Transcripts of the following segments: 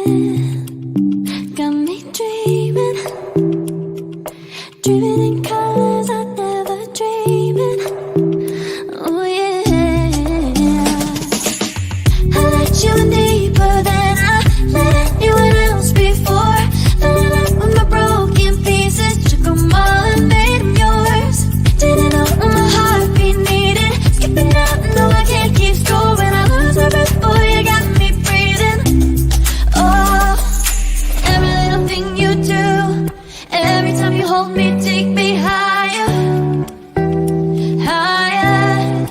got me dreaming in colors I never dreamed in. Oh yeah, I let you in deeper than I let anyone else before. Filling up with my broken pieces, took them all and made them yours. Didn't know what my heartbeat needed, skipping out, no I can't keep score. When I lose my breath, boy, you got me breathing. Oh, every little thing you do, every time you hold me, take me higher, higher.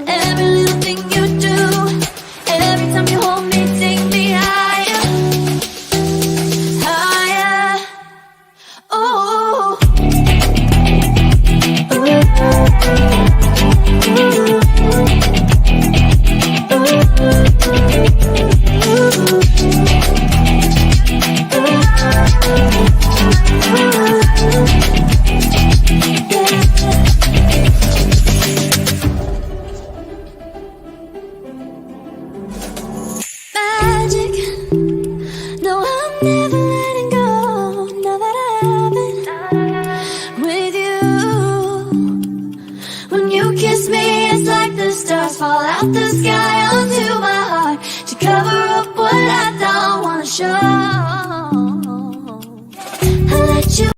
Every little thing you do, every time you hold me, take me higher, higher. Oh, magic. No, I'm never letting go. Now that I have it with you. When you kiss me, it's like the stars fall out the sky onto my heart to cover up what I don't wanna show. I let you.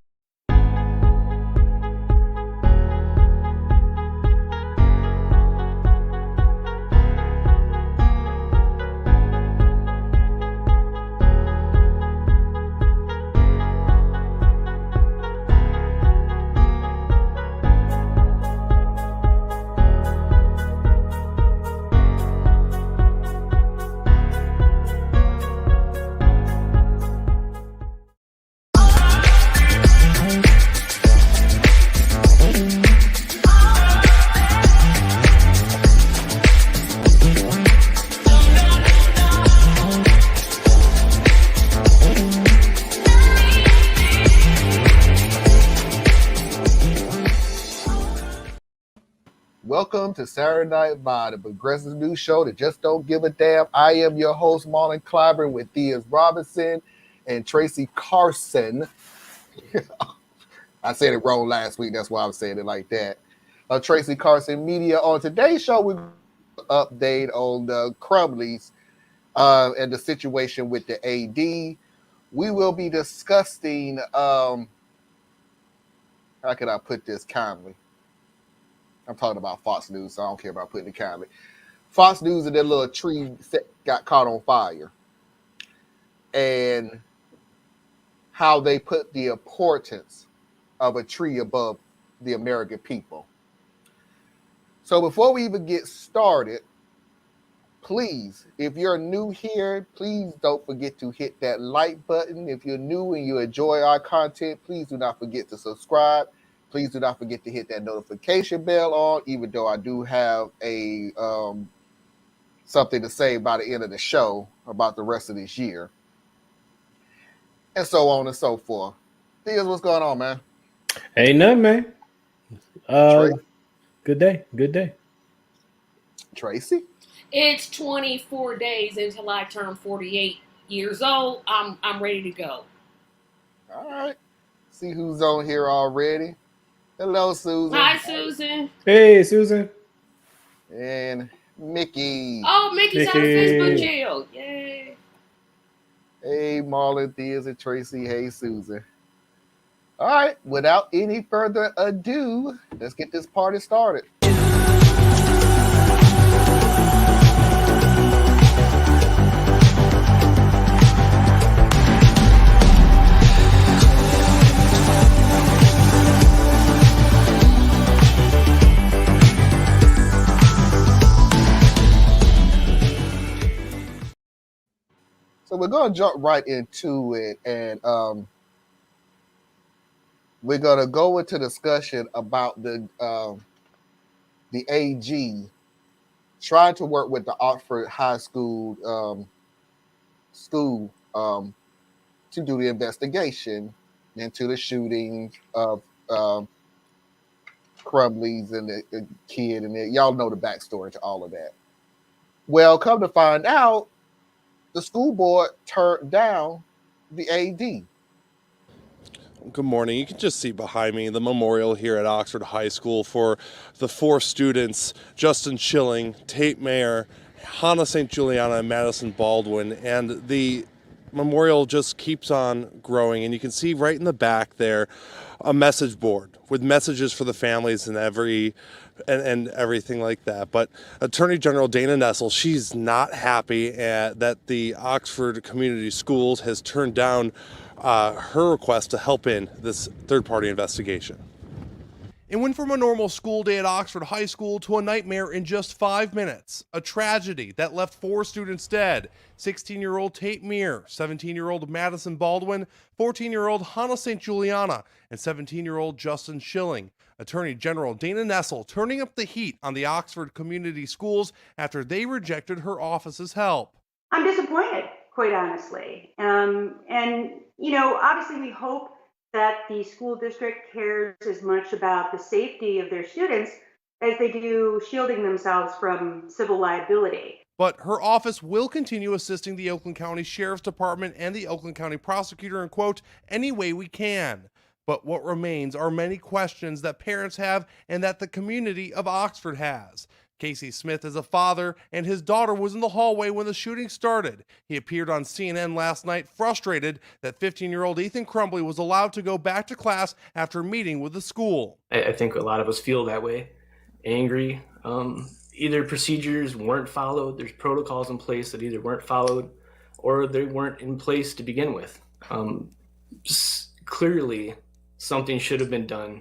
Welcome to Saturday Night Vibe, the progressive news show that just don't give a damn. I am your host, Marlon Clyburn, with Theas Robinson and Tracy Carson. I said it wrong last week, that's why I'm saying it like that. Tracy Carson Media. On today's show, we're going to update on the Crumbleys and the situation with the AD. We will be discussing, how can I put this kindly? I'm talking about Fox News, so I don't care about putting it kindly. Fox News and their little tree got caught on fire. And how they put the importance of a tree above the American people. So before we even get started, please, if you're new here, please don't forget to hit that like button. If you're new and you enjoy our content, please do not forget to subscribe. Please do not forget to hit that notification bell on, even though I do have a something to say by the end of the show about the rest of this year. And so on and so forth. Theas, what's going on, man? Ain't nothing, man. Good day. Tracy? It's 24 days until I turn 48 years old. I'm ready to go. All right. See who's on here already. Hello, Susan. Hi, Susan. Hey, Susan. And Mickey. Oh, Mickey's out of Facebook jail. Yay. Hey, Marlon, Theas, and Tracy. Hey, Susan. All right. Without any further ado, let's get this party started. So we're going to jump right into it, and we're going to go into discussion about the AG trying to work with the Oxford High School to do the investigation into the shooting of Crumbleys and the kid, and y'all know the backstory to all of that. Well, come to find out, the school board turned down the AD. Good morning. You can just see behind me the memorial here at Oxford High School for the 4 students, Justin Schilling, Tate Mayer, Hannah St. Juliana, and Madison Baldwin. And the memorial just keeps on growing. And you can see right in the back there a message board with messages for the families and everything like that. But Attorney General Dana Nessel, she's not happy that the Oxford Community Schools has turned down her request to help in this third-party investigation. It went from a normal school day at Oxford High School to a nightmare in just 5 minutes. A tragedy that left 4 students dead. 16-year-old Tate Meir, 17-year-old Madison Baldwin, 14-year-old Hannah St. Juliana, and 17-year-old Justin Schilling. Attorney General Dana Nessel turning up the heat on the Oxford Community Schools after they rejected her office's help. I'm disappointed, quite honestly. Obviously we hope that the school district cares as much about the safety of their students as they do shielding themselves from civil liability. But her office will continue assisting the Oakland County Sheriff's Department and the Oakland County Prosecutor in, quote, any way we can. But what remains are many questions that parents have and that the community of Oxford has. Casey Smith is a father, and his daughter was in the hallway when the shooting started. He appeared on CNN last night, frustrated that 15-year-old Ethan Crumbly was allowed to go back to class after meeting with the school. I think a lot of us feel that way, angry. Either procedures weren't followed, there's protocols in place that either weren't followed or they weren't in place to begin with. Clearly, something should have been done.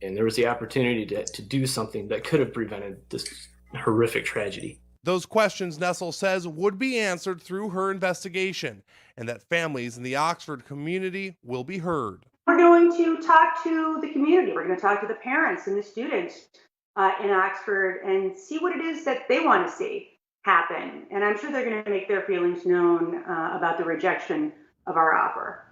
And there was the opportunity to do something that could have prevented this horrific tragedy. Those questions, Nessel says, would be answered through her investigation, and that families in the Oxford community will be heard. We're going to talk to the community. We're going to talk to the parents and the students in Oxford and see what it is that they want to see happen. And I'm sure they're going to make their feelings known about the rejection of our offer.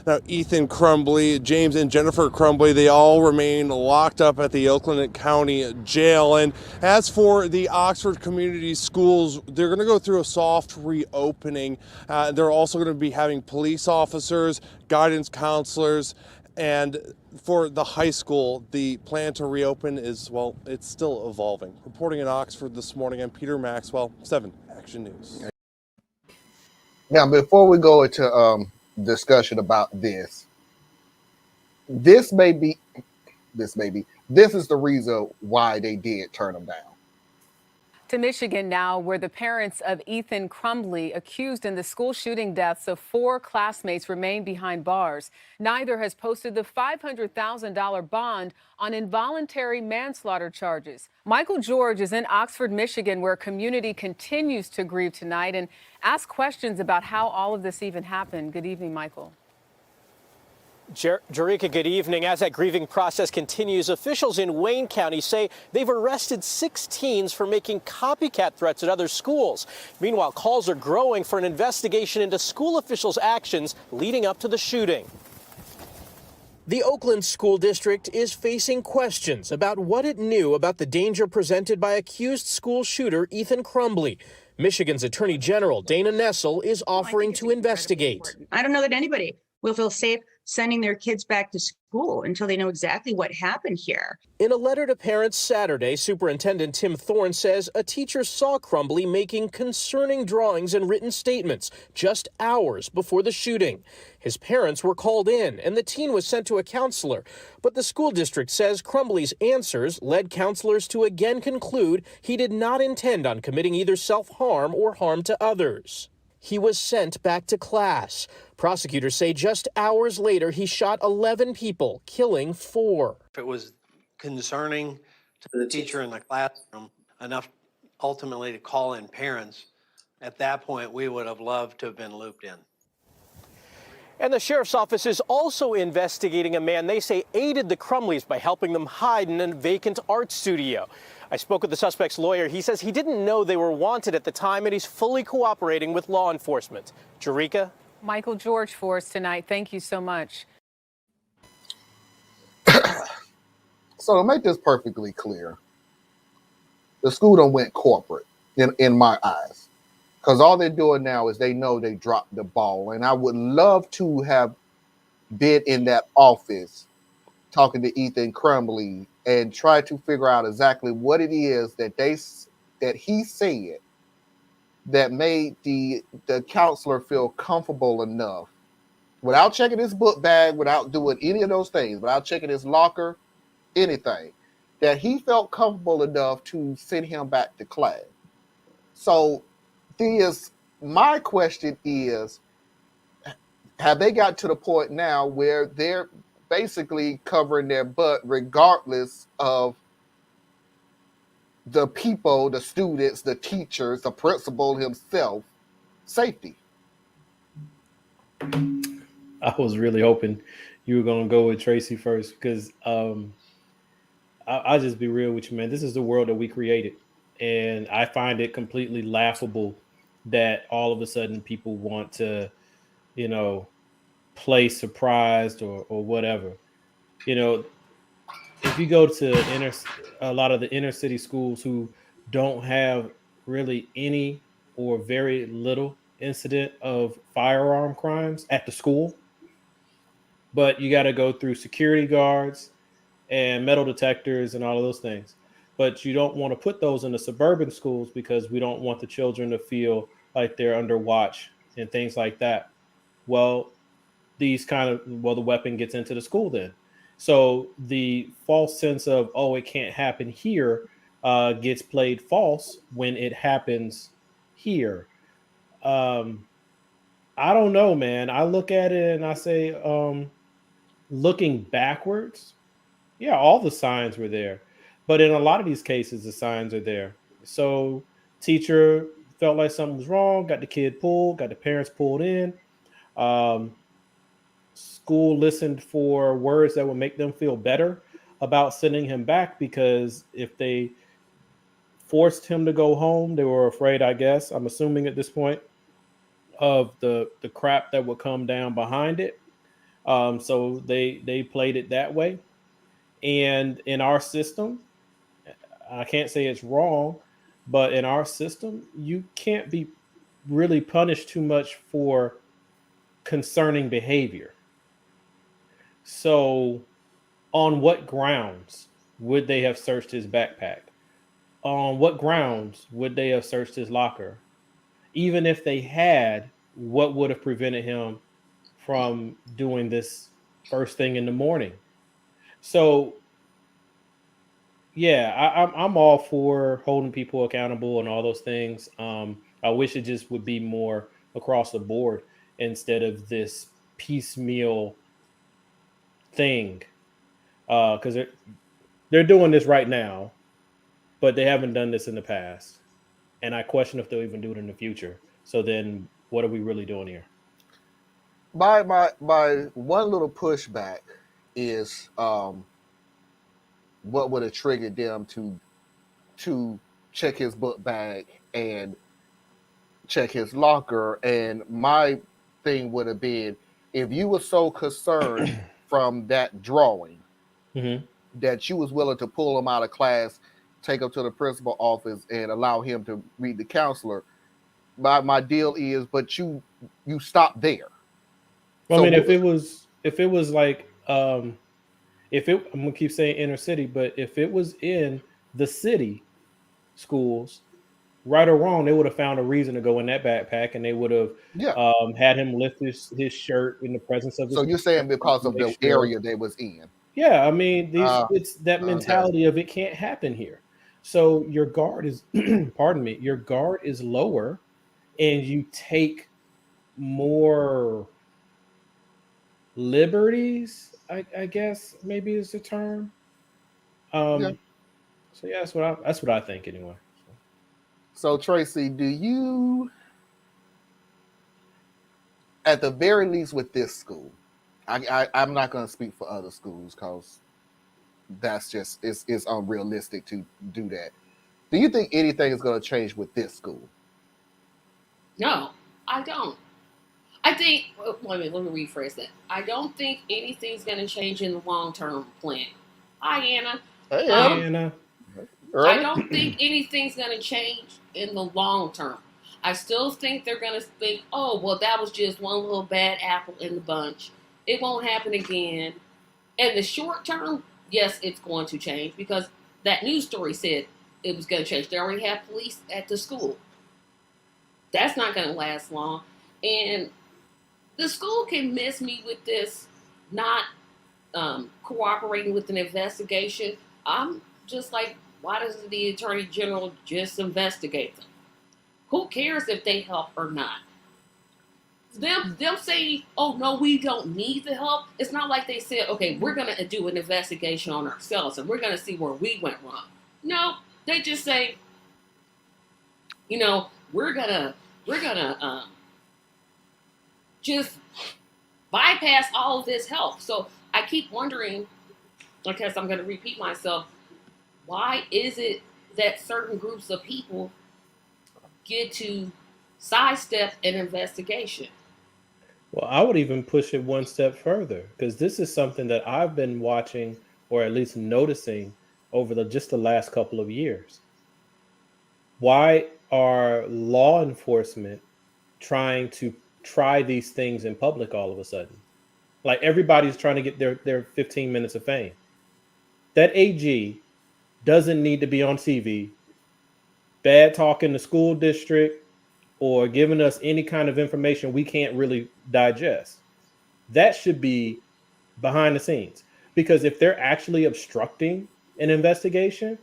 Now, Ethan Crumbly, James and Jennifer Crumbly, they all remain locked up at the Oakland County Jail. And as for the Oxford Community Schools, they're going to go through a soft reopening. They're also going to be having police officers, guidance counselors, and for the high school, the plan to reopen is, well, it's still evolving. Reporting in Oxford this morning, I'm Peter Maxwell, 7 Action News. Now, before we go into discussion about this is the reason why they did turn them down. To Michigan now, where the parents of Ethan Crumbly, accused in the school shooting deaths of 4 classmates, remain behind bars. Neither has posted the $500,000 bond on involuntary manslaughter charges. Michael George is in Oxford, Michigan, where community continues to grieve tonight and ask questions about how all of this even happened. Good evening, Michael. Jerika, good evening. As that grieving process continues, officials in Wayne County say they've arrested 6 teens for making copycat threats at other schools. Meanwhile, calls are growing for an investigation into school officials' actions leading up to the shooting. The Oakland School District is facing questions about what it knew about the danger presented by accused school shooter Ethan Crumbly. Michigan's Attorney General Dana Nessel is offering to investigate. I don't know that anybody will feel safe sending their kids back to school until they know exactly what happened here. In a letter to parents Saturday, Superintendent Tim Thorne says a teacher saw Crumbly making concerning drawings and written statements just hours before the shooting. His parents were called in and the teen was sent to a counselor. But the school district says Crumbly's answers led counselors to again conclude he did not intend on committing either self-harm or harm to others. He was sent back to class. Prosecutors say just hours later, he shot 11 people, killing 4. If it was concerning to the teacher in the classroom enough ultimately to call in parents, at that point, we would have loved to have been looped in. And the sheriff's office is also investigating a man they say aided the Crumbleys by helping them hide in a vacant art studio. I spoke with the suspect's lawyer. He says he didn't know they were wanted at the time and he's fully cooperating with law enforcement. Jerika? Michael George for us tonight. Thank you so much. So to make this perfectly clear, the school done went corporate in my eyes. Because all they're doing now is they know they dropped the ball. And I would love to have been in that office talking to Ethan Crumbly and try to figure out exactly what it is that he said that made the counselor feel comfortable enough without checking his book bag, without doing any of those things, without checking his locker, anything, that he felt comfortable enough to send him back to class. So my question is, have they got to the point now where they're basically covering their butt regardless of the people, the students, the teachers, the principal himself, safety? I was really hoping you were gonna go with Tracy first because I'll just be real with you, man. This is the world that we created, and I find it completely laughable that all of a sudden people want to, you know, play surprised or whatever. You know, if you go to a lot of the inner city schools who don't have really any or very little incident of firearm crimes at the school, but you got to go through security guards and metal detectors and all of those things. But you don't want to put those in the suburban schools because we don't want the children to feel like they're under watch and things like that. Well, the weapon gets into the school then. So the false sense of, oh, it can't happen here gets played false when it happens here. Um, I don't know, man. I look at it and I say, looking backwards, yeah, all the signs were there. But in a lot of these cases, the signs are there. So teacher felt like something was wrong, got the kid pulled, got the parents pulled in. Um, School listened for words that would make them feel better about sending him back because if they forced him to go home, they were afraid, I guess, I'm assuming at this point, of the crap that would come down behind it. So they played it that way. And in our system, I can't say it's wrong, but in our system, you can't be really punished too much for concerning behavior. So, on what grounds would they have searched his backpack? On what grounds would they have searched his locker? Even if they had, what would have prevented him from doing this first thing in the morning? So, yeah, I'm all for holding people accountable and all those things. I wish it just would be more across the board instead of this piecemeal thing. Because they're doing this right now, but they haven't done this in the past, and I question if they'll even do it in the future. So then, what are we really doing here? My one little pushback is what would have triggered them to check his book bag and check his locker. And my thing would have been, if you were so concerned from that drawing Mm-hmm. that you was willing to pull him out of class, take him to the principal office, and allow him to read the counselor. My deal is, but you stop there. Well, I So mean, if it was like if it I'm gonna keep saying inner city, but if it was in the city schools, right or wrong, they would have found a reason to go in that backpack, and they would have yeah. had him lift his shirt in the presence of his So you're saying parents because to of make the sure. area they was in? Yeah, I mean, Uh, it's that okay. mentality of it can't happen here. So your guard is, pardon me, your guard is lower, and you take more liberties. I guess maybe is the term. Yeah. Um, so yeah, that's what I think anyway. So, So Tracy, do you, at the very least, with this school, I'm not going to speak for other schools because that's just it's unrealistic to do that. Do you think anything is going to change with this school? No, I don't. I think, wait a minute, let me rephrase that. I don't think anything's going to change in the long term plan. Hi, Anna. Hey, hey Anna, Um, Anna. I early. don't think anything's going to change in the long term. I still think they're going to think, oh, well, that was just one little bad apple in the bunch. It won't happen again. In the short term, yes, it's going to change because that news story said it was going to change. They already have police at the school. That's not going to last long. And the school can miss me with this not cooperating with an investigation. I'm just like, why doesn't the attorney general just investigate them? Who cares if they help or not? Them saying, oh no, we don't need the help. It's not like they said, okay, we're gonna do an investigation on ourselves and we're gonna see where we went wrong. No, they just say, we're gonna just bypass all of this help. So I keep wondering, I guess I'm gonna repeat myself, why is it that certain groups of people get to sidestep an investigation? Well, I would even push it one step further because this is something that I've been watching or at least noticing over just the last couple of years. Why are law enforcement trying to try these things in public all of a sudden? Like everybody's trying to get their 15 minutes of fame. That AG doesn't need to be on TV, bad talking the school district, or giving us any kind of information we can't really digest. That should be behind the scenes. Because if they're actually obstructing an investigation,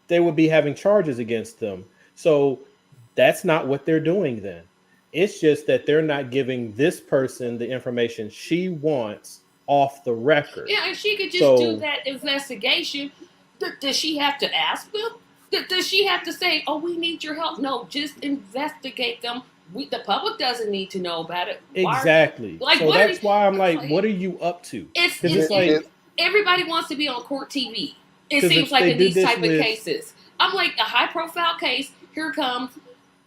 they would be having charges against them. So that's not what they're doing then. It's just that they're not giving this person the information she wants off the record. Yeah, and she could just do that investigation. Does she have to ask them? Does she have to say, oh, we need your help? No, just investigate them. The public doesn't need to know about it. Exactly. So that's why I'm like, what are you up to? It's like everybody wants to be on court TV. It seems like in these type of cases. I'm like, a high profile case, here comes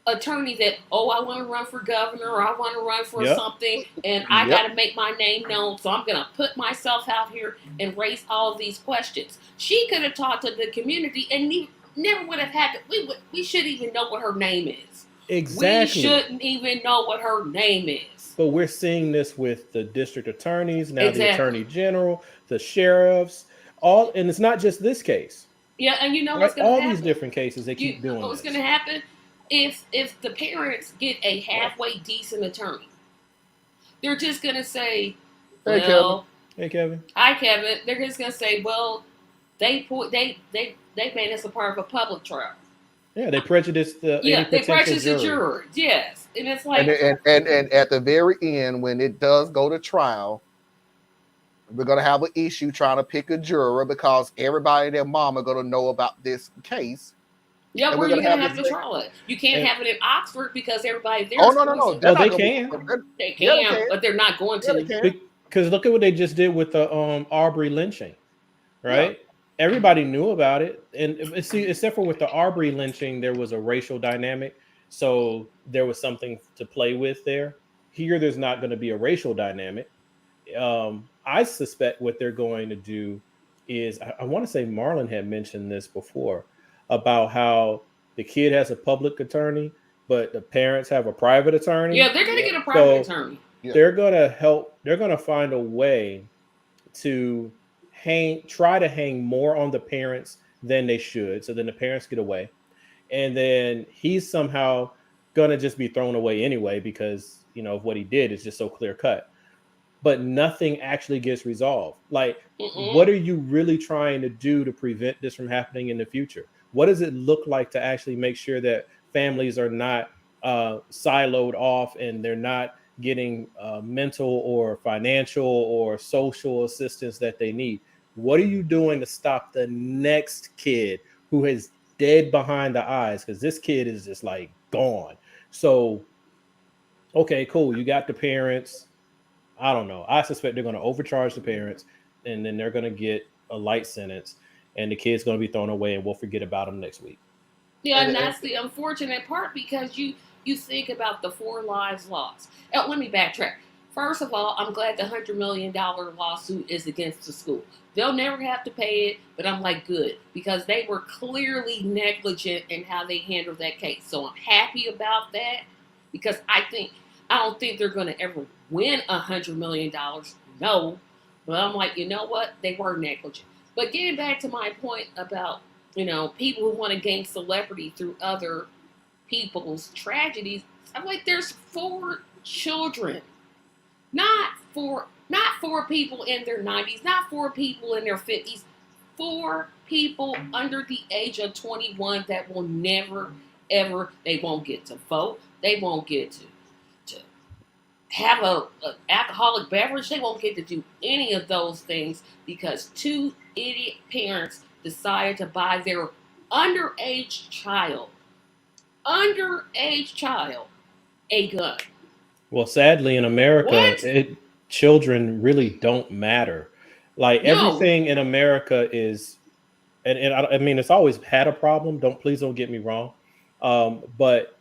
attorney that, oh, I want to run for governor or I want to run for something and I got to make my name known. So I'm going to put myself out here and raise all of these questions. She could have talked to the community and never would have had to. We shouldn't even know what her name is. Exactly. We shouldn't even know what her name is. But we're seeing this with the district attorneys, now the attorney general, the sheriffs, and it's not just this case. Yeah, and you know what's going to happen? All these different cases, they keep doing what's going to happen? If the parents get a halfway decent attorney, they're just going to say, well, hey Kevin. Hi Kevin. They're just going to say, well, they made us a part of a public trial. Yeah, they prejudiced the they prejudiced the juror. Yes, and it's like and at the very end, when it does go to trial, we're gonna have an issue trying to pick a juror because everybody and their mom are gonna know about this case. Yeah, where you're gonna have to trial it. You can't have it in Oxford because everybody there. Oh no! They can. They can, but they're not going to. Because look at what they just did with the Arbery lynching, right? Yeah. Everybody knew about it, and see, except for with the Arbery lynching, there was a racial dynamic, so there was something to play with there. Here, there's not going to be a racial dynamic. I suspect what they're going to do is, I want to say Marlon had mentioned this before about how the kid has a public attorney, but the parents have a private attorney. Yeah, they're going to get a private attorney. They're going to help. They're going to find a way to try to hang more on the parents than they should. So then the parents get away. And then he's somehow going to just be thrown away anyway, because, of what he did is just so clear cut. But nothing actually gets resolved. Like, what are you really trying to do to prevent this from happening in the future? What does it look like to actually make sure that families are not siloed off and they're not getting mental or financial or social assistance that they need? What are you doing to stop the next kid who is dead behind the eyes? Because this kid is just like gone. So, okay, cool. You got the parents. I don't know. I suspect they're going to overcharge the parents, and then they're going to get a light sentence, and the kid's going to be thrown away, and we'll forget about him next week. Yeah, and that's the unfortunate part, because you think about the 4 lives lost. Let me backtrack. First of all, I'm glad the $100 million lawsuit is against the school. They'll never have to pay it, but I'm like, good, because they were clearly negligent in how they handled that case. So I'm happy about that, because I don't think they're going to ever win $100 million. No, but I'm like, you know what? They were negligent. But getting back to my point about, people who want to gain celebrity through other people's tragedies, I'm like, there's 4 children. Not for people in their 90s, not for people in their 50s, for people under the age of 21 that will never, ever, they won't get to vote, they won't get to have a alcoholic beverage, they won't get to do any of those things because 2 idiot parents decided to buy their underage child a gun. Well, sadly, in America, What? children really don't matter. Like No. everything in America is, and I mean, it's always had a problem. Please don't get me wrong, but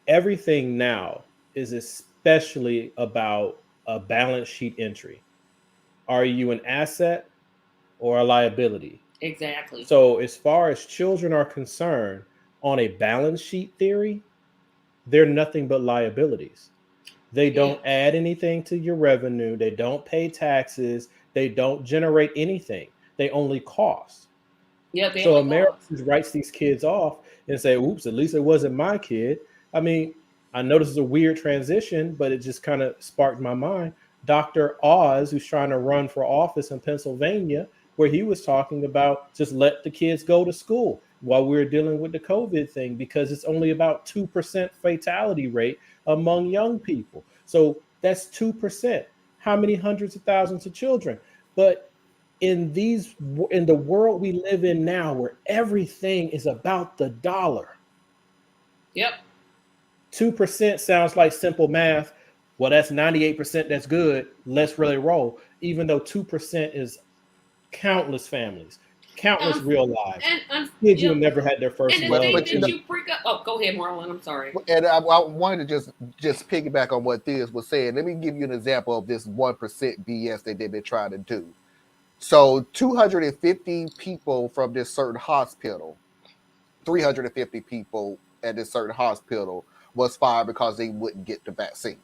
everything now is especially about a balance sheet entry. Are you an asset or a liability? Exactly. So, as far as children are concerned, on a balance sheet theory, they're nothing but liabilities. They don't add anything to your revenue. They don't pay taxes. They don't generate anything. They only cost. Yeah, they So only America cost. just writes these kids off and say, oops, at least it wasn't my kid. I mean, I know this is a weird transition, but it just kind of sparked my mind. Dr. Oz, who's trying to run for office in Pennsylvania, where he was talking about just let the kids go to school while we're dealing with the COVID thing, because it's only about 2% fatality rate among young people. So that's 2%. How many hundreds of thousands of children? But in the world we live in now, where everything is about the dollar, Yep. 2% sounds like simple math. Well, that's 98%. That's good. Let's really roll. Even though 2% is countless families, countless real lives, kids who never had their first and the love. thing that you bring up. Oh, go ahead, Marlon. I'm sorry. And I wanted to just piggyback on what Thiz was saying. Let me give you an example of this 1% BS that they've been trying to do. So 250 people from this certain hospital, 350 people at this certain hospital was fired because they wouldn't get the vaccine.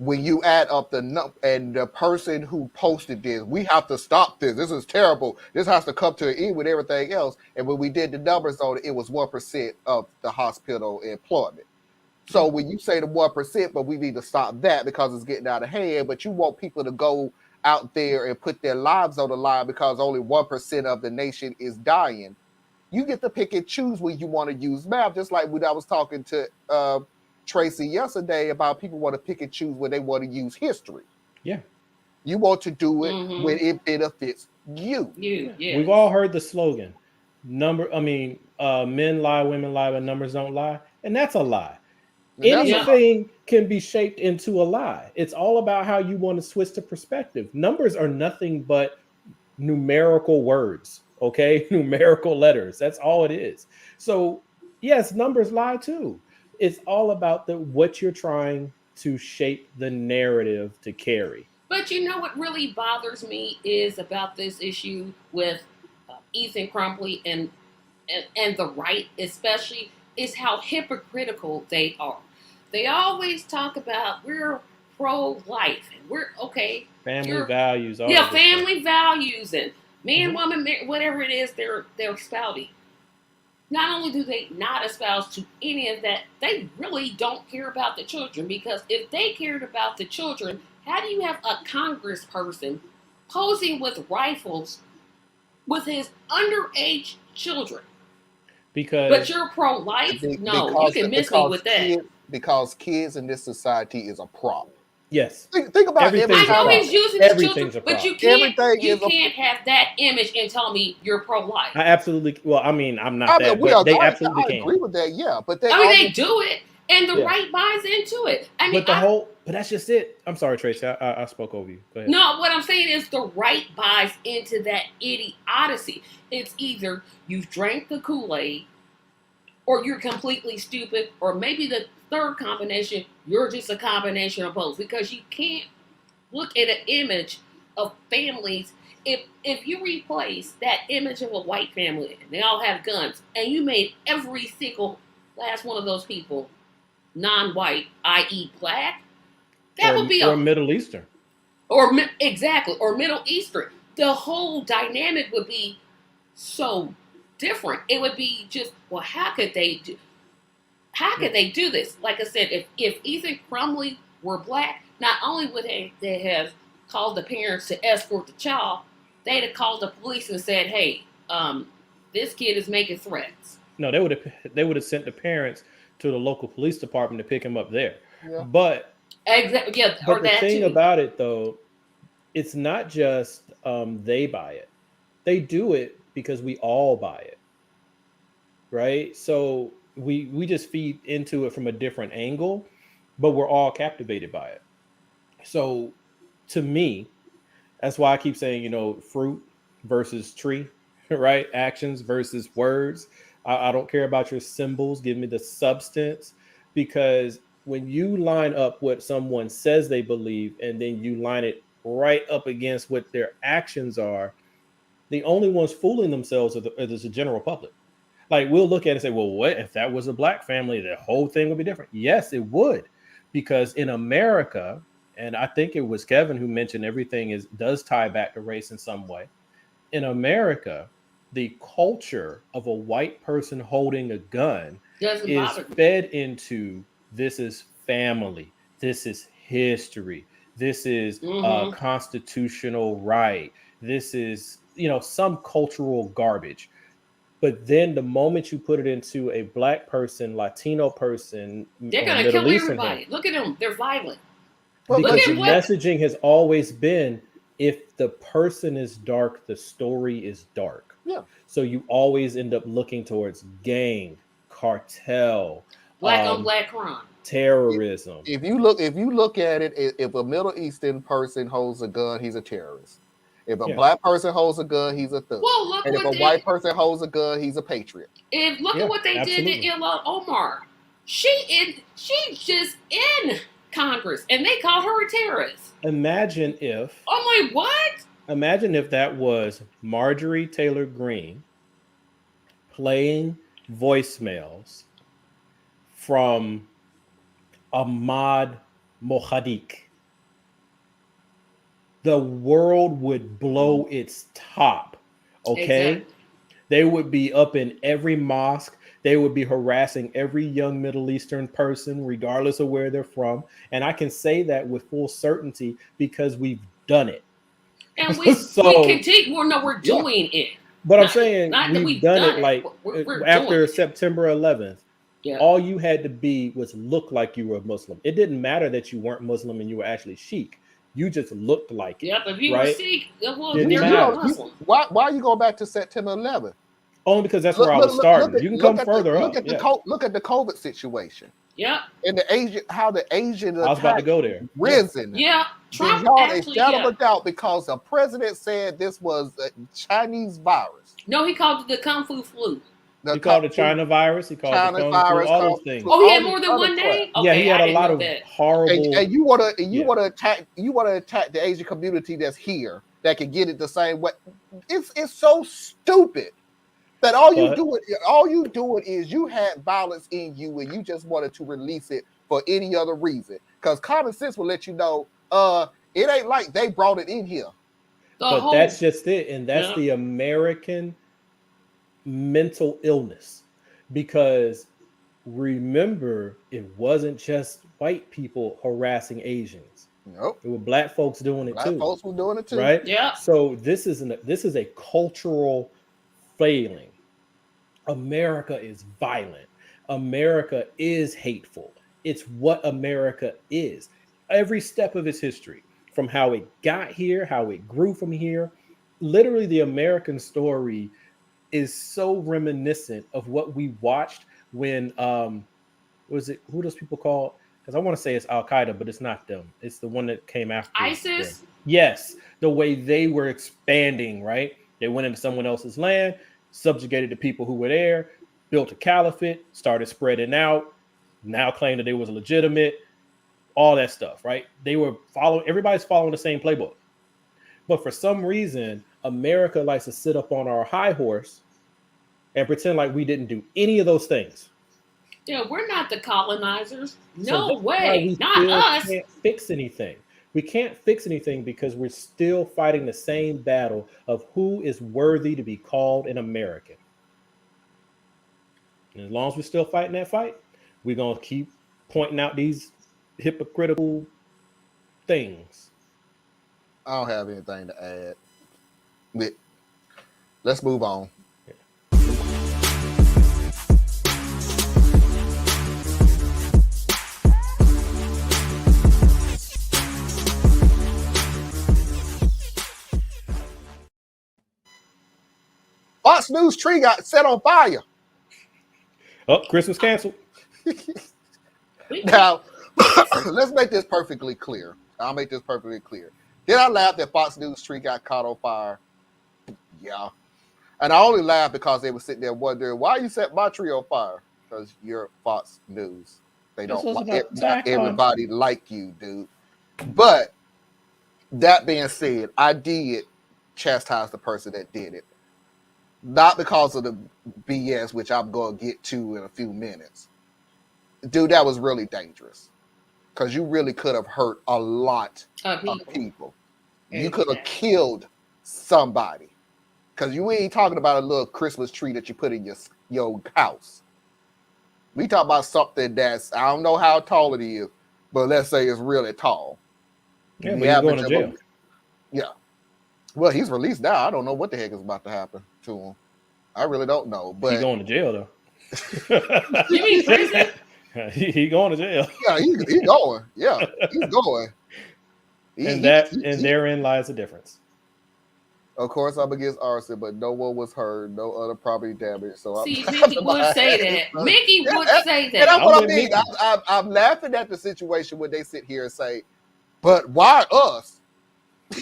When you add up the number and the person who posted this, we have to stop this. This is terrible. This has to come to an end with everything else. And when we did the numbers on it, it was 1% of the hospital employment. So when you say the 1%, but we need to stop that because it's getting out of hand, but you want people to go out there and put their lives on the line because only 1% of the nation is dying. You get to pick and choose when you want to use math, just like when I was talking to Tracy yesterday about people want to pick and choose when they want to use history. Yeah. You want to do it when it benefits you. Yeah. We've all heard the slogan, men lie, women lie, but numbers don't lie. And that's a lie. Anything can be shaped into a lie. It's all about how you want to switch the perspective. Numbers are nothing but numerical words, okay? Numerical letters. That's all it is. So, yes, numbers lie too. It's all about what you're trying to shape the narrative to carry. But you know what really bothers me is about this issue with Ethan Crumbley and the right, especially, is how hypocritical they are. They always talk about we're pro-life and we're okay. Family values. Family values and man, woman, whatever it is they're spouting. Not only do they not espouse to any of that, they really don't care about the children, because if they cared about the children, how do you have a congressperson posing with rifles with his underage children? But you're pro-life? No, you can miss me with that. Because kids in this society is a problem. Yes. Think about everything. I know he's using his children, but you can't have that image and tell me you're pro-life. I absolutely. Well, I mean, I'm not that, but they absolutely can. I agree with that. Yeah, but they do it, and the right buys into it. I mean, but that's just it. I'm sorry, Tracy. I spoke over you. Go ahead. No, what I'm saying is the right buys into that idiocy. It's either you've drank the Kool-Aid, or you're completely stupid, or maybe the third combination, you're just a combination of both, because you can't look at an image of families. If you replace that image of a white family and they all have guns, and you made every single last one of those people non-white, i.e. black, that would be or Middle Eastern. Exactly, or Middle Eastern. The whole dynamic would be so different. It would be just, well, how could they do this? Like I said, if Ethan Crumbley were black, not only would they have called the parents to escort the child, they'd have called the police and said, hey, this kid is making threats. No, they would have sent the parents to the local police department to pick him up there. Yeah. But exactly, yeah. But the thing about it, though, it's not just they buy it. They do it because we all buy it, right? So we just feed into it from a different angle, but we're all captivated by it. So to me, that's why I keep saying, fruit versus tree, right? Actions versus words. I don't care about your symbols. Give me the substance, because when you line up what someone says they believe and then you line it right up against what their actions are, the only ones fooling themselves are the general public. Like, we'll look at it and say, well, what if that was a black family? The whole thing would be different. Yes, it would, because in America, and I think it was Kevin who mentioned everything does tie back to race in some way. In America, the culture of a white person holding a gun is fed into, this is family, this is history, this is constitutional right, this is some cultural garbage. But then the moment you put it into a black person, Latino person, they're going to kill everybody. Look at them. They're violent. Because the messaging has always been, if the person is dark, the story is dark. Yeah. So you always end up looking towards gang, cartel, black on black crime, terrorism. If you look at it, if a Middle Eastern person holds a gun, he's a terrorist. If a black person holds a gun, he's a thug. Well, and if a white person holds a gun, he's a patriot. Look at what they did to Ilhan Omar. She's just in Congress, and they call her a terrorist. Imagine if. I'm like, what? Imagine if that was Marjorie Taylor Greene playing voicemails from Ahmad Mohadik. The world would blow its top. Okay. Exactly. They would be up in every mosque. They would be harassing every young Middle Eastern person, regardless of where they're from. And I can say that with full certainty because we've done it. And we continue. We're doing it. But I'm saying we've done it like after September 11th. Yeah. All you had to be was look like you were a Muslim. It didn't matter that you weren't Muslim and you were actually Sikh. You just looked like it. Yep, if you right? were Sikh, well, why are you going back to September 11th? Only because that's where I was starting. You can come further up. Look at the COVID situation. Yeah. And how the Asian I was about to go there. Risen. Yeah. Trump shadow of a doubt because the president said this was a Chinese virus. No, he called it the Kung Fu flu. He called it China virus. He called it Kung Fu, all those things. Oh, he had more than one name? Yeah, he had a lot of horrible. And you want to attack the Asian community that's here that can get it the same way. It's so stupid. That all you doing is you had violence in you and you just wanted to release it for any other reason. Because common sense will let you know, it ain't like they brought it in here. But that's just it. And that's the American mental illness. Because remember, it wasn't just white people harassing Asians. Nope. It was black folks doing it too. Black folks were doing it too. Right? Yeah. So this is a cultural failing. America is violent. America is hateful. It's what America is. Every step of its history, from how it got here, how it grew from here, literally the American story is so reminiscent of what we watched when who those people called? Because I want to say it's Al Qaeda, but it's not them. It's the one that came after ISIS. them. Yes, the way they were expanding, right? They went into someone else's land, subjugated the people who were there, built a caliphate, started spreading out, now claimed that it was legitimate, all that stuff, right? They were everybody's following the same playbook. But for some reason, America likes to sit up on our high horse and pretend like we didn't do any of those things. Yeah, we're not the colonizers. So No that's why way. we Not still us. can't fix anything. We can't fix anything because we're still fighting the same battle of who is worthy to be called an American. And as long as we're still fighting that fight, we're going to keep pointing out these hypocritical things. I don't have anything to add. But let's move on. Fox News tree got set on fire. Oh, Christmas canceled. Now, let's make this perfectly clear. I'll make this perfectly clear. Did I laugh that Fox News tree got caught on fire? Yeah. And I only laughed because they were sitting there wondering, why you set my tree on fire? Because you're Fox News. They don't not everybody like you, dude. But that being said, I did chastise the person that did it. Not because of the BS, which I'm going to get to in a few minutes. Dude, that was really dangerous. Because you really could have hurt a lot of people. You could have killed somebody. Because you ain't talking about a little Christmas tree that you put in your house. We talk about something that's, I don't know how tall it is, but let's say it's really tall. Yeah, but he's going to jail. Yeah. Well, he's released now. I don't know what the heck is about to happen to him. I really don't know. But he's going to jail, though. You mean prison? He going to jail. Yeah, he's going. Yeah, he's going. And therein lies the difference. Of course, I'm against arson, but no one was hurt, no other property damage. So see, Mickey would say that. Mickey would say that. And that's what I mean. I'm laughing at the situation when they sit here and say, "But why us?"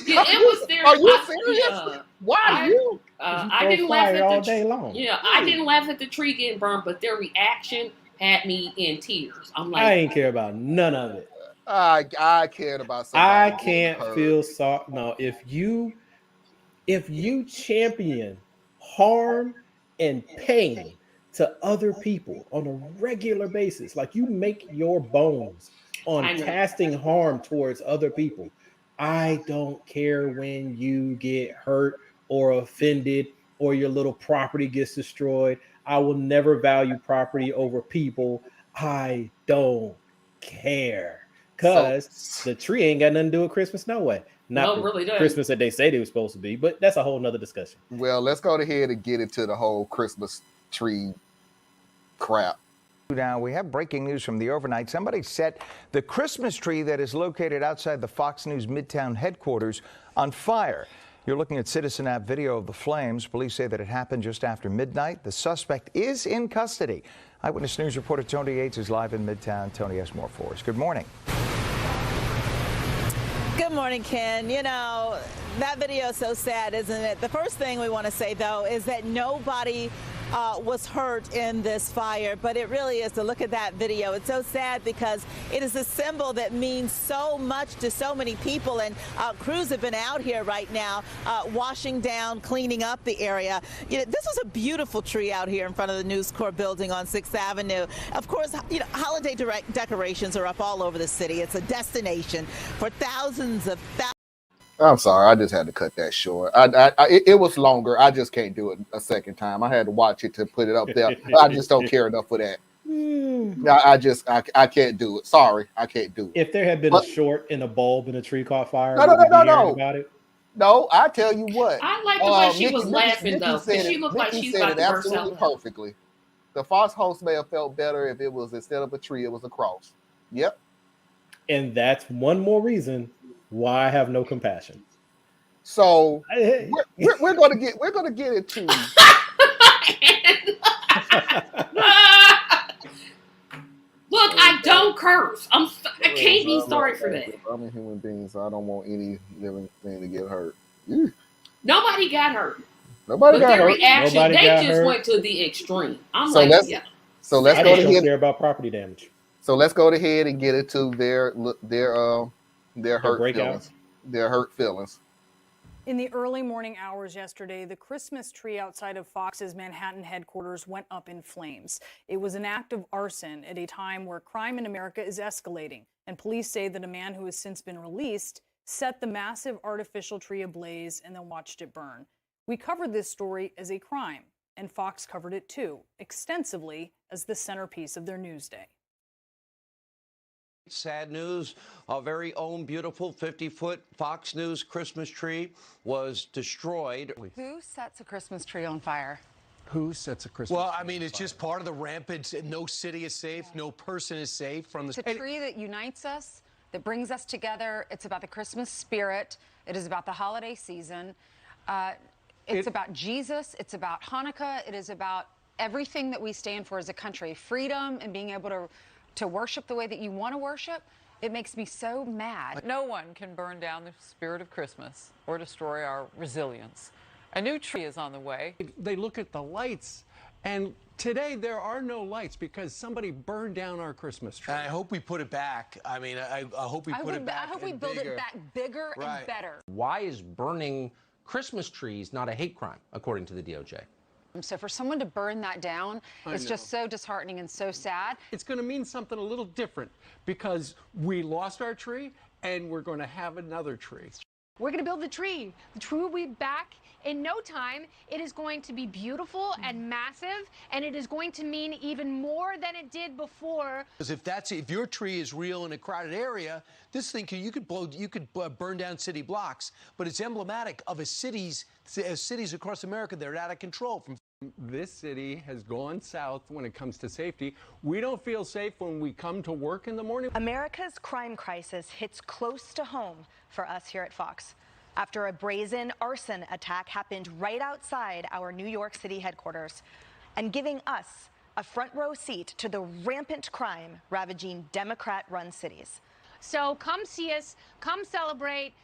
Yeah, it was their. Are you serious? Why you? I didn't laugh at all day long. Yeah, I didn't laugh at the tree getting burned, but their reaction had me in tears. I'm like, I ain't care about none of it. I cared about somebody. I can't feel sorry. No, if you champion harm and pain to other people on a regular basis, like you make your bones on casting harm towards other people, I don't care when you get hurt or offended or your little property gets destroyed. I will never value property over people. I don't care. Because the tree ain't got nothing to do with Christmas, no way. Not really Christmas that they say they were supposed to be, but that's a whole nother discussion. Well, let's go ahead and get into the whole Christmas tree crap. Now, we have breaking news from the overnight. Somebody set the Christmas tree that is located outside the Fox News Midtown headquarters on fire. You're looking at Citizen App video of the flames. Police say that it happened just after midnight. The suspect is in custody. Eyewitness News reporter Tony Yates is live in Midtown. Tony has more for us. Good morning. Good morning, Ken. You know, that video is so sad, isn't it? The first thing we want to say, though, is that nobody was hurt in this fire, but it really is to look at that video. It's so sad because it is a symbol that means so much to so many people, and crews have been out here right now washing down, cleaning up the area. You know, this was a beautiful tree out here in front of the News Corps building on 6th Avenue. Of course, you know, holiday decorations are up all over the city. It's a destination for thousands of I'm sorry, I just had to cut that short. It was longer. I just can't do it a second time. I had to watch it to put it up there. I just don't care enough for that. I can't do it. Sorry, I can't do it. If there had been a short and a bulb and a tree caught fire, no. About it? No, I tell you what. I like the way she was laughing though. She looked like she's about to burst out. Absolutely perfectly. The Fox host may have felt better if it was, instead of a tree, it was a cross. Yep. And that's one more reason why I have no compassion. So we're gonna get into. Look, I don't curse. I can't be sorry for that. I'm a human being, so I don't want any living thing to get hurt. Nobody got hurt. Nobody But got their hurt. reaction, Nobody they got just hurt. went to the extreme. I'm So like, let's yeah. so let's I go just don't ahead. care about property damage. So let's go ahead and get into their Their hurt breakout. feelings. Their hurt feelings. In the early morning hours yesterday, the Christmas tree outside of Fox's Manhattan headquarters went up in flames. It was an act of arson at a time where crime in America is escalating, and police say that a man who has since been released set the massive artificial tree ablaze and then watched it burn. We covered this story as a crime, and Fox covered it too, extensively as the centerpiece of their news day. Sad news, our very own beautiful 50-foot Fox News Christmas tree was destroyed. Who sets a Christmas tree on fire? Who sets a Christmas tree? Well, I mean, it's just part of the rampant, no city is safe, no person is safe from It's a tree that unites us, that brings us together. It's about the Christmas spirit. It is about the holiday season. It's about Jesus. It's about Hanukkah. It is about everything that we stand for as a country. Freedom and being able to worship the way that you want to worship. It makes me so mad. No one can burn down the spirit of Christmas or destroy our resilience. A new tree is on the way. They look at the lights, and today there are no lights because somebody burned down our Christmas tree. I hope we put it back. I mean, I hope we put it back. I hope we build it back bigger and better. Why is burning Christmas trees not a hate crime, according to the DOJ? So for someone to burn that down, it's just so disheartening and so sad. It's going to mean something a little different because we lost our tree and we're going to have another tree. We're going to build the tree. The tree will be back in no time. It is going to be beautiful and massive, and it is going to mean even more than it did before. Because if your tree is real in a crowded area, this thing you could burn down city blocks, but it's emblematic of cities across America that are out of control. This city has gone south when it comes to safety. We don't feel safe when we come to work in the morning. America's crime crisis hits close to home for us here at Fox after a brazen arson attack happened right outside our New York City headquarters and giving us a front row seat to the rampant crime ravaging Democrat-run cities. So come see us, come celebrate.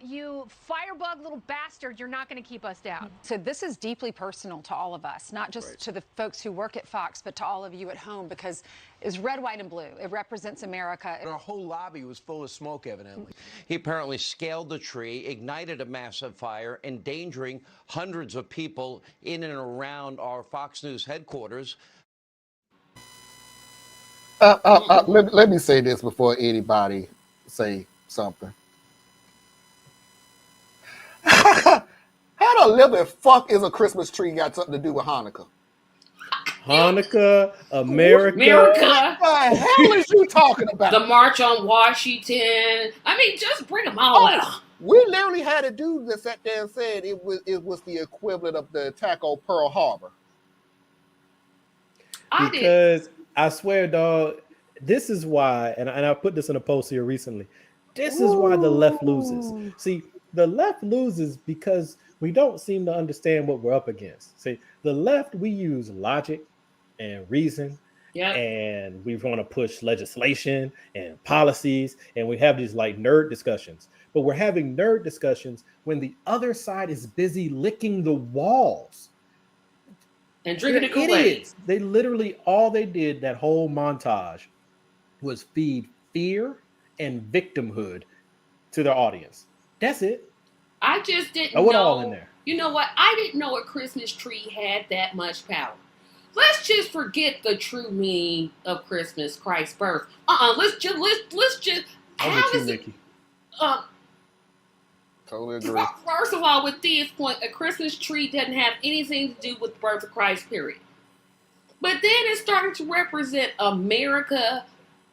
You firebug little bastard, you're not going to keep us down. So this is deeply personal to all of us, not just to the folks who work at Fox, but to all of you at home, because it's red, white, and blue. It represents America. Our whole lobby was full of smoke, evidently. He apparently scaled the tree, ignited a massive fire, endangering hundreds of people in and around our Fox News headquarters. Let me say this before anybody say something. How the living fuck is a Christmas tree got something to do with Hanukkah? Hanukkah, America. What the hell is you talking about? The March on Washington. I mean, just bring them all out. We literally had a dude that sat there and said it was the equivalent of the attack on Pearl Harbor. Because I swear, dog, this is why, and I put this in a post here recently. This is why the left loses. See, the left loses because we don't seem to understand what we're up against. See, the left, we use logic and reason, and we want to push legislation and policies, and we have these like nerd discussions. But we're having nerd discussions when the other side is busy licking the walls. And drinking the Kool-Aid. Idiots. They literally, all they did that whole montage was feed fear and victimhood to their audience. That's it. I just didn't know. All in there. You know what? I didn't know a Christmas tree had that much power. Let's just forget the true meaning of Christmas, Christ's birth. Let's just. How does it? Totally agree. First of all, with this point, a Christmas tree doesn't have anything to do with the birth of Christ, period. But then it started to represent America,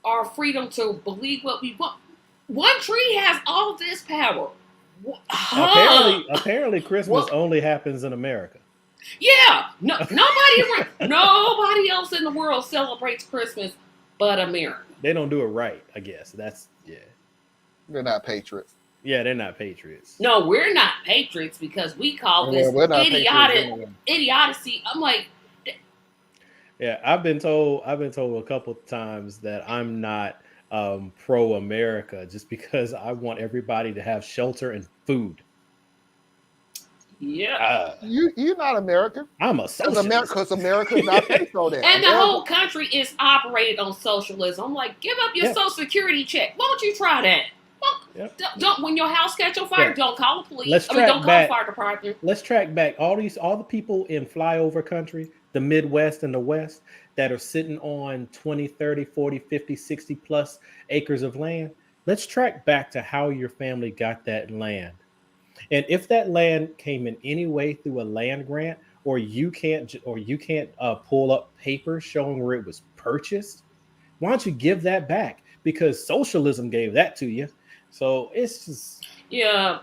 our freedom to believe what we want. One tree has all this power. Apparently, Christmas only happens in America. Yeah, nobody else in the world celebrates Christmas but America. They don't do it right, I guess. They're not patriots. Yeah, they're not patriots. No, we're not patriots because we call this idiocy. I'm like, yeah, I've been told a couple of times that I'm not pro-America just because I want everybody to have shelter and food. Yeah. You're not American. I'm a socialist. Because America's not based on that. And the whole country is operated on socialism. I'm like, give up your Social Security check. Why don't you try that? Don't when your house catch on fire, don't call the police. Don't call the fire department. Let's track back all the people in flyover country, the Midwest and the West, that are sitting on 20, 30, 40, 50, 60 plus acres of land. Let's track back to how your family got that land. And if that land came in any way through a land grant, or you can't pull up papers showing where it was purchased, why don't you give that back? Because socialism gave that to you. So it's just I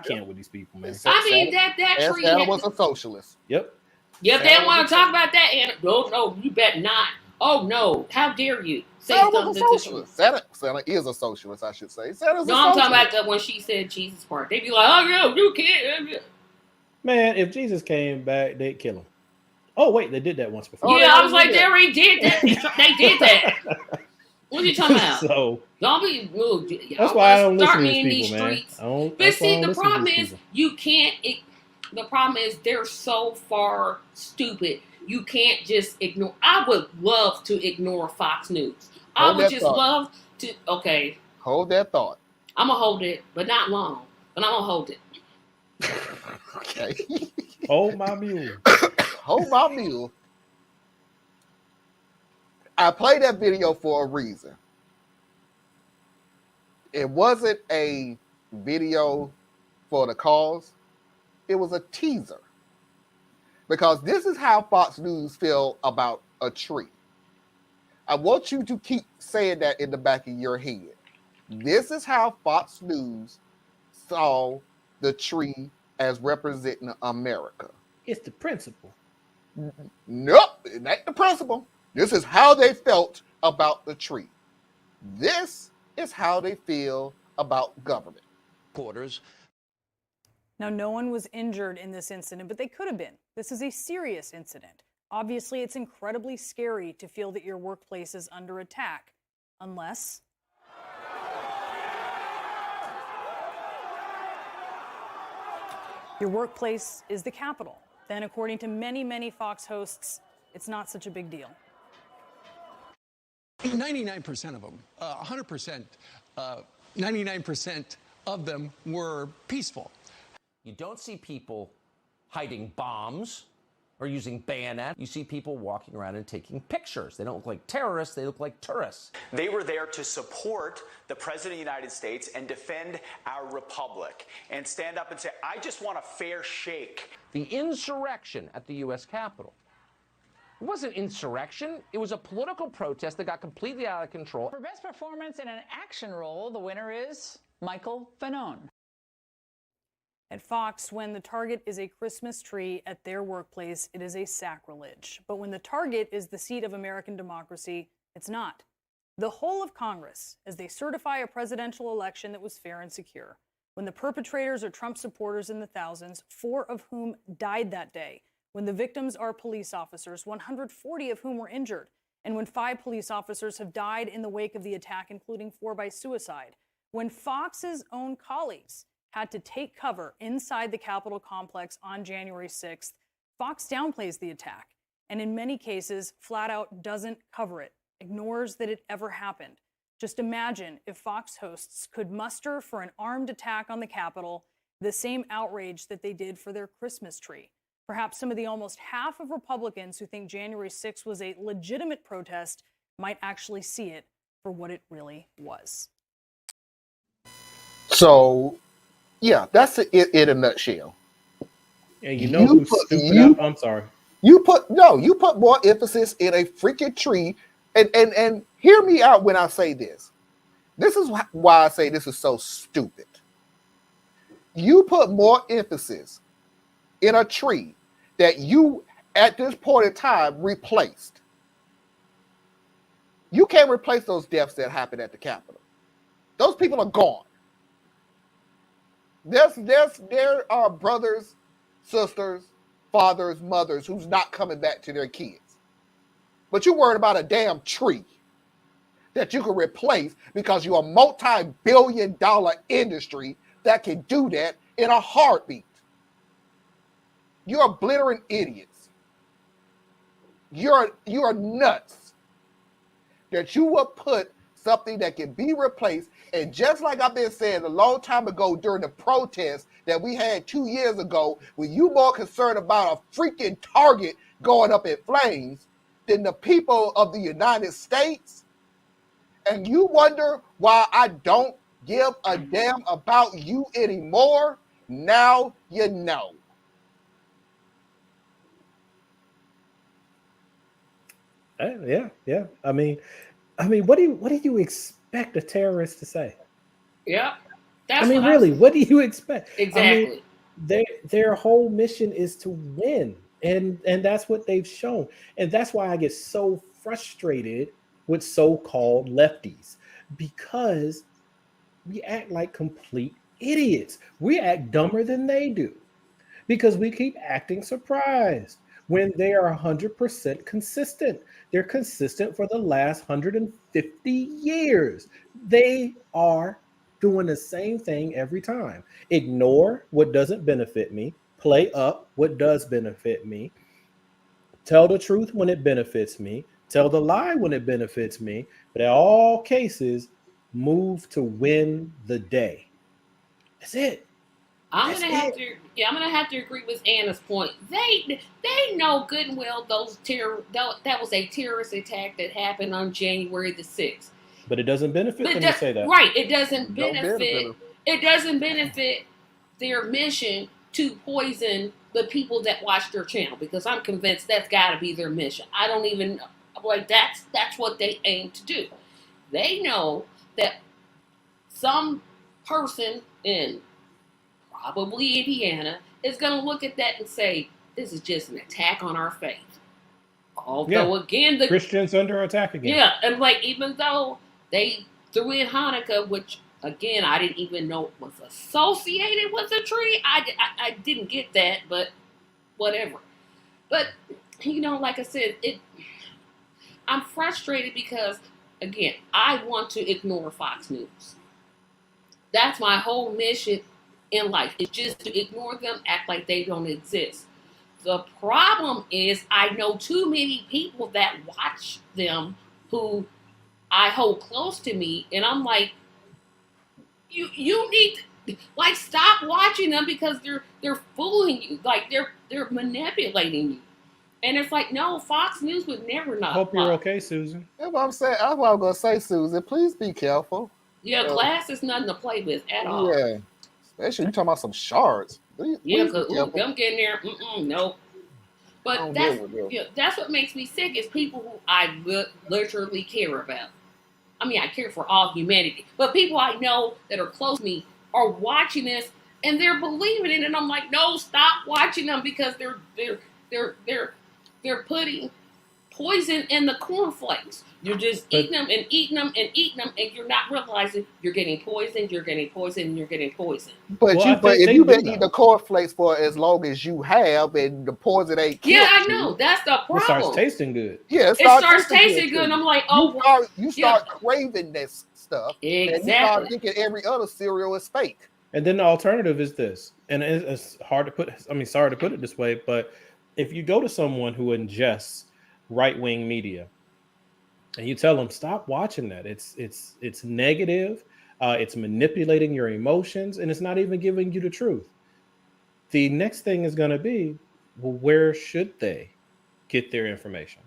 can't with these people, man. I mean that tree was a socialist. Yep. Yep, they don't want to talk about that. And no, you bet not. Oh no, how dare you say something to socialist? Santa is a socialist, I should say. I'm talking about when she said Jesus part. They'd be like, oh yeah, you can't. Man, if Jesus came back, they'd kill him. Oh wait, they did that once before. Yeah, I was like, they already did that. They did that. What are you talking about? So don't be. That's why I don't listen to these people, man. But see, the problem is you can't. The problem is they're so far stupid. You can't just ignore. I would love to ignore Fox News. I would just love to. Okay. Hold that thought. I'm gonna hold it, but not long. But I'm gonna hold it. Okay. Hold my mule. Hold my mule. I played that video for a reason. It wasn't a video for the cause. It was a teaser. Because this is how Fox News feel about a tree. I want you to keep saying that in the back of your head. This is how Fox News saw the tree as representing America. It's the principle. Nope, it ain't the principle. This is how they felt about the tree. This is how they feel about government. Quarters. Now, no one was injured in this incident, but they could have been. This is a serious incident. Obviously, it's incredibly scary to feel that your workplace is under attack, unless your workplace is the Capitol. Then, according to many, many Fox hosts, it's not such a big deal. 99% of them, 100%, 99% of them were peaceful. You don't see people hiding bombs or using bayonets. You see people walking around and taking pictures. They don't look like terrorists, they look like tourists. They were there to support the President of the United States and defend our republic and stand up and say, I just want a fair shake. The insurrection at the U.S. Capitol. It wasn't insurrection. It was a political protest that got completely out of control. For best performance in an action role, the winner is Michael Fanone. At Fox, when the target is a Christmas tree at their workplace, it is a sacrilege. But when the target is the seat of American democracy, it's not. The whole of Congress, as they certify a presidential election that was fair and secure. When the perpetrators are Trump supporters in the thousands, 4 of whom died that day. When the victims are police officers, 140 of whom were injured. And when 5 police officers have died in the wake of the attack, including 4 by suicide. When Fox's own colleagues had to take cover inside the Capitol complex on January 6th, Fox downplays the attack, and in many cases, flat out doesn't cover it, ignores that it ever happened. Just imagine if Fox hosts could muster for an armed attack on the Capitol the same outrage that they did for their Christmas tree. Perhaps some of the almost half of Republicans who think January 6th was a legitimate protest might actually see it for what it really was. So, yeah, that's it in a nutshell. And you know who's stupid up? I'm sorry. You put more emphasis in a freaking tree, and hear me out when I say this. This is why I say this is so stupid. You put more emphasis in a tree that you, at this point in time, replaced. You can't replace those deaths that happened at the Capitol. Those people are gone. There are brothers, sisters, fathers, mothers who's not coming back to their kids. But you're worried about a damn tree that you can replace because you're a multi-billion-dollar industry that can do that in a heartbeat. You're obliterate idiots. You are nuts that you will put something that can be replaced. And just like I've been saying a long time ago during the protest that we had 2 years ago, when you more concerned about a freaking Target going up in flames than the people of the United States, and you wonder why I don't give a damn about you anymore, now you know. Yeah. I mean, what do you expect a terrorist to say? Yeah. I mean, really, what do you expect? Exactly. I mean, their whole mission is to win, and that's what they've shown, and that's why I get so frustrated with so-called lefties, because we act like complete idiots. We act dumber than they do because we keep acting surprised when they are 100% consistent. They're consistent for the last 150 years. They are doing the same thing every time. Ignore what doesn't benefit me, play up what does benefit me, tell the truth when it benefits me, tell the lie when it benefits me, but in all cases, move to win the day. That's it. I'm gonna have to agree with Anna's point. They know good and well that was a terrorist attack that happened on January the 6th. But it doesn't benefit them to say that. Right. It doesn't benefit their mission to poison the people that watch their channel, because I'm convinced that's gotta be their mission. I don't even like that's what they aim to do. They know that some person in probably Indiana is going to look at that and say, this is just an attack on our faith. Although, again, the Christians under attack again. Yeah, and like, even though they threw in Hanukkah, which, again, I didn't even know was associated with the tree. I didn't get that, but whatever. But, like I said, I'm frustrated because, again, I want to ignore Fox News. That's my whole mission in life. It's just to ignore them, act like they don't exist. The problem is I know too many people that watch them who I hold close to me, and I'm like, you need to, like, stop watching them because they're fooling you, like they're manipulating you. And it's like, no, Fox News would never not. Hope you're okay, Susan. That's what I'm saying. That's what I'm gonna say, Susan. Please be careful. Yeah, glass is nothing to play with at all. Yeah. Especially you talking about some shards. Yeah, because them getting there, nope. But that's what makes me sick is people who I literally care about. I mean, I care for all humanity, but people I know that are close to me are watching this and they're believing it, and I'm like, no, stop watching them because they're putting poison in the cornflakes. You're just eating them and eating them and eating them, and you're not realizing you're getting poisoned, you're getting poisoned, and you're getting poisoned. But if you've been eating the cornflakes for as long as you have, and the poison ain't killed I know that's the problem. It starts tasting good. Yeah, it starts tasting good, and I'm like, oh, you start craving this stuff, exactly. And you start thinking every other cereal is fake. And then the alternative is this, and it's hard to put. I mean, sorry to put it this way, but if you go to someone who ingests right-wing media and you tell them stop watching that, it's negative, it's manipulating your emotions, and it's not even giving you the truth. The next thing is going to be, well, where should they get their information?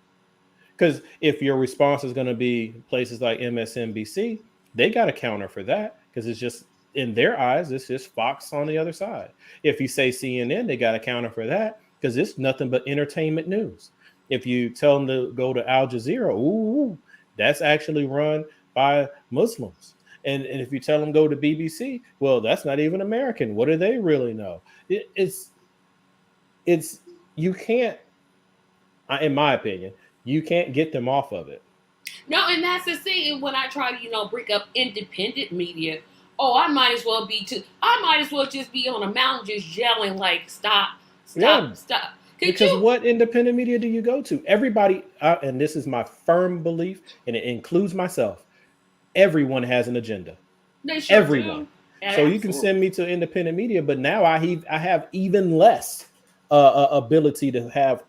Because if your response is going to be places like MSNBC, they got a counter for that, because it's just, in their eyes, it's just Fox on the other side. If you say CNN, they got a counter for that, because it's nothing but entertainment news. If you tell them to go to Al Jazeera, ooh, that's actually run by Muslims. And if you tell them go to BBC, well, that's not even American. What do they really know? It's you can't, in my opinion, you can't get them off of it. No, and that's the thing. When I try to, bring up independent media, I might as well just be on a mountain just yelling like, stop. Because what independent media do you go to? Everybody, and this is my firm belief, and it includes myself, everyone has an agenda. They sure everyone. Do. So you can send me to independent media, but now I have even less ability to have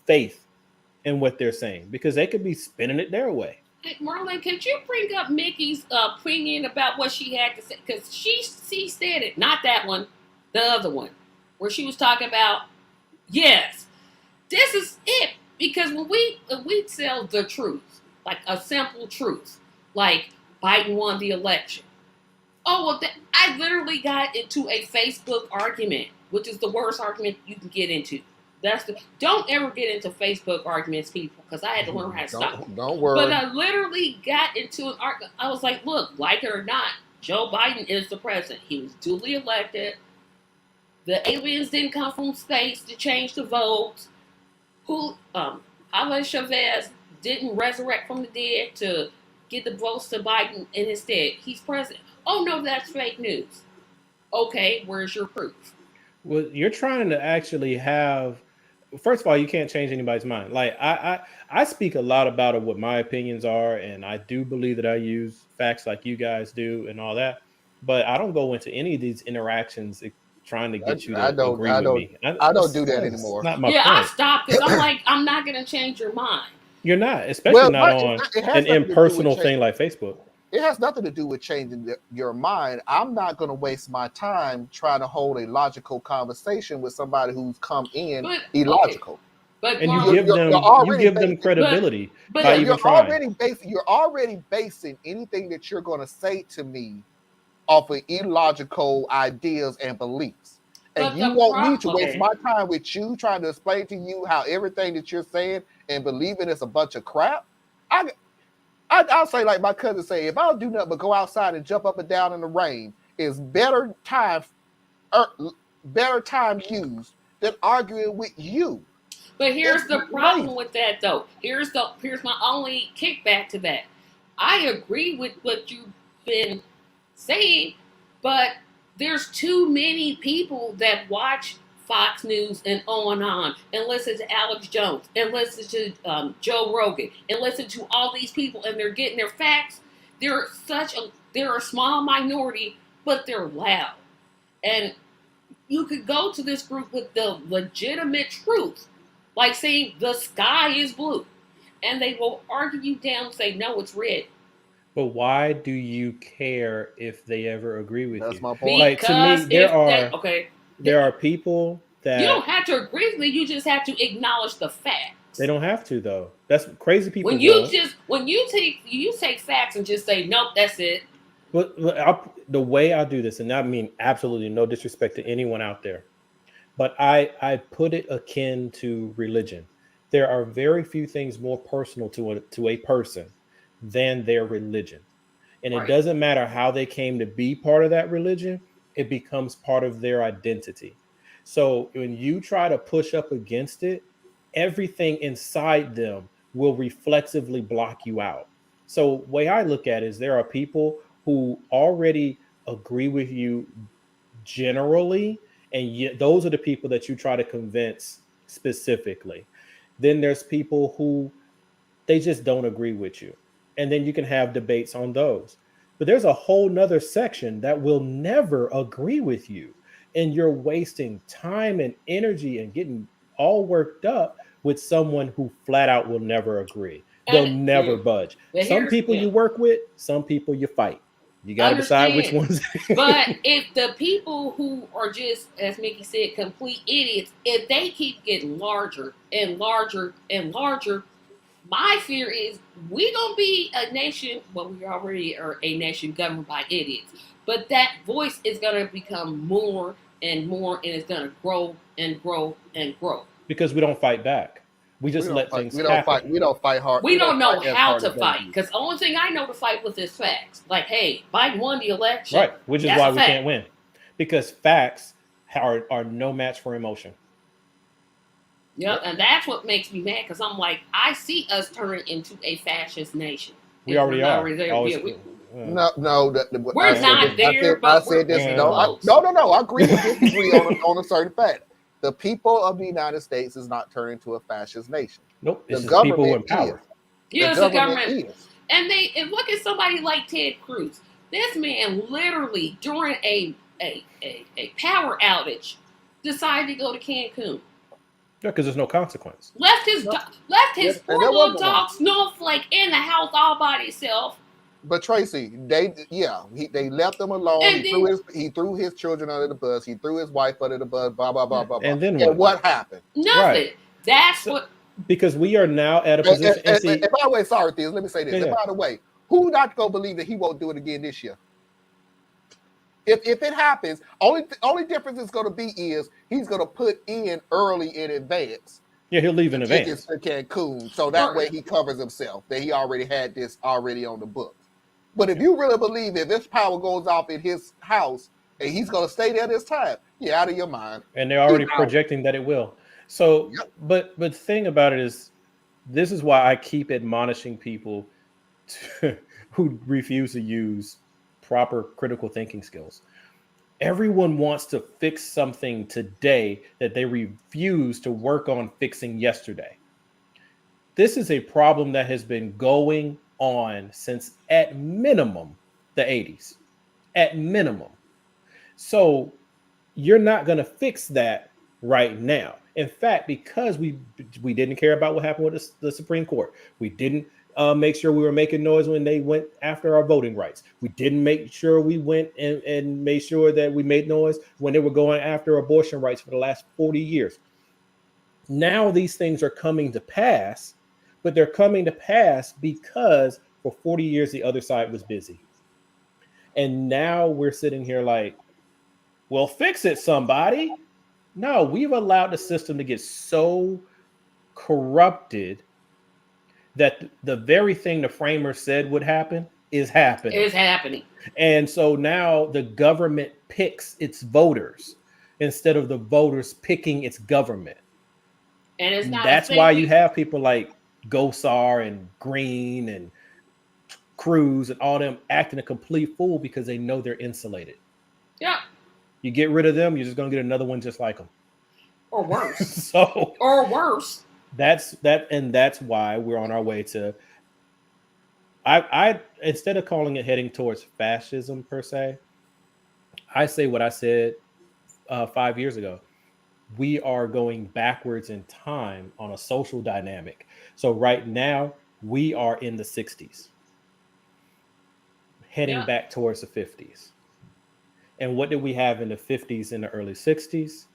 faith in what they're saying, because they could be spinning it their way. Hey, Marlon, could you bring up Mickey's opinion about what she had to say? Because she said it, not that one, the other one, where she was talking about, yes, this is it. Because when we tell the truth, like a simple truth, like Biden won the election. Oh, well, I literally got into a Facebook argument, which is the worst argument you can get into. Don't ever get into Facebook arguments, people, because I had to learn how to stop. Don't worry. But I literally got into an argument. I was like, look, like it or not, Joe Biden is the president. He was duly elected. The aliens didn't come from space to change the votes. Alan Chavez didn't resurrect from the dead to get the votes to Biden, and instead, he's president. Oh, no, that's fake news. Okay, where's your proof? Well, you're trying to actually have. First of all, you can't change anybody's mind. Like I speak a lot about what my opinions are, and I do believe that I use facts like you guys do and all that. But I don't go into any of these interactions trying to get you to agree with me. I don't do that anymore. Not my point. I stopped because I'm like, I'm not going to change your mind. You're not, especially not on an impersonal thing like Facebook. It has nothing to do with changing your mind. I'm not going to waste my time trying to hold a logical conversation with somebody who's come in illogical. Okay. But and you give them credibility by even trying. You're already basing anything that you're going to say to me off of illogical ideas and beliefs. And you want me to waste my time with you trying to explain to you how everything that you're saying and believing is a bunch of crap? I'll say like my cousin say, if I don't do nothing but go outside and jump up and down in the rain, is better time used than arguing with you. But here's the problem with that, though. Here's my only kickback to that. I agree with what you've been saying, but there's too many people that watch Fox News and on and listen to Alex Jones and listen to Joe Rogan and listen to all these people, and they're getting their facts. They're a small minority, but they're loud. And you could go to this group with the legitimate truth, like saying the sky is blue, and they will argue you down and say, no, it's red. But why do you care if they ever agree with you? That's my point. Like, to me, there are people that... You don't have to agree with me. You just have to acknowledge the facts. They don't have to, though. That's crazy people. When you take facts and just say, nope, that's it. But the way I do this, and I mean absolutely no disrespect to anyone out there, but I put it akin to religion. There are very few things more personal to a person than their religion. And it doesn't matter how they came to be part of that religion, it becomes part of their identity. So when you try to push up against it, everything inside them will reflexively block you out. So the way I look at it is there are people who already agree with you generally, and those are the people that you try to convince specifically. Then there's people who they just don't agree with you. And then you can have debates on those. But there's a whole nother section that will never agree with you. And you're wasting time and energy and getting all worked up with someone who flat out will never agree. They'll never budge. Some people you work with, some people you fight. You got to decide which ones. But if the people who are just, as Mickey said, complete idiots, if they keep getting larger and larger and larger, my fear is we're going to be a nation, well, we already are a nation governed by idiots, but that voice is going to become more and more, and it's going to grow and grow and grow. Because we don't fight back. We just let things happen. We don't fight hard. We don't know how to fight, because the only thing I know to fight with is facts. Like, hey, Biden won the election. Right, which is why we can't win. Because facts are no match for emotion. Yep, and that's what makes me mad, because I'm like, I see us turning into a fascist nation. We already are. No, we're not there. I said this. No. I agree to disagree on a certain fact. The people of the United States is not turning to a fascist nation. Nope, the government people in power. Yes, the government is. And look at somebody like Ted Cruz. This man literally during a power outage decided to go to Cancun? Yeah, because there's no consequence. Left his poor there little wasn't dog Snowflake in the house all by himself. But Tracy, they left him alone. And He threw his children under the bus. He threw his wife under the bus. Blah blah blah blah blah. And then what happened? Nothing. Right. That's what. Because we are now at a position. And by the way, sorry, Theo, let me say this. Yeah. And by the way, who not gonna believe that he won't do it again this year? If it happens, only difference is gonna be is he's gonna put in early in advance. Yeah, he'll leave in advance. Tickets to Cancun, so that way he covers himself. That he already had this already on the books. But if you really believe if this power goes off in his house and he's going to stay there this time, you're out of your mind. And they're already projecting that it will. So, but the thing about it is, this is why I keep admonishing people who refuse to use proper critical thinking skills. Everyone wants to fix something today that they refuse to work on fixing yesterday. This is a problem that has been going on since at minimum the 80s, at minimum. So you're not going to fix that right now. In fact, because we didn't care about what happened with the Supreme Court, we didn't make sure we were making noise when they went after our voting rights. We didn't make sure we went and made sure that we made noise when they were going after abortion rights for the last 40 years. Now these things are coming to pass, but they're coming to pass because for 40 years, the other side was busy. And now we're sitting here like, well, fix it, somebody. No, we've allowed the system to get so corrupted that the very thing the framers said would happen is happening. It's happening. And so now the government picks its voters instead of the voters picking its government. And it's not. That's why you have people like Gosar and Green and Cruz and all them acting a complete fool because they know they're insulated. Yeah. You get rid of them, you're just going to get another one just like them. Or worse. So. Or worse. That's why we're on our way to. I instead of calling it heading towards fascism per se, I say what I said 5 years ago. We are going backwards in time on a social dynamic. So right now we are in the 60s, heading back towards the 50s. And what did we have in the 50s and the early 60s?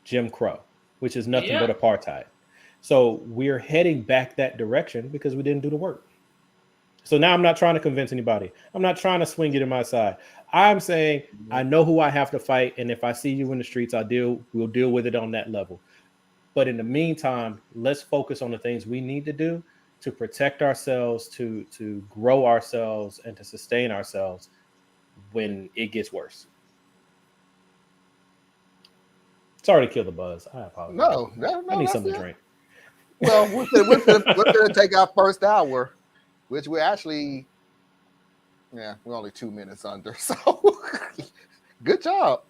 Jim Crow, which is nothing but apartheid. So we're heading back that direction because we didn't do the work. So now I'm not trying to convince anybody. I'm not trying to swing you to my side. I'm saying I know who I have to fight, and if I see you in the streets, we'll deal with it on that level. But in the meantime, let's focus on the things we need to do to protect ourselves, to grow ourselves, and to sustain ourselves when it gets worse. Sorry to kill the buzz. I apologize. No, I need something to drink. Well, we're going to take our first hour, which we're actually, we're only 2 minutes under. So good job.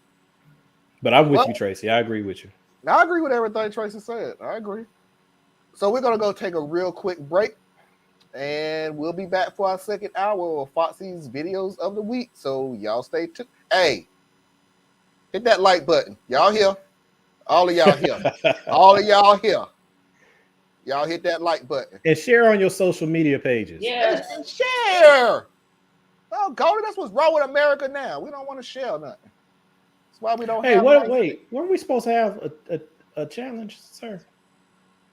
But I'm with you, Tracy. I agree with you. I agree with everything Tracy said. I agree. So we're going to go take a real quick break, and we'll be back for our second hour of Foxy's videos of the week. So y'all stay tuned. Hey, hit that like button. Y'all here? All of y'all here. All of y'all here. Y'all hit that like button. And share on your social media pages. Yes. And share. Oh, Cody, that's what's wrong with America now. We don't want to share nothing. That's why we don't have. Wait. Weren't we supposed to have a challenge, sir?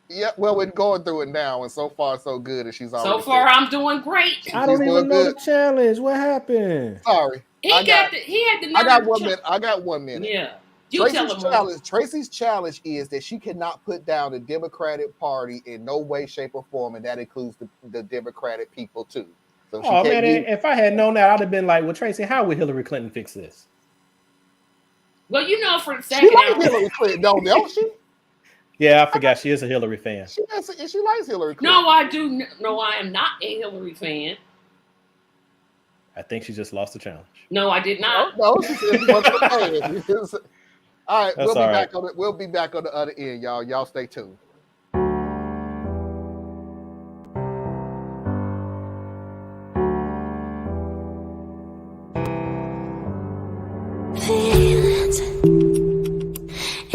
Yeah, well, we're going through it now, and so far, so good. And she's already. So far, I'm doing great. I don't even know the challenge. What happened? Sorry. He had the nerve. I got 1 minute. I got 1 minute. Yeah. Tracy's challenge is that she cannot put down the Democratic Party in no way, shape, or form, and that includes the Democratic people too. So if I had known that, I'd have been like, "Well, Tracy, how would Hillary Clinton fix this?" Well, for the second she likes Hillary Clinton, don't she? Yeah, I forgot she is a Hillary fan. She likes Hillary Clinton. No, I do. No, I am not a Hillary fan. I think she just lost the challenge. No, I did not. No, she said she wants to play. All right, That's we'll be back on the other end, y'all. Y'all stay tuned.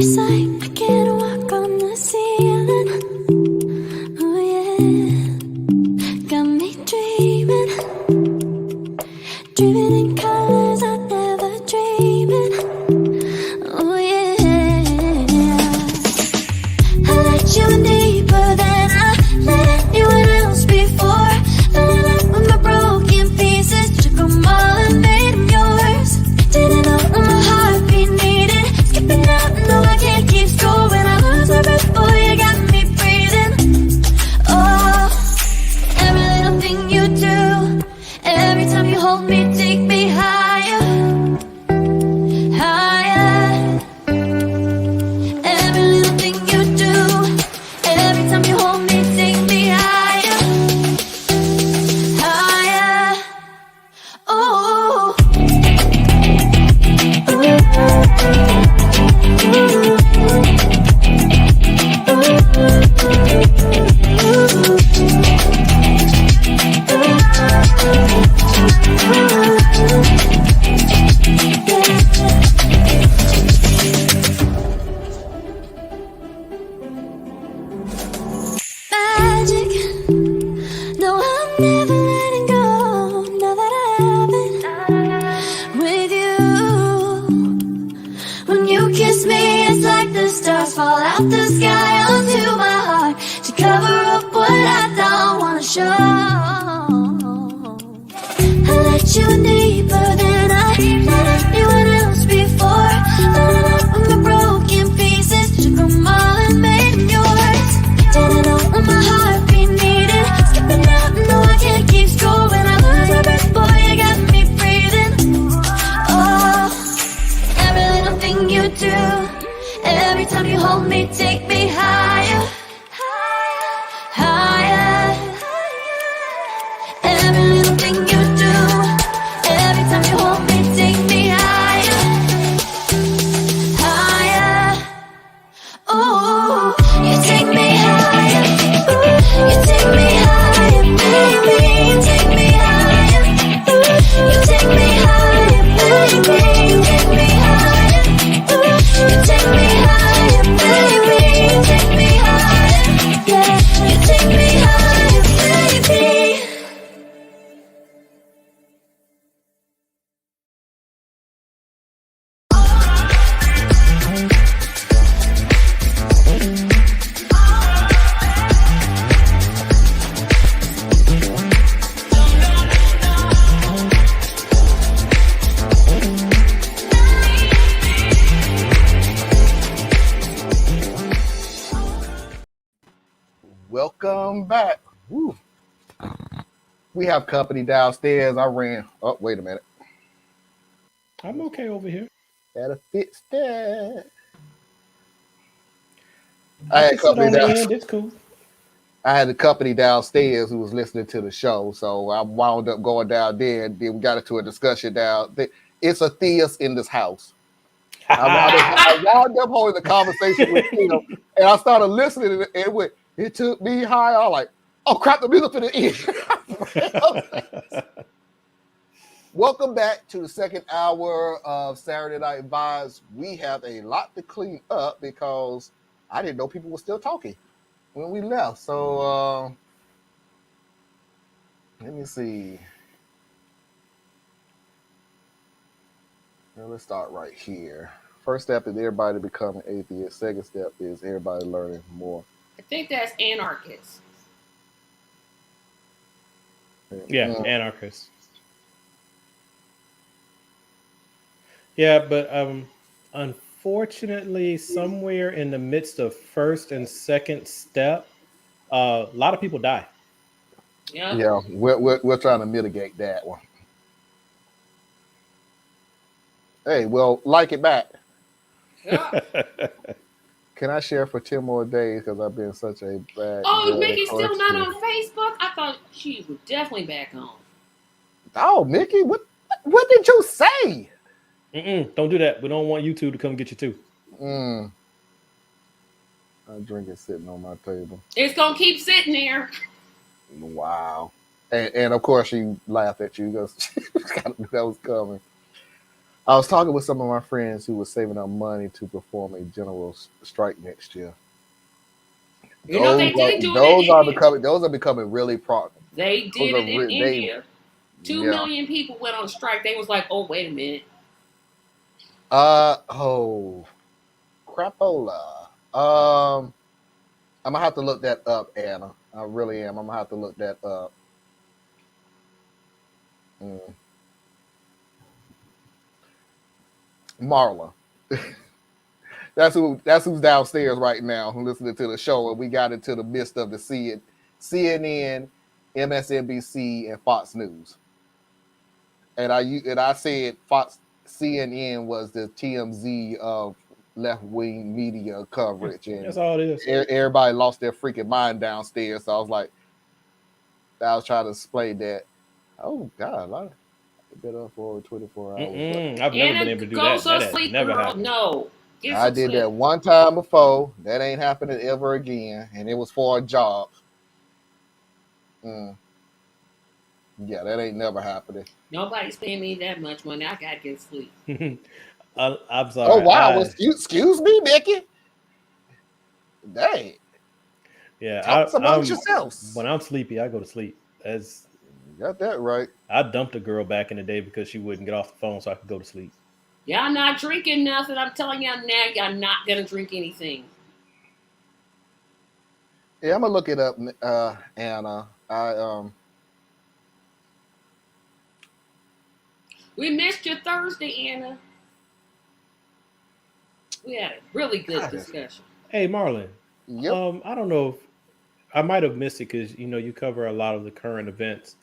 It's like I can't walk on the ceiling. Oh yeah, got me dreaming, dreaming in colors I never dreamed. Oh yeah, I let you in deeper than I let anyone else before. Filling up with my broken pieces, took them all and made them yours. Didn't know what my heartbeat needed, skipping out, no I can't keep score. When I lose my breath, boy, you got me breathing. Oh, every little thing you do, every time you hold me, take me higher, higher. Every little thing you do, every time you hold me, take me higher, higher. Oh, magic. No, I'm never letting go. Now that I have it with you. When you kiss me, it's like the stars fall out the sky onto my heart to cover up what I don't wanna show. I let you in deeper than I let anyone else before. Filling up with my broken pieces, took them all and made them yours. Didn't know what my heartbeat needed, skipping out, no I can't keep score. When I lose my breath, boy, you got me breathing. Oh, every little thing you do, every time you hold me, take me higher, higher. Every little thing you do, every time you hold me, take me higher, higher. Oh, you take me higher, you take me higher, baby, you take me higher, you take me higher, baby, you take me higher, you take me higher, baby, you take me higher, yeah, you take me higher, baby. Welcome back. Woo. We have company downstairs. I ran. Oh, wait a minute. I'm okay over here. Gotta fix that. I I had can sit company on the down. end. It's cool. I had a company downstairs who was listening to the show, so I wound up going down there, and then we got into a discussion down there. It's a theist in this house. I wound up holding a conversation with him, and I started listening, and it went. It took me high. I was like, oh crap, the music for the end. Welcome back to the second hour of Saturday Night Vibes. We have a lot to clean up because I didn't know people were still talking when we left. So let me see. Now let's start right here. First step is everybody becoming atheist. Second step is everybody learning more. I think that's anarchists. Yeah, anarchists. Yeah, but unfortunately, somewhere in the midst of first and second step, a lot of people die. Yeah, we're trying to mitigate that one. Hey, well, like it back. Yeah. Can I share for 10 more days because I've been such a bad. Oh, Mickey's still not on Facebook? I thought she was definitely back on. Oh, Mickey, what did you say? Don't do that. We don't want YouTube to come get you too. My drink is sitting on my table. It's gonna keep sitting there. Wow. And of course she laughed at you because that was coming. I was talking with some of my friends who were saving up money to perform a general strike next year. You know, they did do it in India. Those are becoming really They did it in India. 2 yeah. million people went on strike. They was like, oh, wait a minute. Oh, crapola. I'm gonna have to look that up, Anna. I really am. I'm gonna have to look that up. Marla. That's who's downstairs right now listening to the show, and we got into the midst of the CNN, MSNBC, and Fox News. And I said CNN was the TMZ of left-wing media coverage, and that's all it is. Everybody lost their freaking mind downstairs. So I was trying to explain that. Oh God, I've been up for 24 hours. I've never been able to do that. That has never happened. No. I did that one time before. That ain't happening ever again, and it was for a job. Yeah, that ain't never happening. Nobody's paying me that much money. I gotta get sleep. I'm sorry. Oh wow! Excuse me, Mickey. Dang. Yeah, Tell us amongst yourselves. When I'm sleepy, I go to sleep. That's got that right. I dumped a girl back in the day because she wouldn't get off the phone, so I could go to sleep. Y'all not drinking nothing. I'm telling y'all now, y'all not gonna drink anything. Yeah, I'm gonna look it up, Anna. We missed your Thursday, Anna. We had a really good discussion. Hey, Marlon. Yep. I don't know if I might have missed it because you cover a lot of the current events.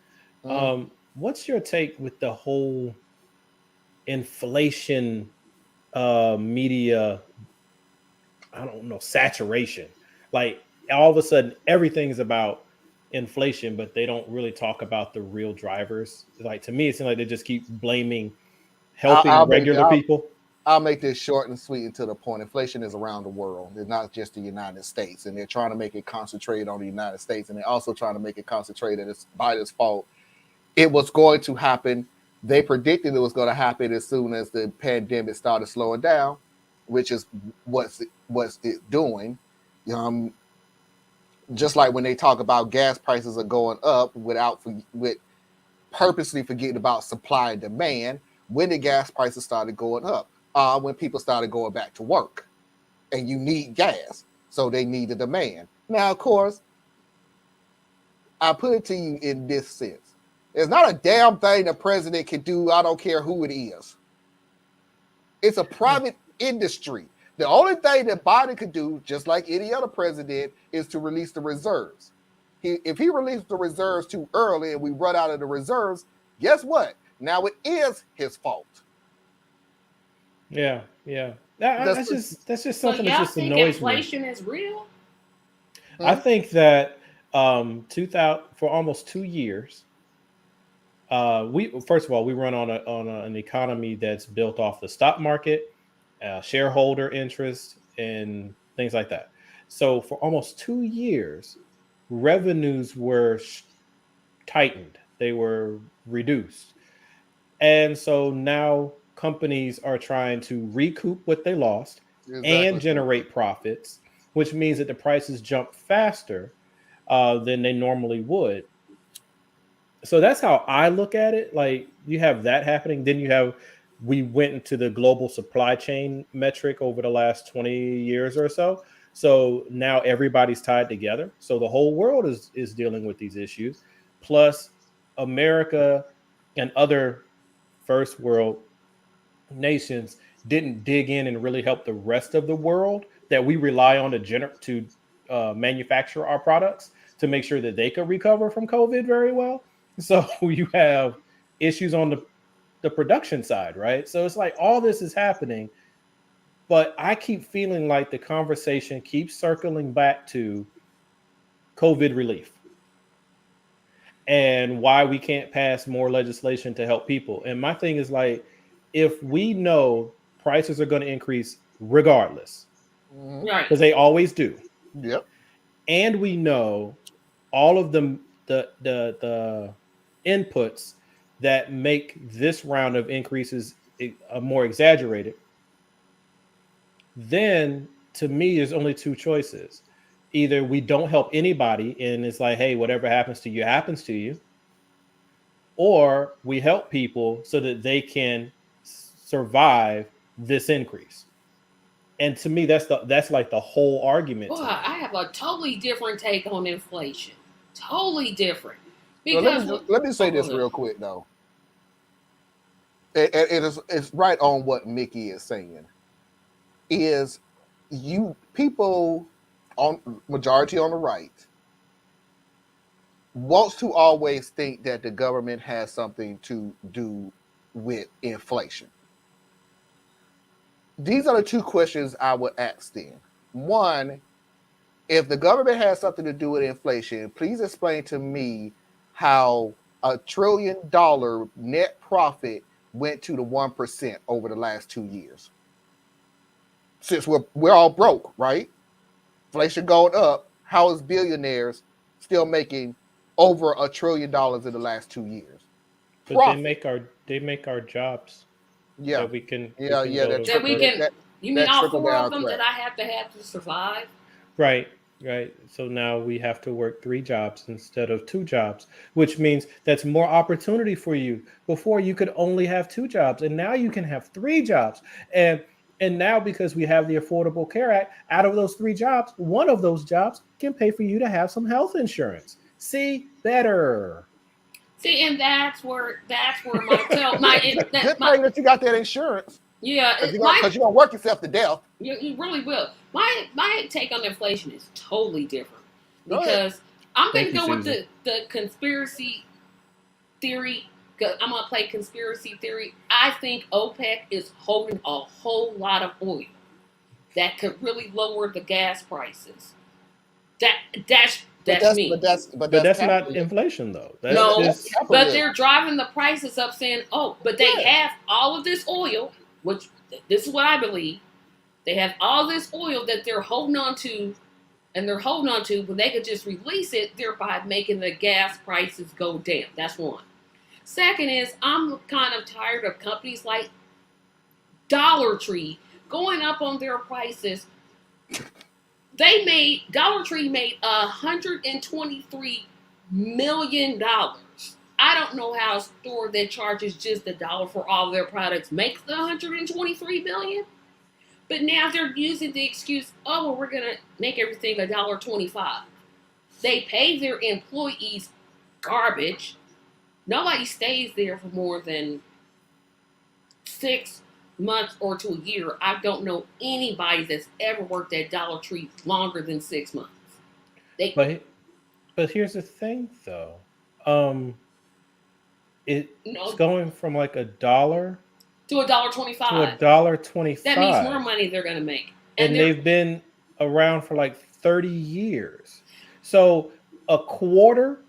What's your take with the whole inflation media? I don't know, saturation. Like all of a sudden, everything's about inflation, but they don't really talk about the real drivers. Like to me, it seems like they just keep blaming helping regular people. I'll make this short and sweet and to the point. Inflation is around the world. It's not just the United States. And they're trying to make it concentrated on the United States. And they're also trying to make it concentrated. It's Biden's fault. It was going to happen. They predicted it was going to happen as soon as the pandemic started slowing down, which is what's it doing. Just like when they talk about gas prices are going up with purposely forgetting about supply and demand, when the gas prices started going up. When people started going back to work, and you need gas, so they need the demand. Now, of course, I put it to you in this sense: there's not a damn thing the president can do. I don't care who it is. It's a private industry. The only thing that Biden could do, just like any other president, is to release the reserves. If he released the reserves too early and we run out of the reserves, guess what? Now it is his fault. Yeah. That's just something that just annoys me. Inflation is real? I think that for almost 2 years, we run on an economy that's built off the stock market, shareholder interest, and things like that. So for almost 2 years, revenues were tightened; they were reduced, and so now companies are trying to recoup what they lost and generate profits, which means that the prices jump faster than they normally would. So that's how I look at it. Like you have that happening. Then we went into the global supply chain metric over the last 20 years or so. So now everybody's tied together. So the whole world is dealing with these issues. Plus America and other first world nations didn't dig in and really help the rest of the world that we rely on to manufacture our products to make sure that they could recover from COVID very well. So you have issues on the production side, right? So it's like all this is happening, but I keep feeling like the conversation keeps circling back to COVID relief and why we can't pass more legislation to help people. And my thing is like, if we know prices are going to increase regardless, right? Because they always do. Yep. And we know all of the inputs that make this round of increases more exaggerated, then to me, there's only two choices. Either we don't help anybody and it's like, hey, whatever happens to you, or we help people so that they can survive this increase. And to me, that's like the whole argument. Boy, I have a totally different take on inflation. Totally different. Well, Because let me say this real quick though. It's right on what Mickey is saying. Is you people on majority on the right wants to always think that the government has something to do with inflation. These are the two questions I would ask them. One, if the government has something to do with inflation, please explain to me how $1 trillion net profit went to the 1% over the last 2 years. Since we're all broke, right? Inflation going up. How is billionaires still making over $1 trillion in the last 2 years? But Profit. they make our jobs. Yeah, that we can. yeah. That we can. You mean all four of them that I have to survive? Right. So now we have to work 3 jobs instead of 2 jobs, which means that's more opportunity for you. Before you could only have 2 jobs, and now you can have 3 jobs. And now because we have the Affordable Care Act, out of those 3 jobs, one of those jobs can pay for you to have some health insurance. See, better. See, and that's where my Good thing that you got that insurance. Yeah, because you're gonna work yourself to death. You really will. My take on inflation is totally different Go ahead. because I'm going to Thank go you, with the conspiracy theory. I'm going to play conspiracy theory. I think OPEC is holding a whole lot of oil that could really lower the gas prices. That's me. But that's not inflation though. That's but they're driving the prices up, saying, "Oh, but they have all of this oil," which this is what I believe. They have all this oil that they're holding on to, and they're holding on to when they could just release it, thereby making the gas prices go down. That's one. Second is I'm kind of tired of companies like Dollar Tree going up on their prices. Dollar Tree made $123 million. I don't know how a store that charges just $1 for all their products makes the $123 million. But now they're using the excuse, oh, well, we're gonna make everything $1.25. They pay their employees garbage. Nobody stays there for more than 6 months or to a year. I don't know anybody that's ever worked at Dollar Tree longer than 6 months. But here's the thing, though. It's going from like $1 to $1.25 to $1.25. That means more money they're going to make, and they've been around for like 30 years. So a quarter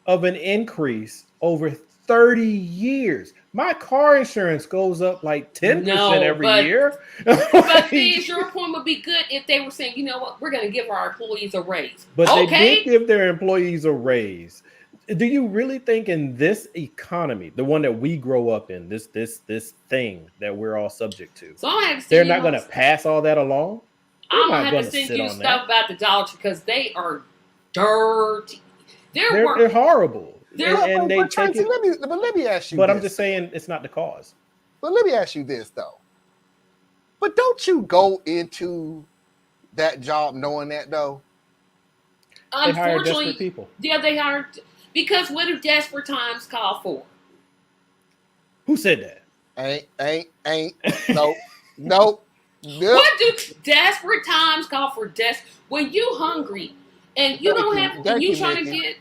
of an increase over 30 years. My car insurance goes up like 10% every year. But your point would be good if they were saying, you know what, we're going to give our employees a raise. But they did give their employees a raise. Do you really think in this economy, the one that we grow up in, this thing that we're all subject to, so they're not going to pass all that along? I'm going to have to send you stuff about the Dollar Tree because they are dirty. They're horrible. And they Tracy, let me ask you. But I'm just saying it's not the cause. But let me ask you this though. But don't you go into that job knowing that though? They hire desperate people. Yeah, they hire because what do desperate times call for? Who said that? Ain't. Nope. What do desperate times call for? When you hungry and you don't have, and you trying to get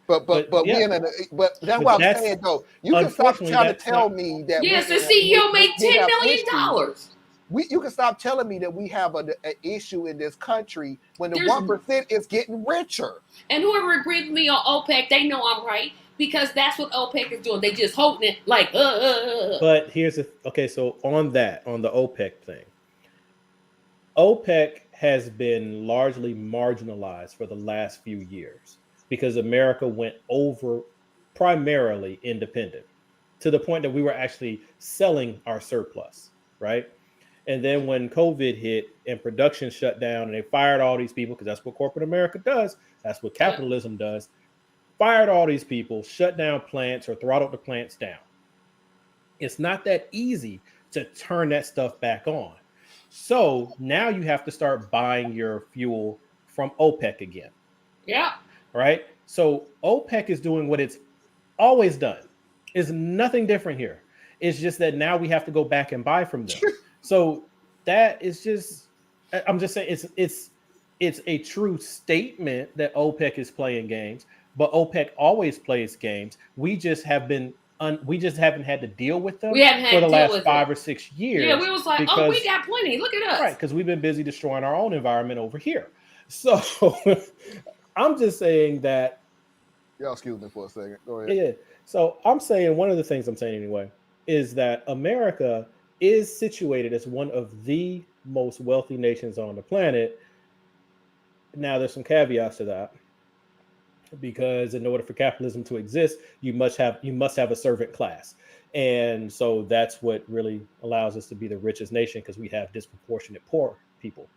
But that's what I'm saying though. You can stop trying to tell me that. Yes, the CEO made $10 million. You can stop telling me that we have an issue in this country when the 1% is getting richer. And whoever agreed with me on OPEC, they know I'm right because that's what OPEC is doing. They just holding it like. But here's so on the OPEC thing, OPEC has been largely marginalized for the last few years because America went over primarily independent. to the point that we were actually selling our surplus, right? And then when COVID hit and production shut down and they fired all these people, because that's what corporate America does, that's what capitalism does, fired all these people, shut down plants or throttled the plants down. It's not that easy to turn that stuff back on. So now you have to start buying your fuel from OPEC again. Yeah. Right? So OPEC is doing what it's always done. It's nothing different here. It's just that now we have to go back and buy from them. So that is just, I'm just saying it's a true statement that OPEC is playing games, but OPEC always plays games. We just haven't had to deal with them for the last 5 or 6 years. Yeah, we was like, oh, we got plenty. Look at us. Right, because we've been busy destroying our own environment over here. So I'm just saying that. Y'all excuse me for a second. Go ahead. Yeah. So I'm saying one of the things I'm saying anyway is that America is situated as one of the most wealthy nations on the planet. Now, there's some caveats to that, because in order for capitalism to exist, you must have a servant class. And so that's what really allows us to be the richest nation, because we have disproportionate poor people.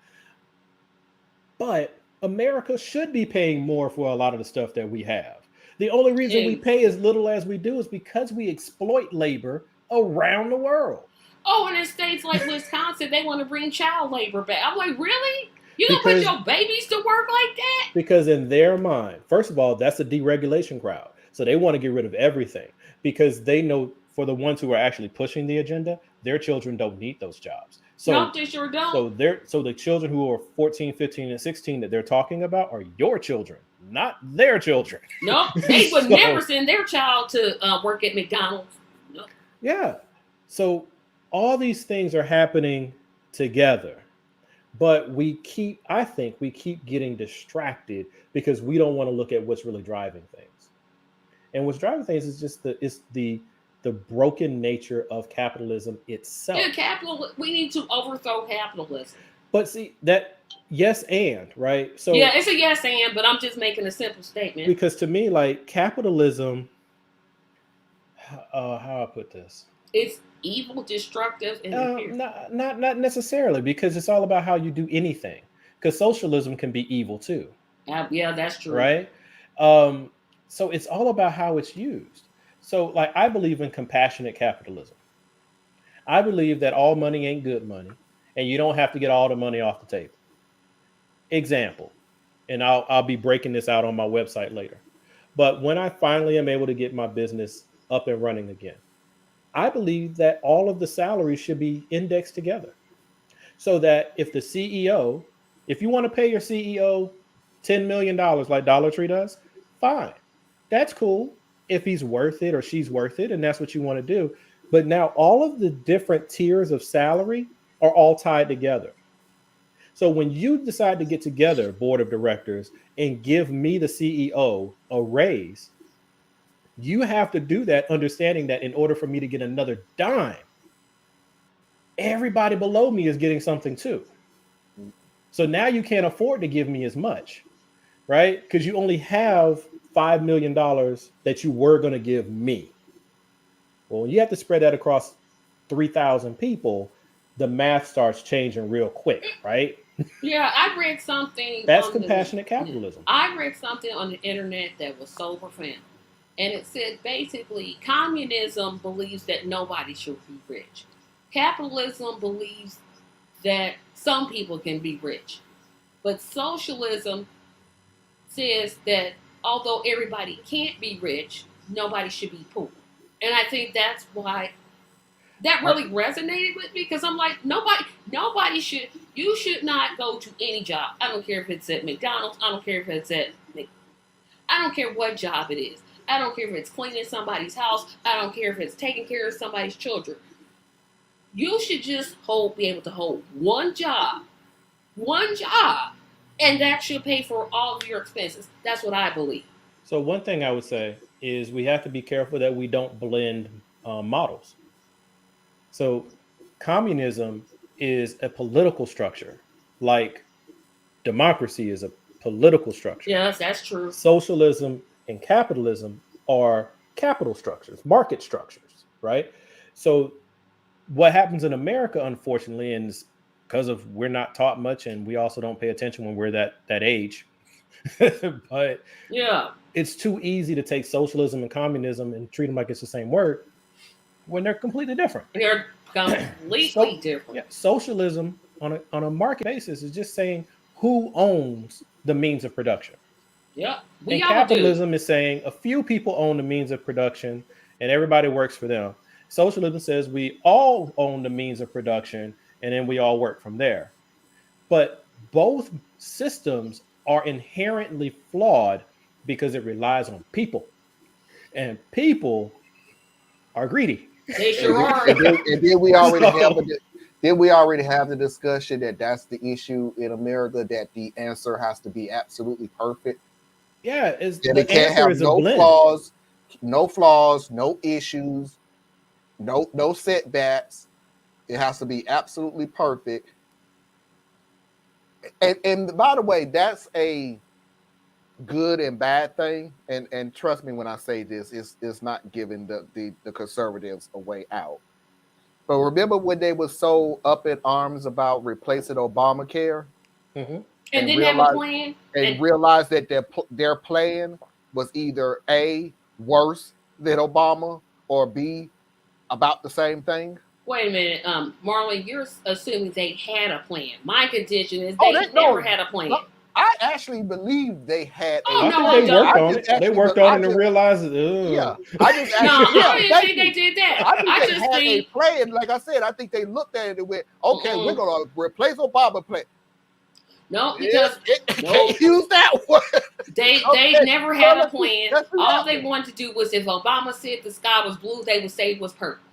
But America should be paying more for a lot of the stuff that we have. The only reason we pay as little as we do is because we exploit labor around the world. Oh, and in states like Wisconsin, they want to bring child labor back. I'm like, really? You gonna put your babies to work like that? Because in their mind, first of all, that's a deregulation crowd. So they want to get rid of everything, because they know, for the ones who are actually pushing the agenda, their children don't need those jobs. So, no, they sure don't. So the children who are 14, 15, and 16 that they're talking about are your children, not their children. Nope, they would never send their child to work at McDonald's. Nope. Yeah. So all these things are happening together. But I think we keep getting distracted because we don't want to look at what's really driving things. And what's driving things is just the broken nature of capitalism itself. Yeah, we need to overthrow capitalism. But see, that yes and, right? So yeah, it's a yes and, but I'm just making a simple statement. Because to me, like, capitalism, how I put this? It's evil, destructive, and not necessarily, because it's all about how you do anything. Because socialism can be evil too. Yeah, that's true. Right? So it's all about how it's used. So, like, I believe in compassionate capitalism. I believe that all money ain't good money, and you don't have to get all the money off the table. Example, and I'll be breaking this out on my website later. But when I finally am able to get my business up and running again, I believe that all of the salaries should be indexed together, so that if the CEO, if you want to pay your CEO $10 million like Dollar Tree does, fine. That's cool if he's worth it or she's worth it, and that's what you want to do. But now all of the different tiers of salary are all tied together. So when you decide to get together, board of directors, and give me, the CEO, a raise, you have to do that understanding that in order for me to get another dime, everybody below me is getting something too. So now you can't afford to give me as much, right? Because you only have $5 million that you were going to give me. Well, when you have to spread that across 3,000 people, the math starts changing real quick, right? Yeah, I read something. That's compassionate capitalism. I read something on the internet that was so profound. And it said basically communism believes that nobody should be rich. Capitalism believes that some people can be rich. But socialism says that although everybody can't be rich, nobody should be poor. And I think that's why that really resonated with me, because I'm like, nobody should, you should not go to any job. I don't care if it's at McDonald's. I don't care if it's I don't care what job it is. I don't care if it's cleaning somebody's house. I don't care if it's taking care of somebody's children. You should just be able to hold one job, and that should pay for all of your expenses. That's what I believe. So one thing I would say is we have to be careful that we don't blend models. So communism is a political structure, like democracy is a political structure. Yes, that's true. Socialism and capitalism are capital structures, market structures. right? So what happens in America, unfortunately, and it's because of we're not taught much, and we also don't pay attention when we're that age. But Yeah. it's too easy to take socialism and communism and treat them like it's the same word when they're completely different. They're completely different. Yeah, socialism on a market basis is just saying who owns the means of production. Yep. We And all capitalism is saying a few people own the means of production and everybody works for them. Socialism says we all own the means of production and then we all work from there. But both systems are inherently flawed because it relies on people. And people are greedy. They sure are. And then we already have the discussion that that's the issue in America, that the answer has to be absolutely perfect. Yeah, and it can't have no flaws, no issues, no setbacks. It has to be absolutely perfect. And by the way, that's a good and bad thing. And trust me when I say this, it's not giving the conservatives a way out. But remember when they were so up in arms about replacing Obamacare, and didn't have a plan, and realized that their plan was either A, worse than Obama, or B, about the same thing? Wait a minute, Marlon, you're assuming they had a plan. My condition is they never had a plan. I actually believe they had. They worked on it. They worked on it and realized, yeah. I just I didn't think they did that. I think they had a plan. Like I said, I think they looked at it and went, "Okay, we're gonna replace Obama plan." No, because can't use that word. They never had a plan. All they wanted to do was if Obama said the sky was blue, they would say it was purple.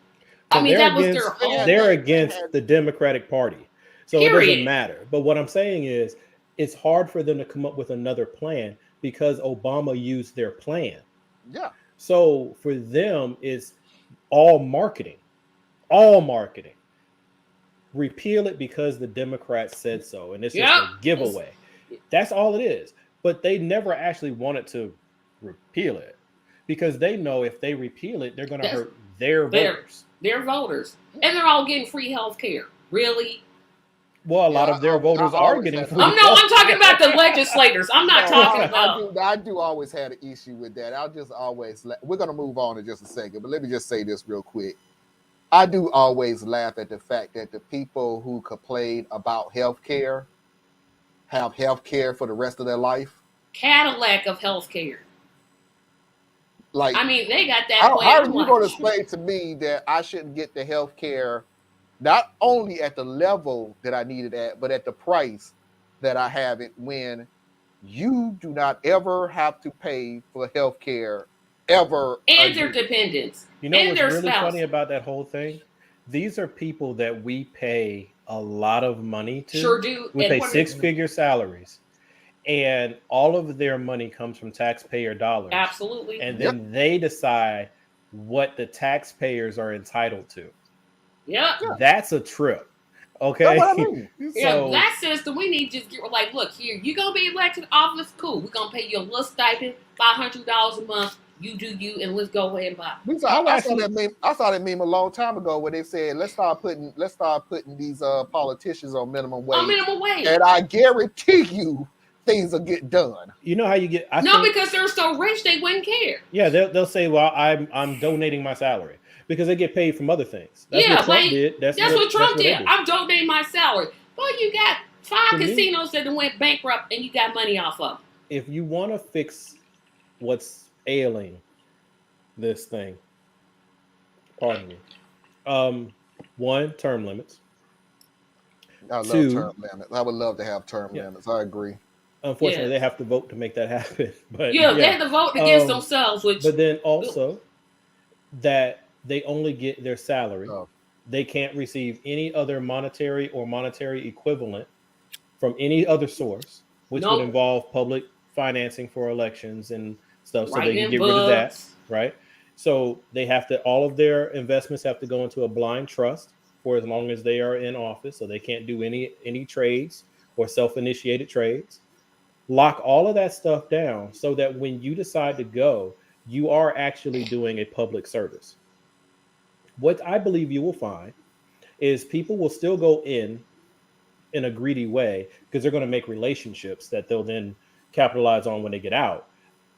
I mean, that was their whole. They're against the Democratic Party, so it doesn't matter. But what I'm saying is, it's hard for them to come up with another plan because Obama used their plan. Yeah. So for them, it's all marketing. All marketing. Repeal it because the Democrats said so, and it's just a giveaway. That's all it is. But they never actually wanted to repeal it because they know if they repeal it, they're going to hurt their voters. Their voters. And they're all getting free health care. Really? Well, a lot of their voters are getting free. I'm talking about the legislators. I'm not talking about. I do always have an issue with that. I'll just always. We're going to move on in just a second, but let me just say this real quick. I do always laugh at the fact that the people who complain about health care have health care for the rest of their life. Cadillac of health care. Like, I mean, they got that. How are you going to explain to me that I shouldn't get the health care not only at the level that I need it at, but at the price that I have it, when you do not ever have to pay for health care ever? And their dependents. You know and what's their really spouse. funny about that whole thing? These are people that we pay a lot of money to. Sure do. We pay six-figure salaries. And all of their money comes from taxpayer dollars. Absolutely. And then they decide what the taxpayers are entitled to. Yeah. That's a trip. Okay. That's what I mean. Yeah, that system, we need to just get like, look, here, you're going to be elected office, cool. We're going to pay you a little stipend, $500 a month. You do you, and let's go ahead and buy. I saw that meme a long time ago where they said, let's start putting these politicians on minimum wage. On minimum wage. And I guarantee you things will get done. You know how you get? Because they're so rich, they wouldn't care. Yeah, they'll say, "Well, I'm donating my salary," because they get paid from other things. That's what Trump did. That's what Trump did. I'm donating my salary. Well, you got 5 casinos that went bankrupt, and you got money off of them. If you want to fix what's ailing this thing, pardon me. 1, term limits. I love 2, term limits. I would love to have term limits. I agree. Unfortunately, they have to vote to make that happen. But they have to vote against themselves. But then also that they only get their salary. They can't receive any other monetary or monetary equivalent from any other source, which would involve public financing for elections and stuff. So they can get rid of that, right? So they have to. All of their investments have to go into a blind trust for as long as they are in office. So they can't do any trades or self-initiated trades. Lock all of that stuff down so that when you decide to go, you are actually doing a public service. what I believe you will find is people will still go in a greedy way because they're going to make relationships that they'll then capitalize on when they get out.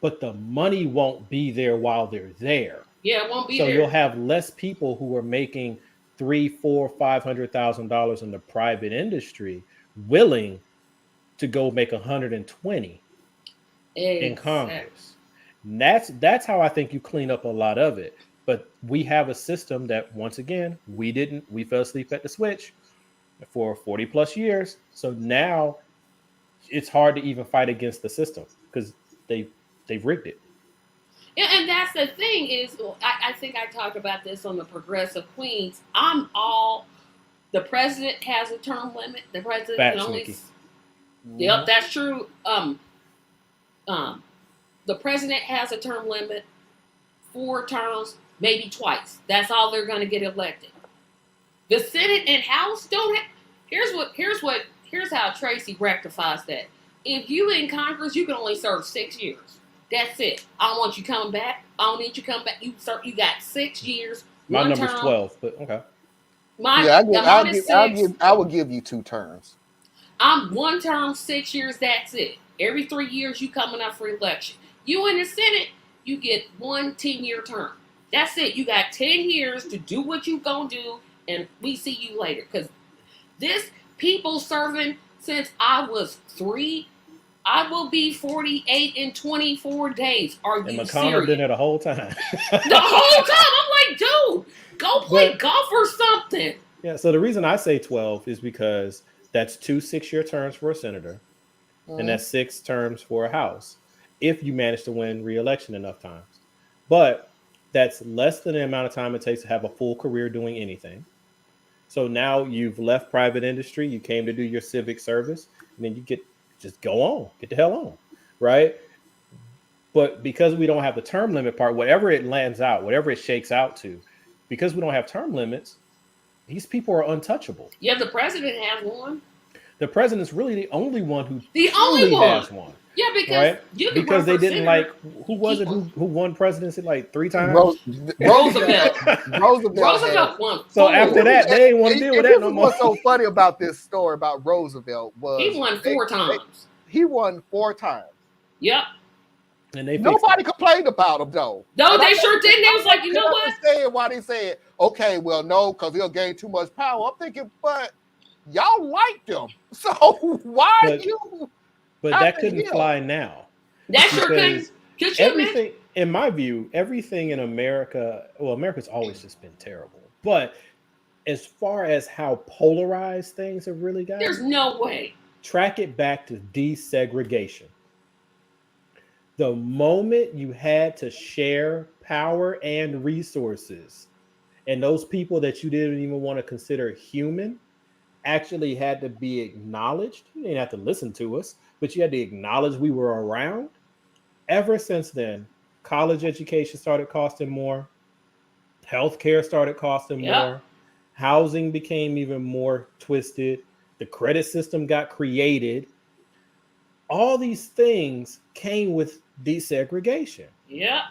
But the money won't be there while they're there. Yeah, it won't be So there. you'll have less people who are making $300,000, $400,000, $500,000 in the private industry willing to go make 120 in Congress. And that's how I think you clean up a lot of it. But we have a system that, once again, we fell asleep at the switch for 40 plus years. So now it's hard to even fight against the system because they've rigged it. Yeah, and that's the thing is, I think I talked about this on the Progressive Queens. The president has a term limit. The president can only. Yep, that's true. The president has a term limit, 4 terms, maybe twice. That's all they're going to get elected. The Senate and House don't have. Here's how Tracy rectifies that. If you in Congress, you can only serve 6 years. That's it. I don't want you coming back. I don't need you coming back. You got 6 years. My number's 12, but okay. I will give you 2 terms. I'm 1 term, 6 years. That's it. Every 3 years, you coming up for election. You in the Senate, you get 1 10-year term. That's it. You got 10 years to do what you gonna do, and we see you later. Because this people serving since I was 3. I will be 48 in 24 days. Are you serious? And McConnell did it the whole time. The whole time. I'm like, dude, go play golf or something. Yeah, so the reason I say 12 is because that's 2 6-year terms for a senator, and that's 6 terms for a House, if you manage to win re-election enough times. But that's less than the amount of time it takes to have a full career doing anything. So now you've left private industry, you came to do your civic service, and then you just go on, get the hell on, right? But because we don't have the term limit part, whatever it lands out, whatever it shakes out to, because we don't have term limits, these people are untouchable. Yeah, the president has one. The president's really the only one who has one. Yeah, because right? You can because they didn't senator. Who was it who won presidency like 3 times? Roosevelt. Roosevelt won. So after that, they ain't want to deal with that no more. What's so funny about this story about Roosevelt was he won 4 times. He won 4 times. Yep. And nobody complained about him though. No, they sure didn't. They was like, you know what? Why they said, okay, well, no, because he'll gain too much power. I'm thinking, but y'all liked him, so why are you? But that couldn't fly now. That sure couldn't. Everything, in my view, everything in America, well, America's always just been terrible. But as far as how polarized things have really gotten, there's no way. Track it back to desegregation. The moment you had to share power and resources, and those people that you didn't even want to consider human actually had to be acknowledged. You didn't have to listen to us, but you had to acknowledge we were around. Ever since then, college education started costing more. Healthcare started costing more. Housing became even more twisted. The credit system got created. All these things came with desegregation. Yeah.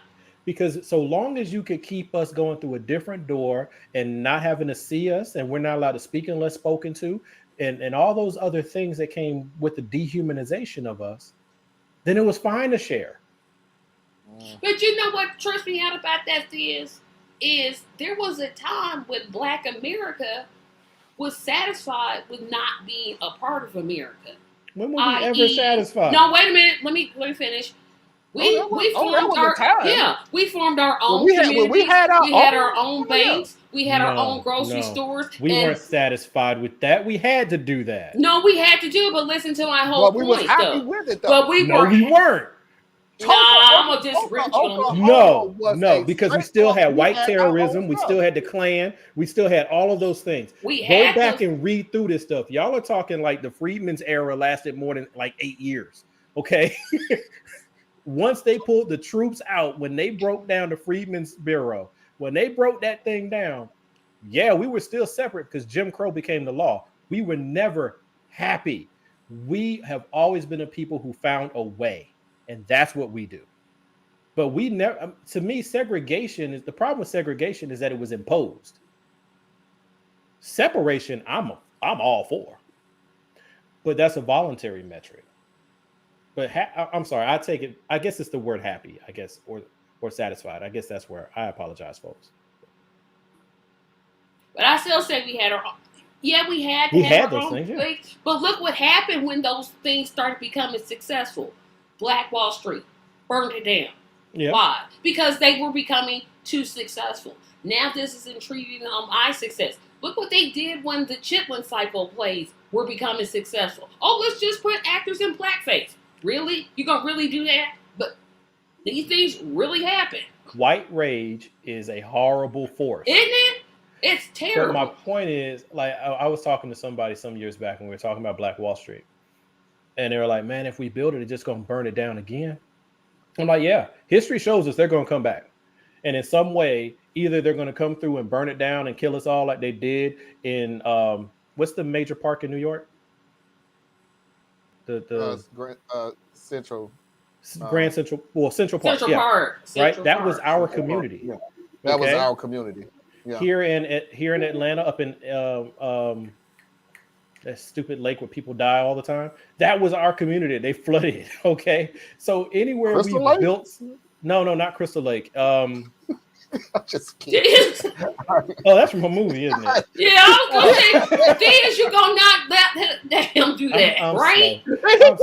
Because so long as you could keep us going through a different door and not having to see us, and we're not allowed to speak unless spoken to, and all those other things that came with the dehumanization of us, then it was fine to share. But you know what trips me out about that is there was a time when Black America was satisfied with not being a part of America. When were we ever satisfied? No, wait a minute. Let me finish. We formed our own communities. We had our own banks. We had our own grocery stores. We weren't satisfied with that. We had to do that. No, we had to do it, but listen to my whole point. We was happy with it, though. But we weren't. I'm gonna disagree with you. No, because we still had white terrorism. We still had the Klan. We still had all of those things. Go back and read through this stuff. Y'all are talking like the Freedmen's era lasted more than like 8 years. Okay. Once they pulled the troops out, when they broke down the Freedmen's Bureau, when they broke that thing down, yeah, we were still separate because Jim Crow became the law. We were never happy. We have always been a people who found a way, and that's what we do. But we never. To me, segregation is the problem with segregation is that it was imposed. Separation, I'm all for, but that's a voluntary metric. But I'm sorry, I take it. I guess it's the word happy. I guess or satisfied. I guess that's where I apologize, folks. But I still say we had our those own things, yeah. things. But look what happened when those things started becoming successful. Black Wall Street burned it down. Yeah. Why? Because they were becoming too successful. Now this is intriguing my success. Look what they did when the Chitlin Cycle plays were becoming successful. Oh, let's just put actors in blackface. Really? You gonna really do that? But these things really happen. White rage is a horrible force. Isn't it? It's terrible. But my point is, like, I was talking to somebody some years back when we were talking about Black Wall Street. And they were like, man, if we build it, it's just going to burn it down again. I'm like, yeah, history shows us they're going to come back. And in some way, either they're going to come through and burn it down and kill us all like they did in, what's the major park in New York? Central. Grand Central, Central Park. Central Park. Right? Central That Park. was our community. Yeah. That was our community. Yeah. Here in Atlanta, up in that stupid lake where people die all the time. That was our community. They flooded. Okay, so anywhere Crystal we Lake? built, no, not Crystal Lake. I'm just kidding. Oh, that's from a movie, isn't it? Yeah, I was gonna say, Diaz, you gonna not let him do that, I'm right?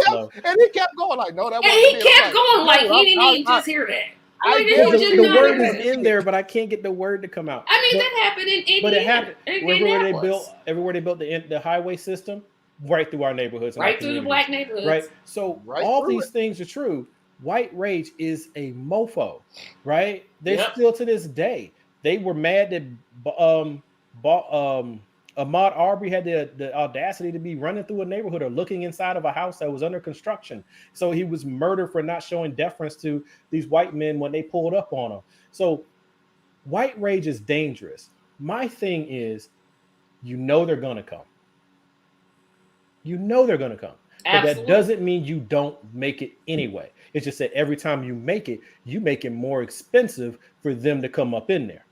slow. And he kept going like, no, that And wasn't he me. kept I'm going like no, he didn't I- even just hear that. I Like, did. you did The not word hear is that. in there, but I can't get the word to come out. I mean, But- that happened in Indiana. But it happened Indianapolis. everywhere they built the highway system, right through our neighborhoods, and Right our through the communities. black neighborhoods. Right. So Right all through these things are true. White rage is a mofo, right? They're Yep. still to this day. They were mad that Ahmaud Arbery had the audacity to be running through a neighborhood or looking inside of a house that was under construction. So he was murdered for not showing deference to these white men when they pulled up on him. So white rage is dangerous. My thing is, they're going to come. They're going to come. But Absolutely. that doesn't mean you don't make it anyway. It's just that every time you make it more expensive for them to come up in there.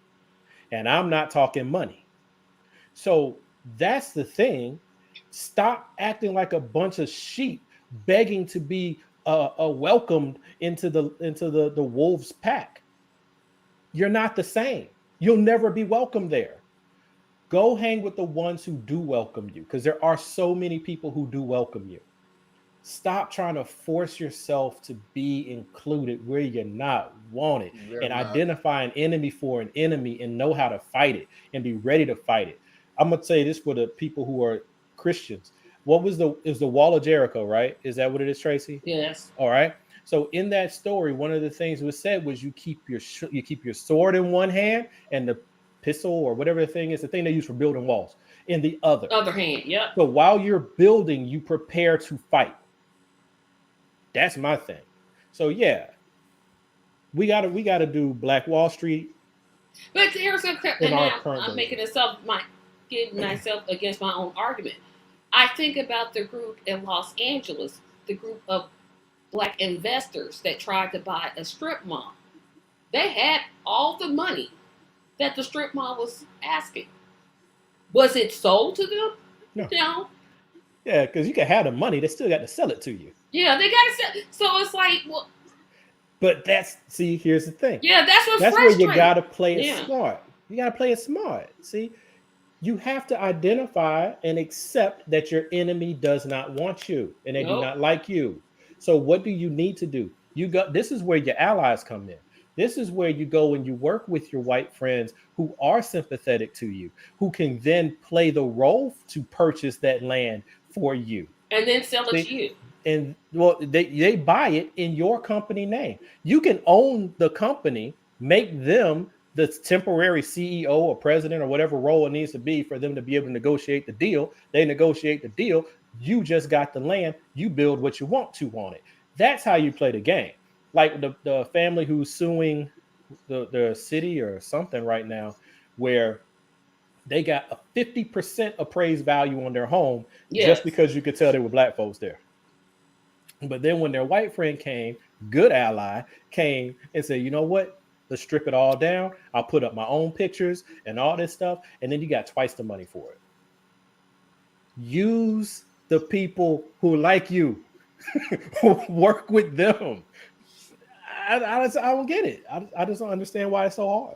And I'm not talking money. So that's the thing. Stop acting like a bunch of sheep begging to be welcomed into the wolves pack. You're not the same. You'll never be welcome there. Go hang with the ones who do welcome you, because there are so many people who do welcome you. Stop trying to force yourself to be included where you're not wanted, and identify an enemy for an enemy and know how to fight it and be ready to fight it. I'm going to say this for the people who are Christians. Is the wall of Jericho, right? Is that what it is, Tracy? Yes. All right. So in that story, one of the things was said was you keep your sword in one hand and the pistol or whatever the thing is, the thing they use for building walls, in the other. Other hand, yep. So while you're building, you prepare to fight. That's my thing. So yeah, we gotta do Black Wall Street. But here's a In our now current I'm making getting myself against my own argument. I think about the group in Los Angeles, the group of black investors that tried to buy a strip mall. They had all the money that the strip mall was asking. Was it sold to them? No. Yeah, because you can have the money, they still got to sell it to you. Yeah, they got to sell. So it's like, well. But here's the thing. Yeah, that's what's That's frustrating. where you got to play it Yeah. smart. You got to play it smart. See, you have to identify and accept that your enemy does not want you and they do not like you. So what do you need to do? This is where your allies come in. This is where you go and you work with your white friends who are sympathetic to you, who can then play the role to purchase that land for you. And then sell it to you. And well, they buy it in your company name. You can own the company, make them the temporary CEO or president or whatever role it needs to be for them to be able to negotiate the deal. They negotiate the deal. You just got the land. You build what you want to on it. That's how you play the game. Like the family who's suing the city or something right now, where they got a 50% appraised value on their home just because you could tell there were black folks there. But then when their white friend came, good ally, came and said, you know what? Let's strip it all down. I'll put up my own pictures and all this stuff. And then you got twice the money for it. Use the people who like you. Work with them. I don't get it. I just don't understand why it's so hard.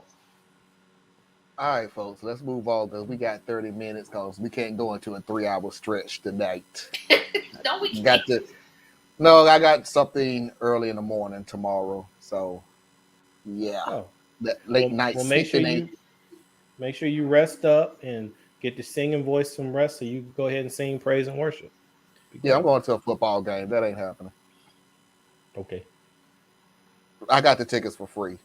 All right, folks, let's move on because we got 30 minutes because we can't go into a 3-hour stretch tonight. No, we got to. No, I got something early in the morning tomorrow. So, yeah, that late night make sure you rest up and get the singing voice some rest so you can go ahead and sing praise and worship. Yeah, I'm going to a football game. That ain't happening. Okay. I got the tickets for free.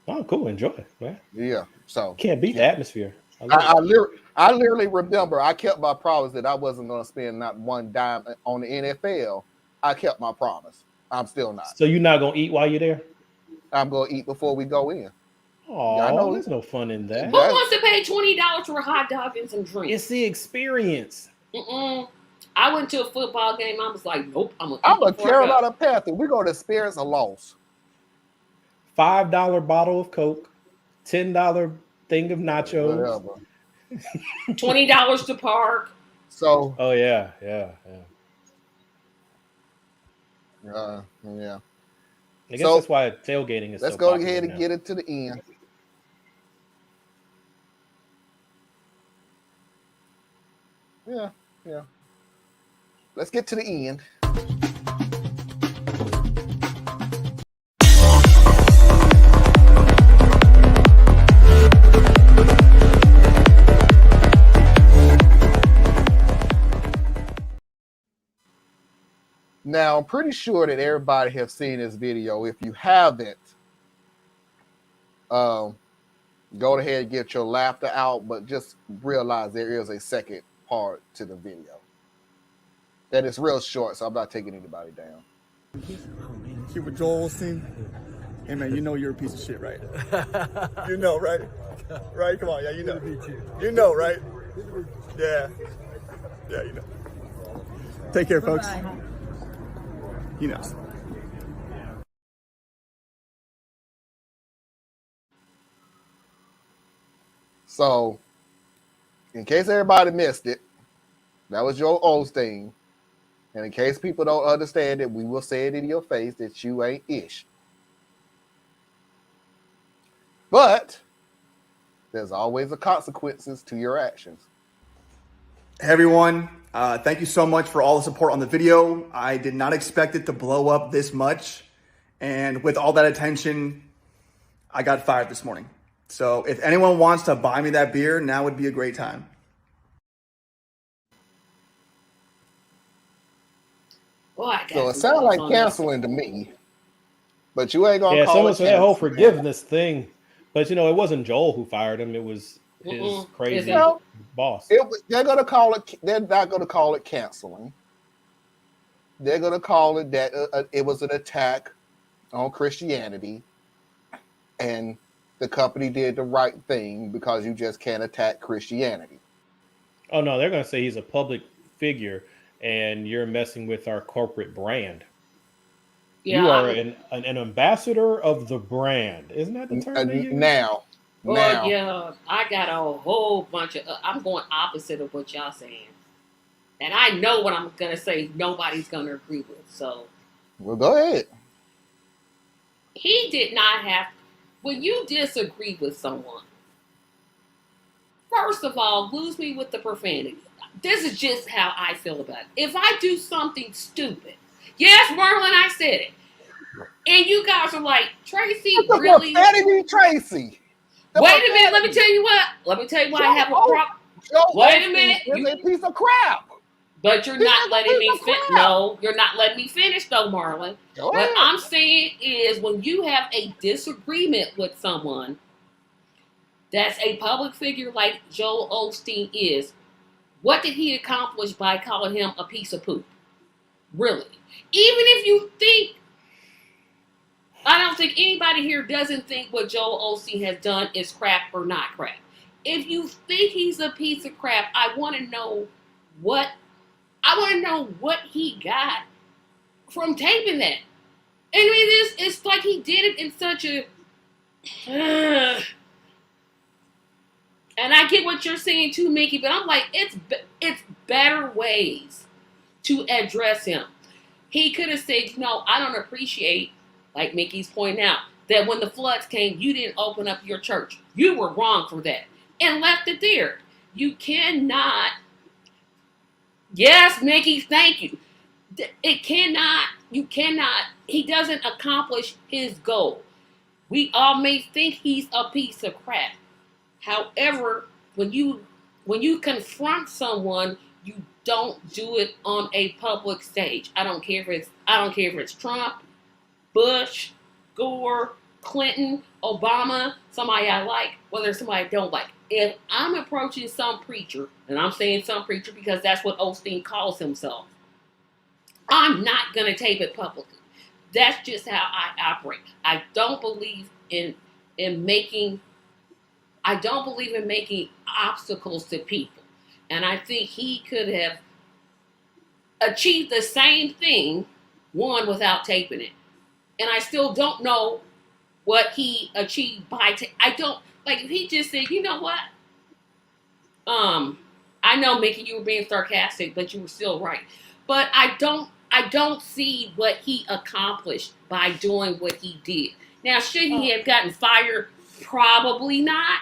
Oh, cool. Enjoy, man. Yeah. So can't beat the atmosphere. I literally remember I kept my promise that I wasn't going to spend not one dime on the NFL. I kept my promise. I'm still not. So you're not going to eat while you're there? I'm going to eat before we go in. Oh, I know there's no fun in that. Who wants to pay $20 for a hot dog and some drinks? It's the experience. I went to a football game. I was like, nope. I'm a Carolina Panther. We're going to experience a loss. $5 bottle of Coke, $10 thing of nachos, $20 to park. So, oh yeah. Yeah. I guess that's why tailgating is. Let's so go popular ahead now. and get it to the end. Yeah. Let's get to the end. Now, I'm pretty sure that everybody has seen this video. If you haven't, go ahead and get your laughter out, but just realize there is a second part to the video. That is real short, so I'm not taking anybody down. You with Joel Osteen? Hey man, you know you're a piece of shit, right? You know, right? Right? Come on, yeah, you know. You know, right? Yeah. Yeah, you know. Take care, folks. He knows. So, in case everybody missed it, that was Joel Osteen. And in case people don't understand it, we will say it in your face that you ain't ish. But there's always the consequences to your actions. Hey everyone, thank you so much for all the support on the video. I did not expect it to blow up this much. And with all that attention, I got fired this morning. So if anyone wants to buy me that beer, now would be a great time. So it sounds like canceling to me. But you ain't going to call it that whole forgiveness thing. But, it wasn't Joel who fired him. It was his crazy boss. They're going to call it. They're not going to call it canceling. They're going to call it that it was an attack on Christianity, and the company did the right thing because you just can't attack Christianity. Oh no, they're going to say he's a public figure, and you're messing with our corporate brand. Yeah, you are an ambassador of the brand. Isn't that the term they use? Now. Yeah, I got a whole bunch of. I'm going opposite of what y'all saying, and I know what I'm gonna say. Nobody's gonna agree with. So, well, go ahead. He did not have. When you disagree with someone, first of all, lose me with the profanity. This is just how I feel about it. If I do something stupid, yes, Marlon, I said it, and you guys are like, Tracy, really? Profanity, Tracy. Wait a minute. Let me tell you what. Let me tell you why I have a problem. Wait a minute. You're a piece of crap. But you're not letting me finish. No, you're not letting me finish, though, Marlon. What I'm saying is, when you have a disagreement with someone that's a public figure like Joel Osteen is, what did he accomplish by calling him a piece of poop? Really? Even if you think, I don't think anybody here doesn't think what Joel Osteen has done is crap or not crap. If you think he's a piece of crap, I want to know what he got from taping that. I mean, it's like he did it in such a. And I get what you're saying too, Mickey, but I'm like, it's better ways to address him. He could have said, no, I don't appreciate, like Mickey's pointing out, that when the floods came, you didn't open up your church. You were wrong for that. And left it there. You cannot. Yes, Mickey, thank you. You cannot. He doesn't accomplish his goal. We all may think he's a piece of crap. However, when you confront someone, you don't do it on a public stage. I don't care if it's Trump, Bush, Gore, Clinton, Obama, somebody I like, whether somebody I don't like. If I'm approaching some preacher, and I'm saying some preacher because that's what Osteen calls himself, I'm not going to tape it publicly. That's just how I operate. I don't believe in making obstacles to people. And I think he could have achieved the same thing, one, without taping it. And I still don't know what he achieved by I don't, like, if he just said, you know what? I know, Mickey, you were being sarcastic, but you were still right. But I don't see what he accomplished by doing what he did. Now, should he have gotten fired? Probably not.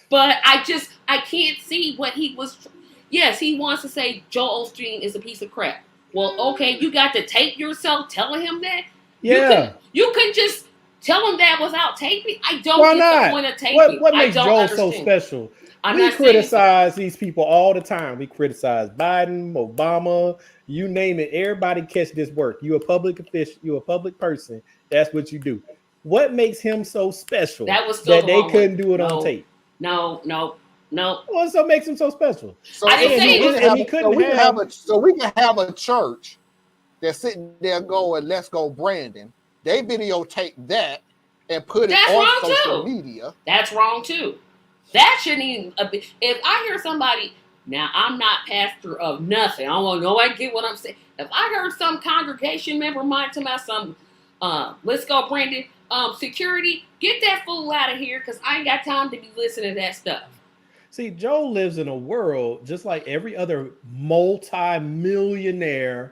But I can't see what he was. Yes, he wants to say Joel Osteen is a piece of crap. Well, okay, you got to tape yourself telling him that? Yeah. You could just tell him that without taping? I don't Why get not? the point of taping. What makes Joel understand. so special? I'm We not criticize these people all the time. We criticize Biden, Obama, you name it. Everybody catch this work. You a public official. You a public person. That's what you do. What makes him so special That they couldn't do it on tape? No. What's what makes him so special? So we can have a church that's sitting there going, "Let's go, Brandon." They videotape that and put it on social media. That's wrong too. That shouldn't even. If I hear somebody, now I'm not pastor of nothing. I don't want nobody to get what I'm saying. If I heard some congregation member mind to my some, let's go, Brandon. Security, get that fool out of here because I ain't got time to be listening to that stuff. See, Joe lives in a world just like every other multi-millionaire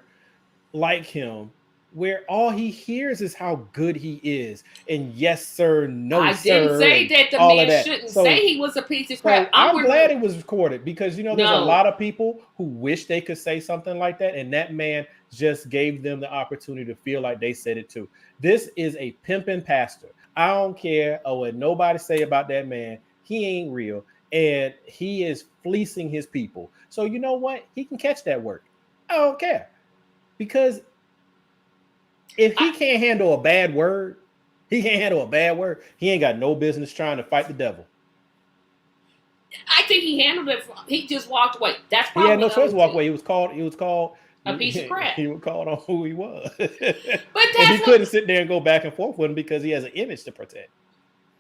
like him, where all he hears is how good he is. And yes, sir, no, I sir. I didn't say that the man shouldn't say he was a piece of crap. I'm glad it was recorded because, there's a lot of people who wish they could say something like that. And that man just gave them the opportunity to feel like they said it too. This is a pimping pastor. I don't care what nobody say about that man. He ain't real. And he is fleecing his people. So you know what? He can catch that work. I don't care. Because if he can't handle a bad word, he ain't got no business trying to fight the devil. I think he handled it. He just walked away. That's probably he had no choice to walk away. He was called a piece of crap. He was called on who he was. But and he couldn't sit there and go back and forth with him because he has an image to protect.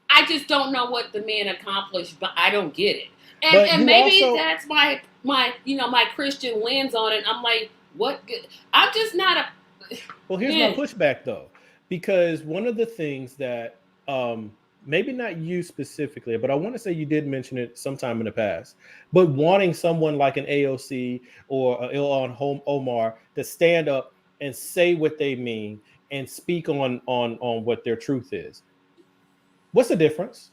I just don't know what the man accomplished, but I don't get it. And maybe that's my Christian lens on it. I'm like, what good? I'm just not a. Well, here's my pushback though, because one of the things that maybe not you specifically, but I want to say you did mention it sometime in the past, but wanting someone like an AOC or Ilhan Omar to stand up and say what they mean and speak on what their truth is. What's the difference?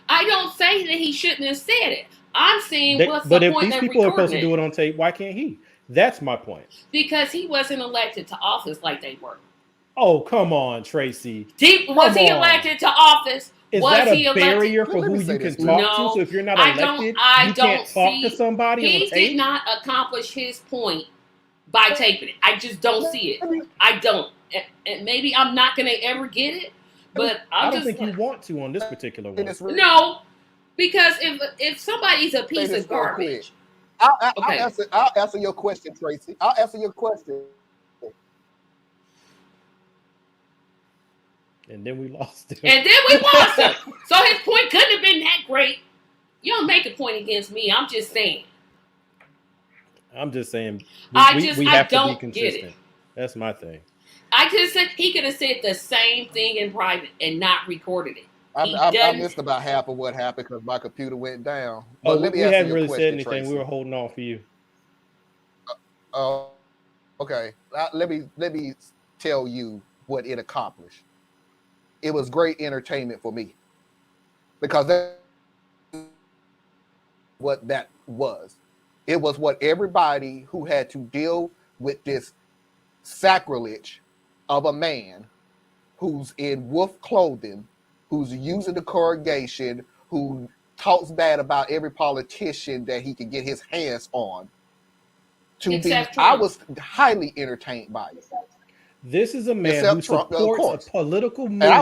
I don't say that he shouldn't have said it. I'm saying what's the point of But if these people are supposed to do it on tape, why can't he? That's my point. Because he wasn't elected to office like they were. Oh, come on, Tracy. Was he elected to office? Is that a barrier for who you can talk to? So if you're not elected, you can't talk to somebody on tape? He did not accomplish his point by taping it. I just don't see it. I don't. And maybe I'm not going to ever get it. But I don't think you want to on this particular one. No, because if somebody's a piece of garbage. I'll answer your question, Tracy. I'll answer your question. And then we lost him. So his point couldn't have been that great. You don't make a point against me. I'm just saying. We have to be don't consistent. get it. That's my thing. I just said he could have said the same thing in private and not recorded it. I missed about half of what happened because my computer went down. But let me we answer hadn't your really question, said anything. Tracy. We were holding on for you. Oh, okay. Let me tell you what it accomplished. It was great entertainment for me because that's what that was. It was what everybody who had to deal with this sacrilege of a man who's in wolf clothing, who's using the corrugation, who talks bad about every politician that he can get his hands on. I was highly entertained by it. This is a man who supports a political movement. And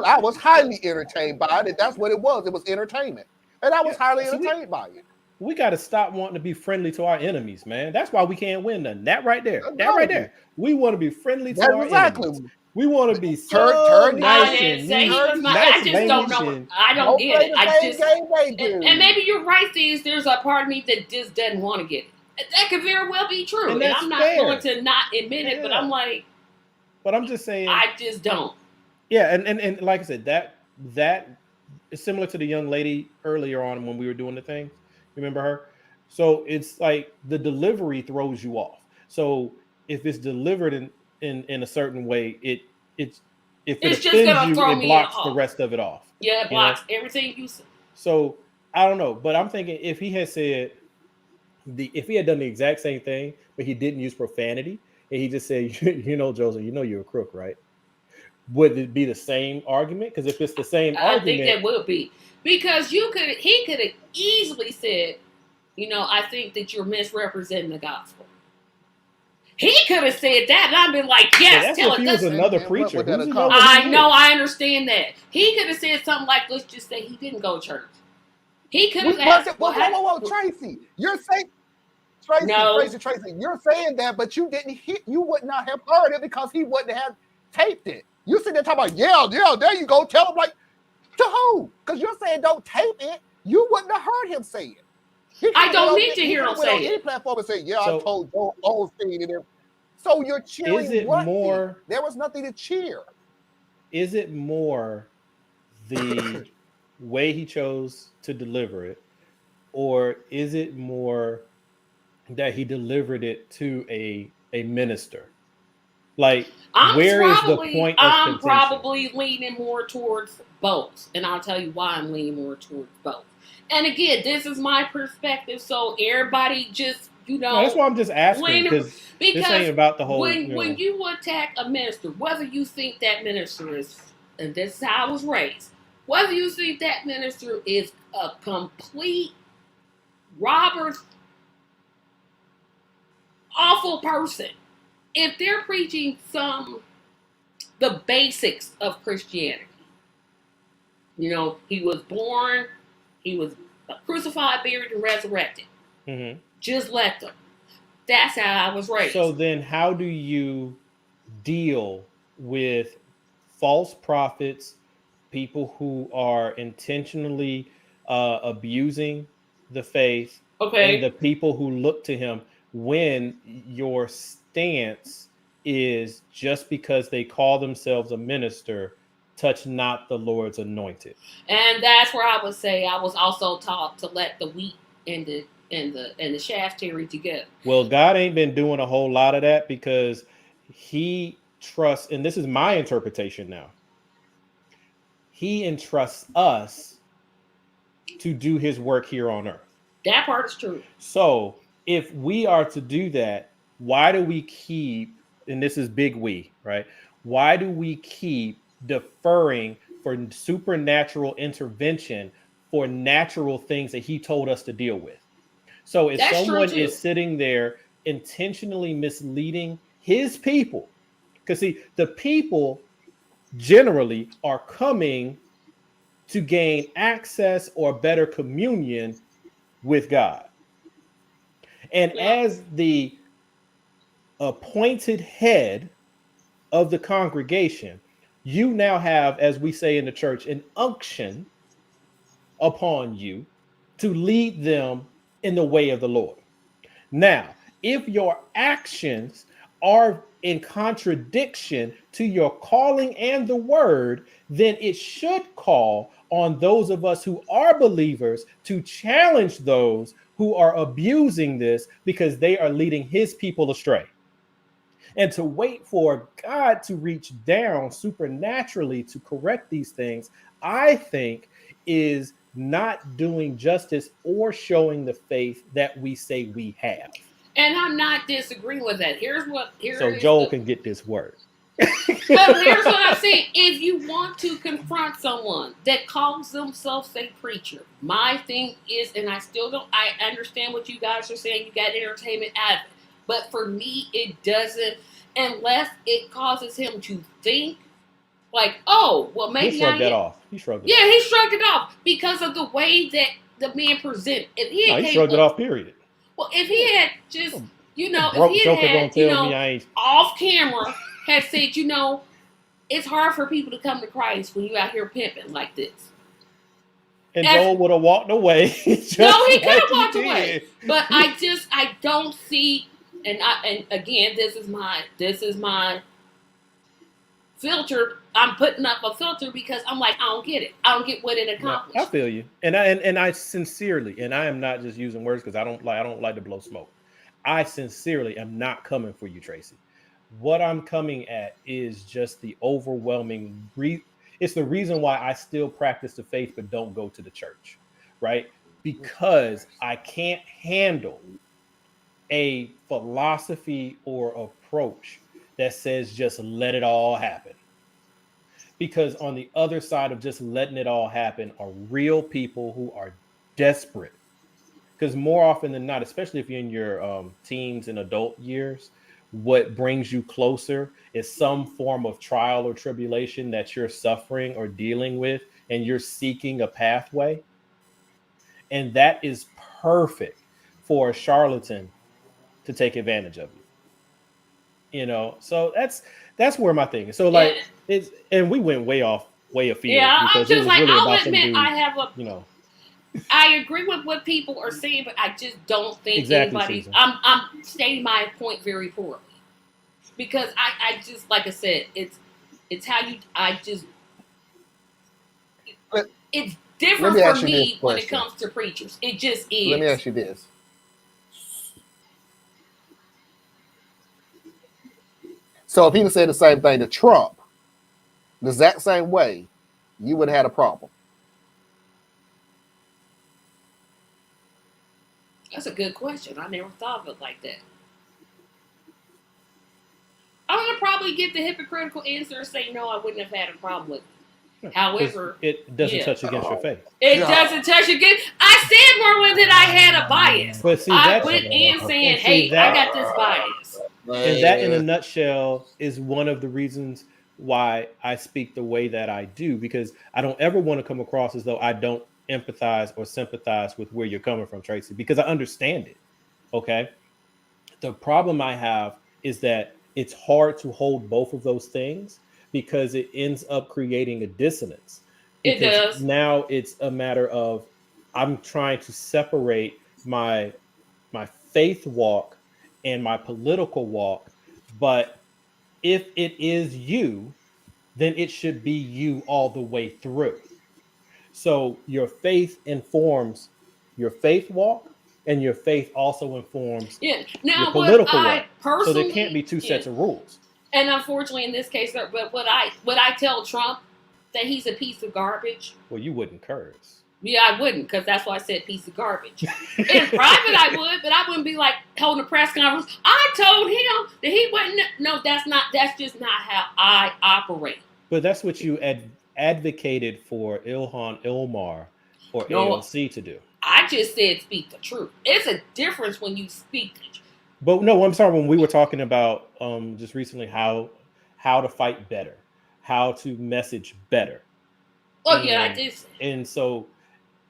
I was highly entertained by it. That's what it was. It was entertainment. And I was highly entertained by it. We got to stop wanting to be friendly to our enemies, man. That's why we can't win nothing. That right there. We want to be friendly to our enemies. We want to be so nice and neat. I just don't know. I don't get it. And maybe you're right, Thieves. There's a part of me that just doesn't want to get it. That could very well be true. And I'm not going to not admit it, but I'm like. But I'm just saying. I just don't. Yeah, and like I said, that is similar to the young lady earlier on when we were doing the thing. Remember her? So it's like the delivery throws you off. So if it's delivered in a certain way, if it offends you, it blocks the rest of it off. Yeah, it blocks everything you say. So I don't know, but I'm thinking if he had said if he had done the exact same thing, but he didn't use profanity, and he just said, Joseph, you're a crook, right? Would it be the same argument? Because if it's the same argument, I think that would be because he could have easily said, I think that you're misrepresenting the gospel. He could have said that, and I'd been like, yes, tell it. He was another preacher. I know, I understand that. He could have said something like, let's just say he didn't go to church. He could have asked. Whoa, Tracy, you're saying. Tracy, you're saying that, but you didn't hit. You would not have heard it because he wouldn't have taped it. You sit there talking about, there you go. Tell him like to who? Because you're saying don't tape it. You wouldn't have heard him say it. I don't need to hear him say it. Any platform and say, I told Joel Osteen and so you're cheering. Is it more? There was nothing to cheer. Is it more the way he chose to deliver it, or is it more that he delivered it to a minister? Like, where is the point of I'm probably leaning more towards both. And I'll tell you why I'm leaning more towards both. And again, this is my perspective. So everybody just, No, that's why I'm just asking. Because this ain't about the whole. When you attack a minister, whether you think that minister is, and this is how I was raised, whether you think that minister is a complete robber, awful person, if they're preaching the basics of Christianity, he was born, he was crucified, buried, and resurrected. Mm-hmm. Just let them. That's how I was raised. So then how do you deal with false prophets, people who are intentionally abusing the faith, and the people who look to him, when your stance is just because they call themselves a minister, touch not the Lord's anointed? And that's where I would say I was also taught to let the wheat and the chaff tarry together. Well, God ain't been doing a whole lot of that because he trusts, and this is my interpretation now, he entrusts us to do his work here on earth. That part is true. So if we are to do that, why do we keep, and this is big we, right? Why do we keep deferring for supernatural intervention for natural things that he told us to deal with? So if someone is sitting there intentionally misleading his people, because see, the people generally are coming to gain access or better communion with God. And as the appointed head of the congregation, you now have, as we say in the church, an unction upon you to lead them in the way of the Lord. Now, if your actions are in contradiction to your calling and the word, then it should call on those of us who are believers to challenge those who are abusing this because they are leading his people astray. And to wait for God to reach down supernaturally to correct these things, I think is not doing justice or showing the faith that we say we have. And I'm not disagreeing with that. So Joel can get this word. But here's what I'm saying. If you want to confront someone that calls themselves a preacher, my thing is, and I understand what you guys are saying, you got entertainment out of it. But for me, it doesn't, unless it causes him to think, like, oh, well, maybe He shrugged that off. He shrugged it off. Yeah, he shrugged it off because of the way that the man presented. If he No, he shrugged it off, period. Well, if he had just, Broke if he joker had, gonna tell me I ain't. off camera, had said, it's hard for people to come to Christ when you out here pimping like this. And Joel would have walked away. No, he could have walked away. But I don't see, and again, this is my filter. I'm putting up a filter because I'm like, I don't get it. I don't get what it accomplished. No, I feel you, and I sincerely, and I am not just using words because I don't like to blow smoke. I sincerely am not coming for you, Tracy. What I'm coming at is just the overwhelming. It's the reason why I still practice the faith but don't go to the church, right? Because I can't handle a philosophy or approach that says just let it all happen. Because on the other side of just letting it all happen are real people who are desperate. Because more often than not, especially if you're in your teens and adult years, what brings you closer is some form of trial or tribulation that you're suffering or dealing with, and you're seeking a pathway. And that is perfect for a charlatan to take advantage of you. So that's where my thing is. So like it's, and we went way afield. Yeah, I'm because just it was like, really I'll about some admit dude, I have a I agree with what people are saying, but I just don't think Exactly, anybody's. Susan. I'm stating my point very poorly because I just, like I said, it's how you. It's different Let me for ask you me this when it question. comes to preachers. It just is. Let me ask you this. So if he said the same thing to Trump, the exact same way, you would have had a problem. That's a good question. I never thought of it like that. I'm gonna probably get the hypocritical answer and say no, I wouldn't have had a problem with it. However, it doesn't touch against your faith. It doesn't touch again. I said, Marlon, that I had a bias. But see, I that's went in saying, and see, hey, I got this bias. And that, in a nutshell, is one of the reasons why I speak the way that I do, because I don't ever want to come across as though I don't empathize or sympathize with where you're coming from, Tracy, because I understand it. Okay. The problem I have is that it's hard to hold both of those things because it ends up creating a dissonance. It does. Now it's a matter of I'm trying to separate my faith walk and my political walk, but if it is you, then it should be you all the way through. So your faith informs your faith walk, and your faith also informs Yeah. your Now, what political I walk. personally, So there can't be two sets of rules. And unfortunately, in this case, but what I tell Trump that he's a piece of garbage. Well, you wouldn't curse. Yeah, I wouldn't, because that's why I said piece of garbage. In private, I would, but I wouldn't be like holding a press conference. I told him that he wouldn't. No, that's just not how I operate. But that's what you advocated for Ilhan Ilmar or AOC to do. I just said speak the truth. It's a difference when you speak the truth. But no, I'm sorry, when we were talking about just recently how to fight better, how to message better. Oh, yeah, I did. And so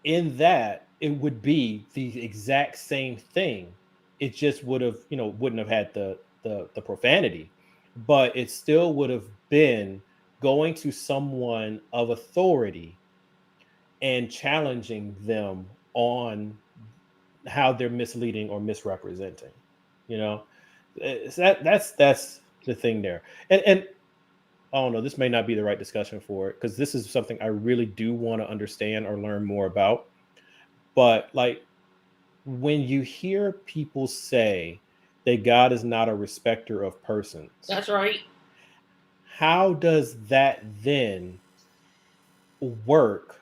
in that, it would be the exact same thing. It just would have, wouldn't have had the profanity, but it still would have been going to someone of authority and challenging them on how they're misleading or misrepresenting. That's the thing there. And I don't know, this may not be the right discussion for it, because this is something I really do want to understand or learn more about. But like, when you hear people say that God is not a respecter of persons, That's right. how does that then work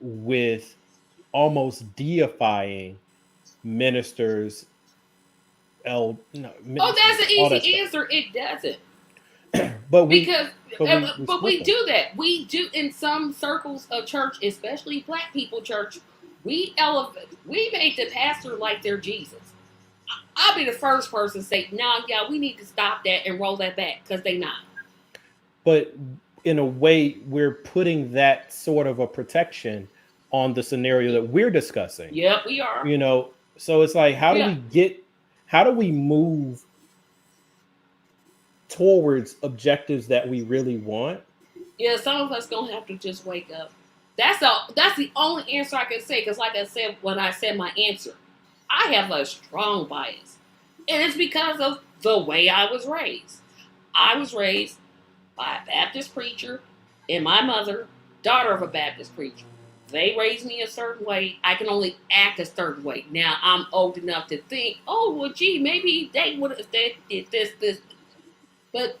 with almost deifying ministers, Oh, that's an all that easy stuff? answer. It doesn't. But Because we we do that. We do in some circles of church, especially Black people church. We make the pastor like they're Jesus. I'll be the first person to say, "No, yeah, we need to stop that and roll that back," because they not. But in a way, we're putting that sort of a protection on the scenario that we're discussing. Yep, we are. You know, so it's like, how Yeah. do we move towards objectives that we really want? Yeah, some of us gonna have to just wake up. That's the only answer I can say. Because, like I said, when I said my answer, I have a strong bias, and it's because of the way I was raised. I was raised by a Baptist preacher, and my mother, daughter of a Baptist preacher. They raised me a certain way. I can only act a certain way. Now I'm old enough to think, oh well, gee, maybe they would have did this. But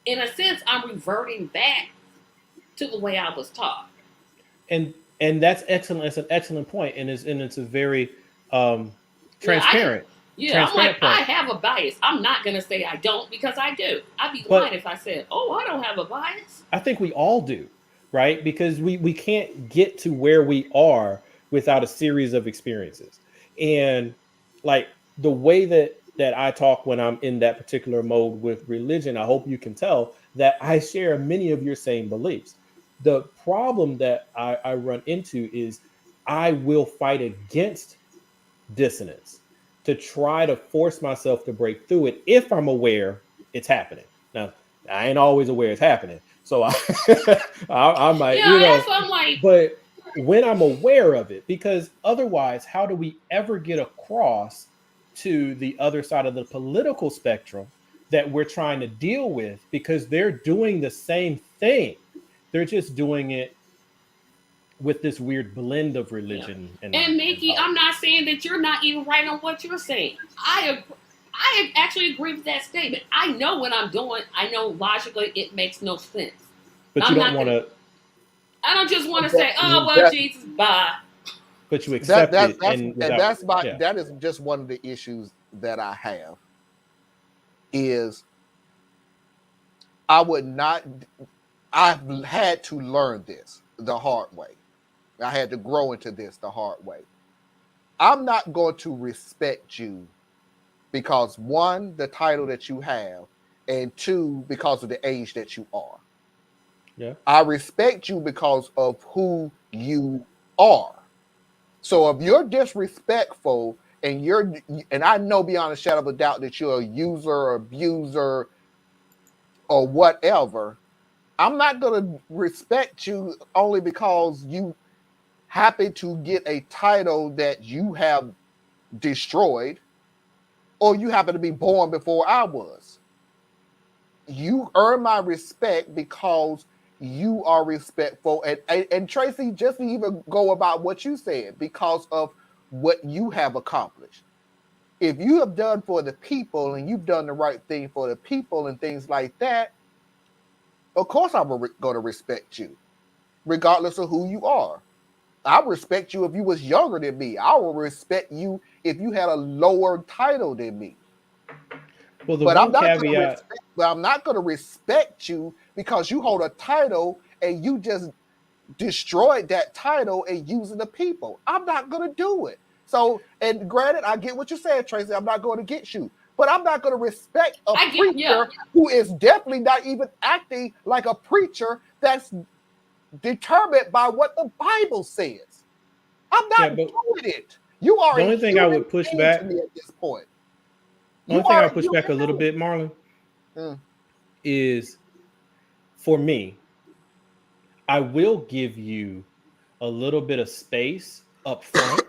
in a sense, I'm reverting back to the way I was taught. And that's excellent. It's an excellent point, and it's a very transparent. I'm like, I have a bias. I'm not gonna say I don't, because I do. I'd be lying if I said, oh, I don't have a bias. I think we all do, right? Because we can't get to where we are without a series of experiences. And like, the way that I talk when I'm in that particular mode with religion, I hope you can tell that I share many of your same beliefs. The problem that I run into is I will fight against dissonance to try to force myself to break through it if I'm aware it's happening. Now, I ain't always aware it's happening, so I might, that's what I'm like. But when I'm aware of it, because otherwise, how do we ever get across to the other side of the political spectrum that we're trying to deal with? Because they're doing the same thing. They're just doing it with this weird blend of religion. And Mickey, I'm not saying that you're not even right on what you're saying. I actually agree with that statement. I know what I'm doing. I know logically it makes no sense. But you don't want to. I don't just want to say, "Oh well, Jesus, bye." But you accept it, that is just one of the issues that I have. Is I've had to learn this the hard way. I had to grow into this the hard way. I'm not going to respect you because, one, the title that you have, and two, because of the age that you are. Yeah. I respect you because of who you are. So if you're disrespectful and I know beyond a shadow of a doubt that you're a user or abuser or whatever, I'm not going to respect you only because you happen to get a title that you have destroyed, or you happen to be born before I was. You earn my respect because you are respectful. And Tracy, just to even go about what you said, because of what you have accomplished. If you have done for the people and you've done the right thing for the people and things like that, of course I'm going to respect you, regardless of who you are. I respect you if you was younger than me. I will respect you if you had a lower title than me. Well, but I'm not going to respect you because you hold a title and you just destroyed that title and using the people. I'm not going to do it. So, and granted, I get what you said, Tracy. I'm not going to get you. But I'm not going to respect a preacher who is definitely not even acting like a preacher that's determined by what the Bible says. I'm not doing it. You are the only thing I would push back to me at this point. The only thing I push back a little bit, Marlon, is for me, I will give you a little bit of space up front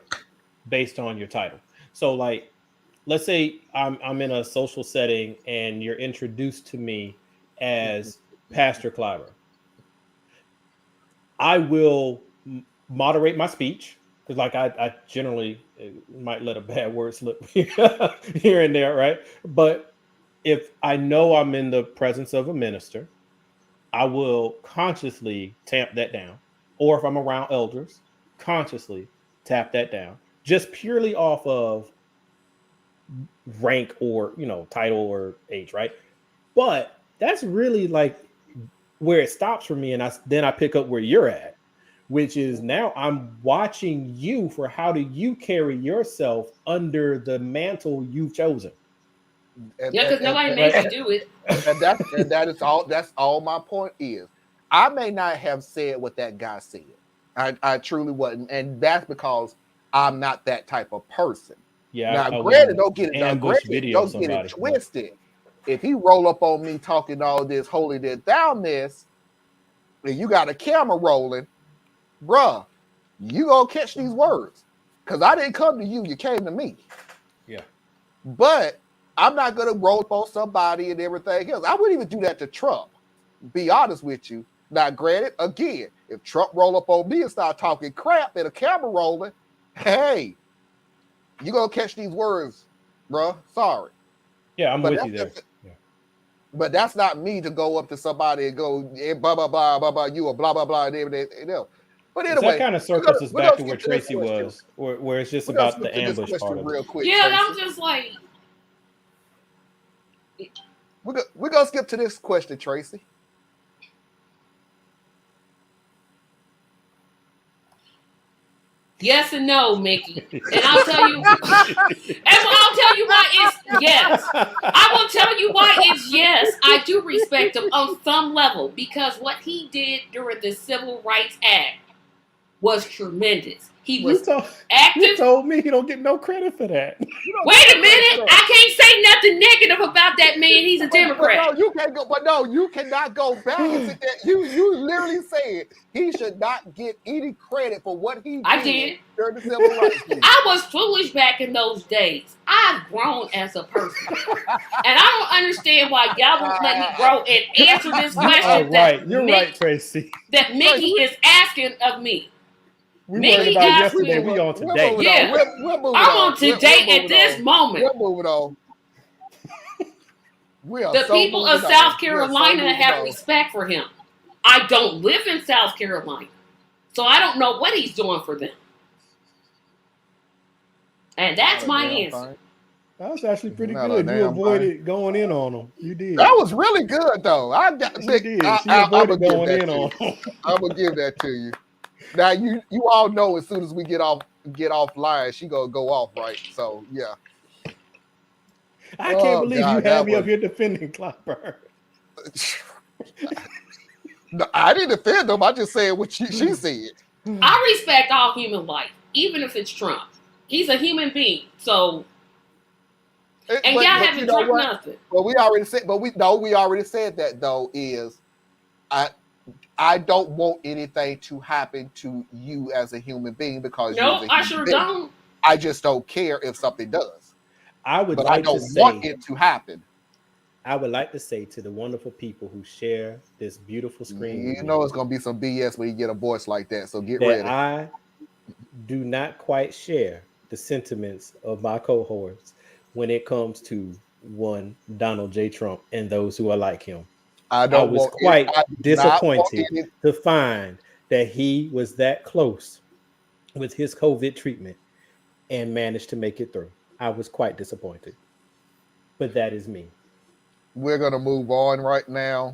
based on your title. So, like, let's say I'm in a social setting and you're introduced to me as Pastor Clyber. I will moderate my speech because, like, I generally might let a bad word slip here and there, right? But if I know I'm in the presence of a minister, I will consciously tamp that down. Or if I'm around elders, consciously tap that down, just purely off of rank or, title or age, right? But that's really like where it stops for me, and then I pick up where you're at, which is now I'm watching you for how do you carry yourself under the mantle you've chosen. Yeah, because nobody made you do it. And that's all my point is. I may not have said what that guy said. I truly wasn't, and that's because I'm not that type of person. Yeah. Now, granted, don't get it twisted. If he roll up on me talking all this holy this thou-ness, and you got a camera rolling, bruh, you gonna catch these words. Because I didn't come to you, you came to me. Yeah. But I'm not gonna roll up on somebody and everything else. I wouldn't even do that to Trump. Be honest with you. Now, granted, again, if Trump roll up on me and start talking crap and a camera rolling, hey, you gonna catch these words, bruh. Sorry. Yeah, I'm with you there. But that's not me to go up to somebody and go blah blah blah blah blah. You a blah blah blah and everything. But anyway, that kind of circles us back to where Tracy was, where it's just about the ambush part of it. Real quick, yeah, Tracy. I'm just like, we're gonna skip to this question, Tracy. yes and no, Mickey. And I'll tell you why it's yes. I will tell you why it's yes. I do respect him on some level because what he did during the Civil Rights Act was tremendous. He was active. You told me he don't get no credit for that. Wait a minute. I can't say nothing negative about that man. He's a Democrat. But no, you can't go. But no, you cannot go back and say that. You literally said he should not get any credit for what he did during the Civil Rights Movement. I was foolish back in those days. I've grown as a person. And I don't understand why y'all won't let me grow and answer this question. You're right, Tracy. That Mickey is asking of me. We worried about yesterday. We on today. Yeah, I'm on today at this moment. We're moving on. The people of South Carolina have respect for him. I don't live in South Carolina, so I don't know what he's doing for them. And that's my answer. That was actually pretty good. You avoided going in on him. You did. That was really good, though. You did. She avoided going in on him. I'm gonna give that to you. Now you all know as soon as we get offline, she gonna go off, right? So yeah. I can't believe you had me up here defending Clyber. No, I didn't defend him. I just said what she said. I respect all human life, even if it's Trump. He's a human being, so. And y'all haven't drunk nothing. But we already said. We already said that though. Is I don't want anything to happen to you as a human being because I sure don't. I just don't care if something does. I don't want it to happen. I would like to say to the wonderful people who share this beautiful screen. You know it's gonna be some BS when you get a voice like that. So get ready. I do not quite share the sentiments of my cohorts when it comes to one Donald J. Trump and those who are like him. I was quite disappointed to find that he was that close with his COVID treatment and managed to make it through. I was quite disappointed. But that is me. We're going to move on right now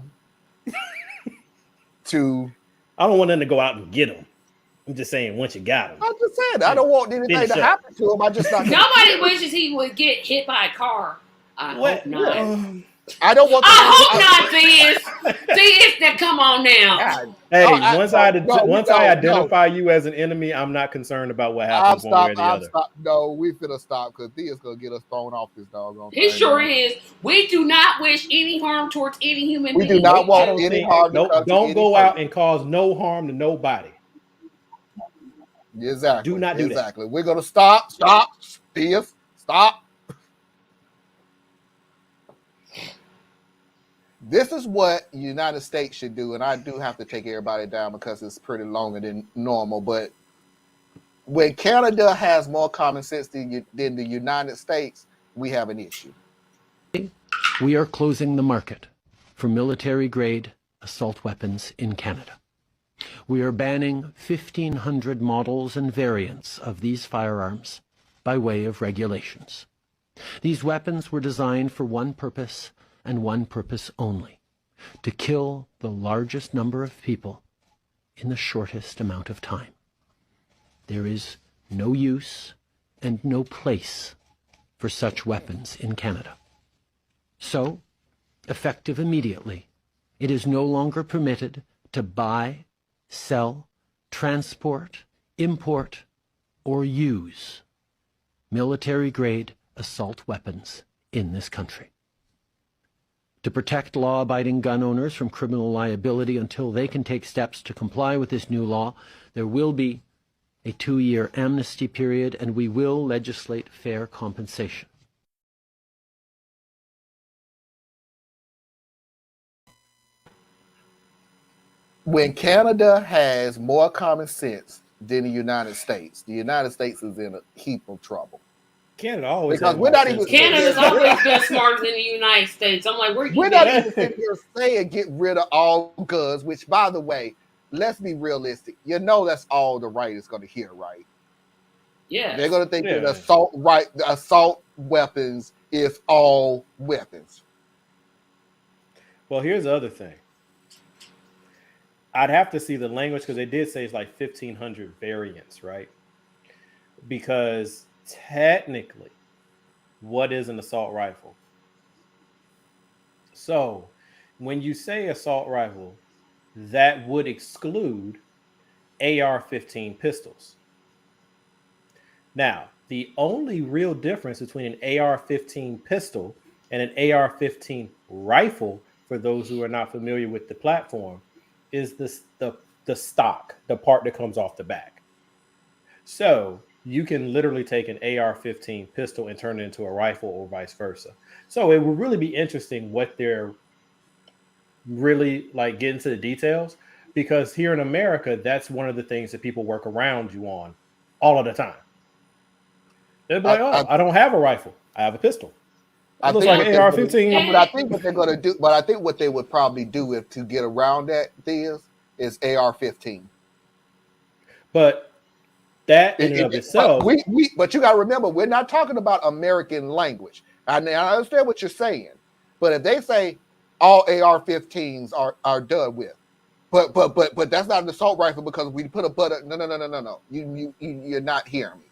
to... I don't want them to go out and get him. I'm just saying once you got him. I'm just saying, I don't want anything to happen to him. I just not... Nobody wishes he would get hit by a car. I hope not. I don't want. I hope not, Theis. That come on now. Hey, once I identify you as an enemy, I'm not concerned about what happens one way or the other. No, we finna stop because Theis gonna get us thrown off this doggone. He sure is. We do not wish any harm towards any human being. We do not want any harm. Don't go out and cause no harm to nobody. Exactly. Do not do that. We're gonna stop. Theis, stop. This is what the United States should do, and I do have to take everybody down because it's pretty longer than normal. But when Canada has more common sense than the United States, we have an issue. We are closing the market for military-grade assault weapons in Canada. We are banning 1,500 models and variants of these firearms by way of regulations. These weapons were designed for one purpose and one purpose only: to kill the largest number of people in the shortest amount of time. There is no use and no place for such weapons in Canada. So, effective immediately, it is no longer permitted to buy, sell, transport, import, or use military-grade assault weapons in this country. To protect law-abiding gun owners from criminal liability until they can take steps to comply with this new law, there will be a 2-year amnesty period, and we will legislate fair compensation. When Canada has more common sense than the United States is in a heap of trouble. Canada always because we're not even Canada's always been smarter than the United States. I'm like, we're not even sitting here saying get rid of all guns, which, by the way, let's be realistic. You know that's all the right is going to hear, right? Yeah. They're going to think that assault weapons is all weapons. Well, here's the other thing. I'd have to see the language because they did say it's like 1,500 variants, right? Because technically, what is an assault rifle? So when you say assault rifle, that would exclude AR-15 pistols. Now, the only real difference between an AR-15 pistol and an AR-15 rifle, for those who are not familiar with the platform, is the stock, the part that comes off the back. So you can literally take an AR-15 pistol and turn it into a rifle or vice versa. So it would really be interesting what they're really like getting to the details, because here in America, that's one of the things that people work around you on all of the time. They're like, I don't have a rifle. I have a pistol. It looks like an AR-15. But I think what they're going to do, but I think what they would probably do if to get around that is AR-15. But that in and of itself. But you got to remember, we're not talking about American language. I understand what you're saying, but if they say all AR-15s are done with, but that's not an assault rifle because we put a button. No. You're not hearing me.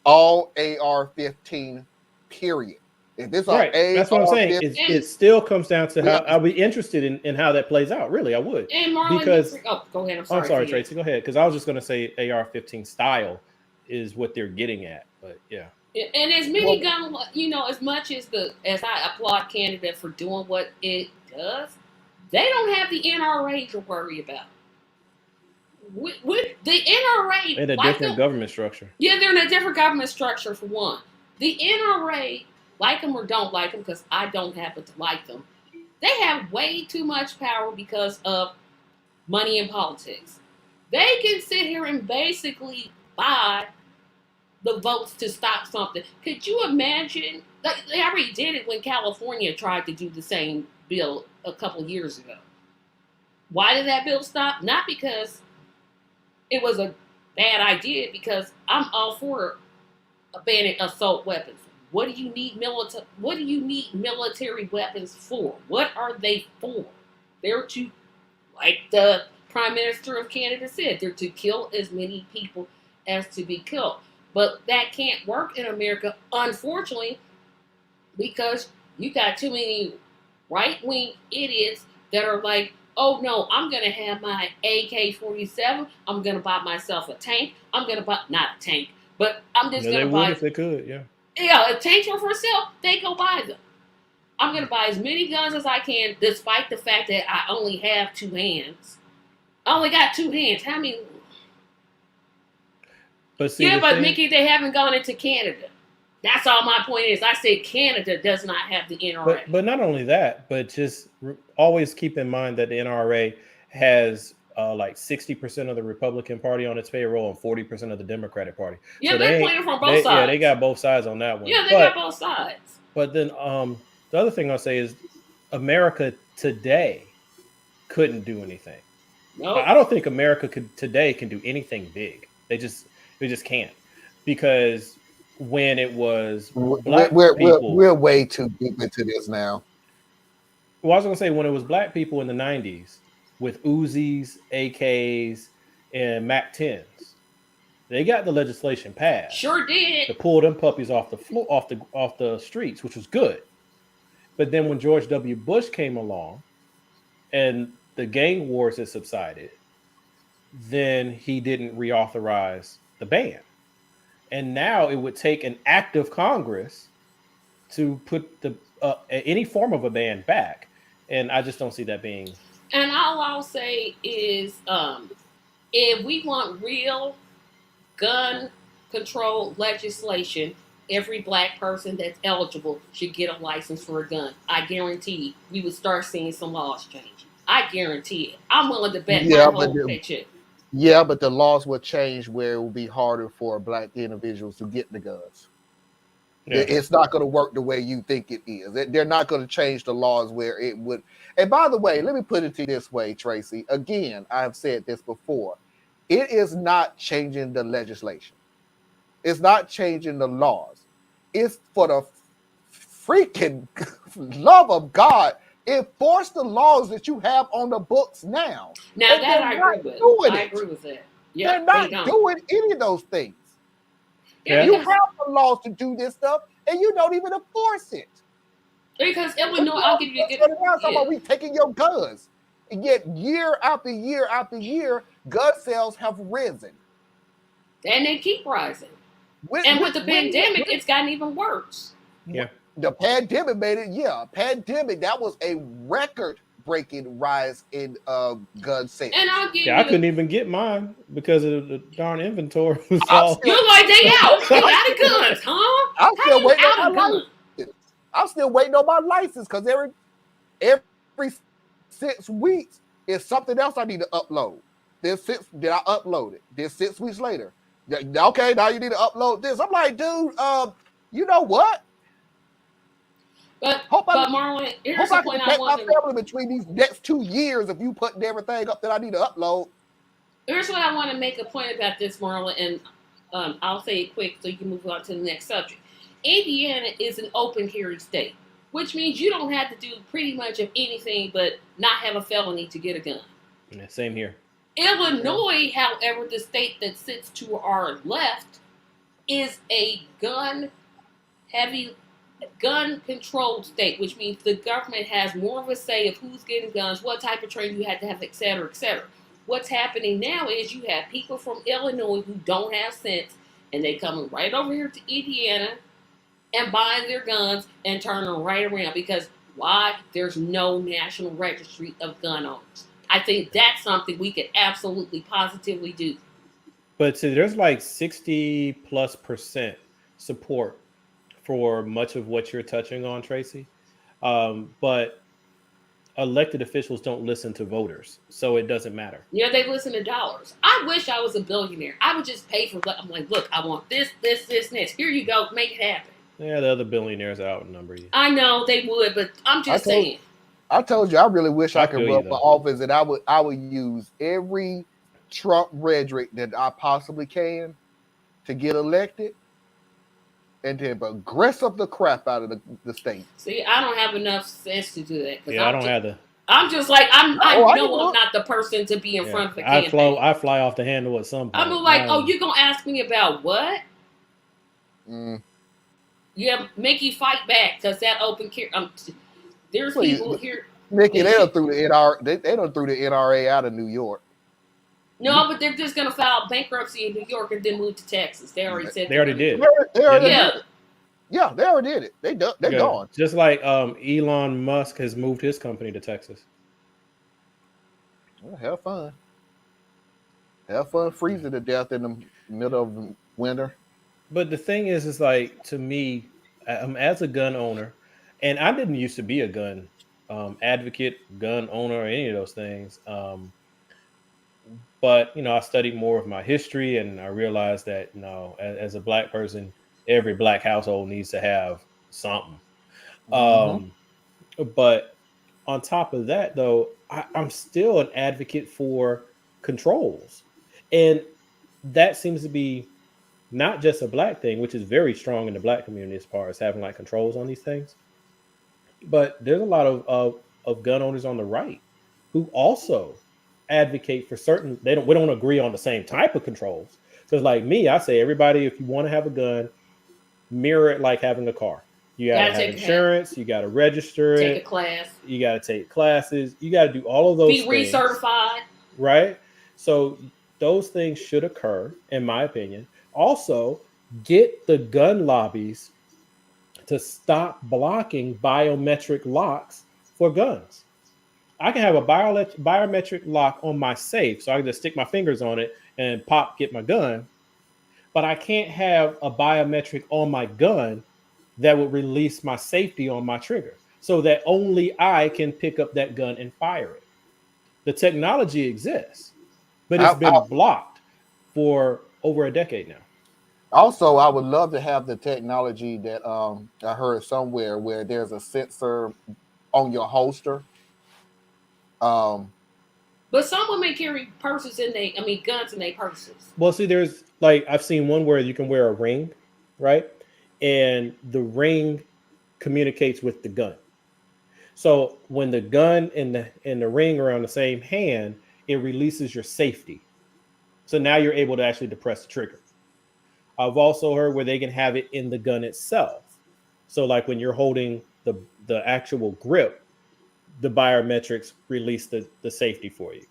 All AR-15, period. If this right, that's what I'm saying. It still comes down to how I'll be interested in how that plays out. Really, I would. And Marlon, because go ahead. I'm sorry, Tracy. Go ahead, because I was just going to say AR-15 style is what they're getting at. But yeah. And as many gun, as much as I applaud Canada for doing what it does, they don't have the NRA to worry about. With the NRA in a different government structure. Yeah, they're in a different government structure for one. The NRA, like them or don't like them, because I don't happen to like them, they have way too much power because of money in politics. They can sit here and basically buy the votes to stop something. Could you imagine? They already did it when California tried to do the same bill a couple years ago. Why did that bill stop? Not because it was a bad idea, because I'm all for banning assault weapons. What do you need military weapons for? What are they for? They're to, like the Prime Minister of Canada said, they're to kill as many people as to be killed. But that can't work in America, unfortunately, because you got too many right-wing idiots that are like, oh no, I'm going to have my AK-47. I'm going to buy myself a tank. I'm going to buy, not a tank, but I'm just going to buy. They would if they could, yeah. Yeah, if tanks were for sale, they go buy them. I'm going to buy as many guns as I can, despite the fact that I only have 2 hands. I only got 2 hands. How many? But see, but Mickey, they haven't gone into Canada. That's all my point is. I said Canada does not have the NRA. But not only that, but just always keep in mind that the NRA has like 60% of the Republican Party on its payroll and 40% of the Democratic Party. Yeah, So they're they playing from both sides. Yeah, they got both sides on that one. Yeah, they got both sides. But then the other thing I'll say is America today couldn't do anything. Nope. I don't think America today can do anything big. They just can't, because when it was black people, we're way too deep into this now. Well, I was gonna say when it was black people in the 90s with Uzis, AKs, and Mac 10s, they got the legislation passed. Sure did. To pull them puppies off the floor, off the streets, which was good. But then when George W. Bush came along and the gang wars had subsided, then he didn't reauthorize the ban. And now it would take an act of Congress to put the any form of a ban back. And I just don't see that being. And all I'll say is, if we want real gun control legislation, every black person that's eligible should get a license for a gun. I guarantee we would start seeing some laws change. I guarantee it. I'm willing to bet my whole paycheck. Yeah, but the laws will change where it will be harder for black individuals to get the guns. Yeah. It's not going to work the way you think it is. They're not going to change the laws where it would. And by the way, let me put it to you this way, Tracy. Again, I've said this before. It is not changing the legislation. It's not changing the laws. It's for the freaking love of God. Enforce the laws that you have on the books now. Now that I agree with. I agree with that. Yeah, they're not doing any of those things. Yeah, you have the laws to do this stuff, and you don't even enforce it. Because Illinois, I'll give you a good example. We taking your guns, and yet year after year after year, gun sales have risen, and they keep rising. With the pandemic, it's gotten even worse. Yeah, the pandemic made it. Yeah, pandemic, that was a record-breaking rise in gun sales. And I'll give you. I couldn't even get mine because of the darn inventory. You're like, they out. They out of guns, huh? I'm still waiting on my license. I'm still waiting on my license because every 6 weeks is something else I need to upload. Then I upload it? Then 6 weeks later, okay, now you need to upload this. I'm like, dude, you know what? But Marlon, here's the point I want to my family between these next 2 years if you putting everything up that I need to upload. Here's what I want to make a point about this, Marlon, and I'll say it quick so you can move on to the next subject. Indiana is an open carry state, which means you don't have to do pretty much of anything but not have a felony to get a gun. Yeah, same here. Illinois, however, the state that sits to our left, is a gun-heavy, gun-controlled state, which means the government has more of a say of who's getting guns, what type of training you have to have, et cetera, et cetera. What's happening now is you have people from Illinois who don't have sense, and they coming right over here to Indiana and buying their guns and turning them right around because why? There's no national registry of gun owners. I think that's something we could absolutely positively do. But see, there's like 60+% support for much of what you're touching on, Tracy. But elected officials don't listen to voters, so it doesn't matter. Yeah, they listen to dollars. I wish I was a billionaire. I would just pay for. I'm like, look, I want this, this, this, and this. Here you go, make it happen. Yeah, the other billionaires outnumber you. I know they would, but I'm just saying. I told you, I really wish I could run for office, and I would use every Trump rhetoric that I possibly can to get elected, and to aggressive the crap out of the state. See, I don't have enough sense to do that. Yeah, I don't have the. I'm just like I know I'm not the person to be in front of a campaign. I fly off the handle at some point. I'm like, oh, you gonna ask me about what? Yeah, make you fight back because that open carry. There's people here. Nikki, they done threw the NRA. They done threw the NRA out of New York. No, but they're just gonna file bankruptcy in New York and then move to Texas. They already said. They already did. Yeah, they already did it. They're gone. Just like Elon Musk has moved his company to Texas. Well, have fun. Have fun freezing to death in the middle of winter. But the thing is like, to me, as a gun owner, and I didn't used to be a gun advocate, gun owner, or any of those things. But I studied more of my history, and I realized that as a black person, every black household needs to have something. Mhm. Um, but on top of that, though, I'm still an advocate for controls, and that seems to be not just a black thing, which is very strong in the black community as far as having like controls on these things. But there's a lot of gun owners on the right who also advocate for certain. We don't agree on the same type of controls. Because like me, I say everybody, if you want to have a gun, mirror it like having a car. You got to Gotta have take a insurance. You got to register take a it. class, You got to take classes. You got to do all of those be things, recertified. right? So those things should occur, in my opinion. Also, get the gun lobbies to stop blocking biometric locks for guns. I can have a biometric lock on my safe, so I can just stick my fingers on it and pop, get my gun. But I can't have a biometric on my gun that would release my safety on my trigger, so that only I can pick up that gun and fire it. The technology exists, but it's I, been blocked for over a decade now. also, I would love to have the technology that I heard somewhere where there's a sensor on your holster. Um, But some women carry purses guns in their purses. Well, see, there's like I've seen one where you can wear a ring, right? And the ring communicates with the gun. So when the gun and the ring are on the same hand, it releases your safety. So now you're able to actually depress the trigger. I've also heard where they can have it in the gun itself. So like when you're holding the actual grip, the biometrics release the safety for you.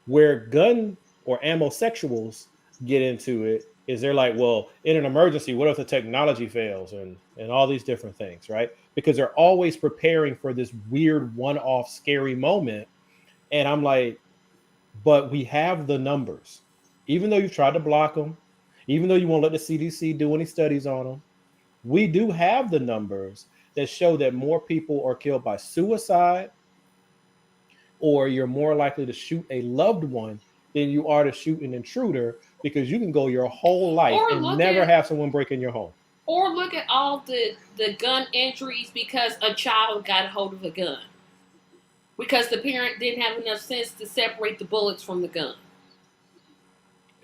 Where gun or ammo sexuals get into it is they're like, well, in an emergency, what if the technology fails and all these different things, right? Because they're always preparing for this weird one-off scary moment. And I'm like, but we have the numbers. Even though you've tried to block them, even though you won't let the CDC do any studies on them, we do have the numbers that show that more people are killed by suicide, or you're more likely to shoot a loved one than you are to shoot an intruder, because you can go your whole life Or and look never at have someone break in your home. or look at all the gun injuries because a child got a hold of a gun. Because the parent didn't have enough sense to separate the bullets from the gun.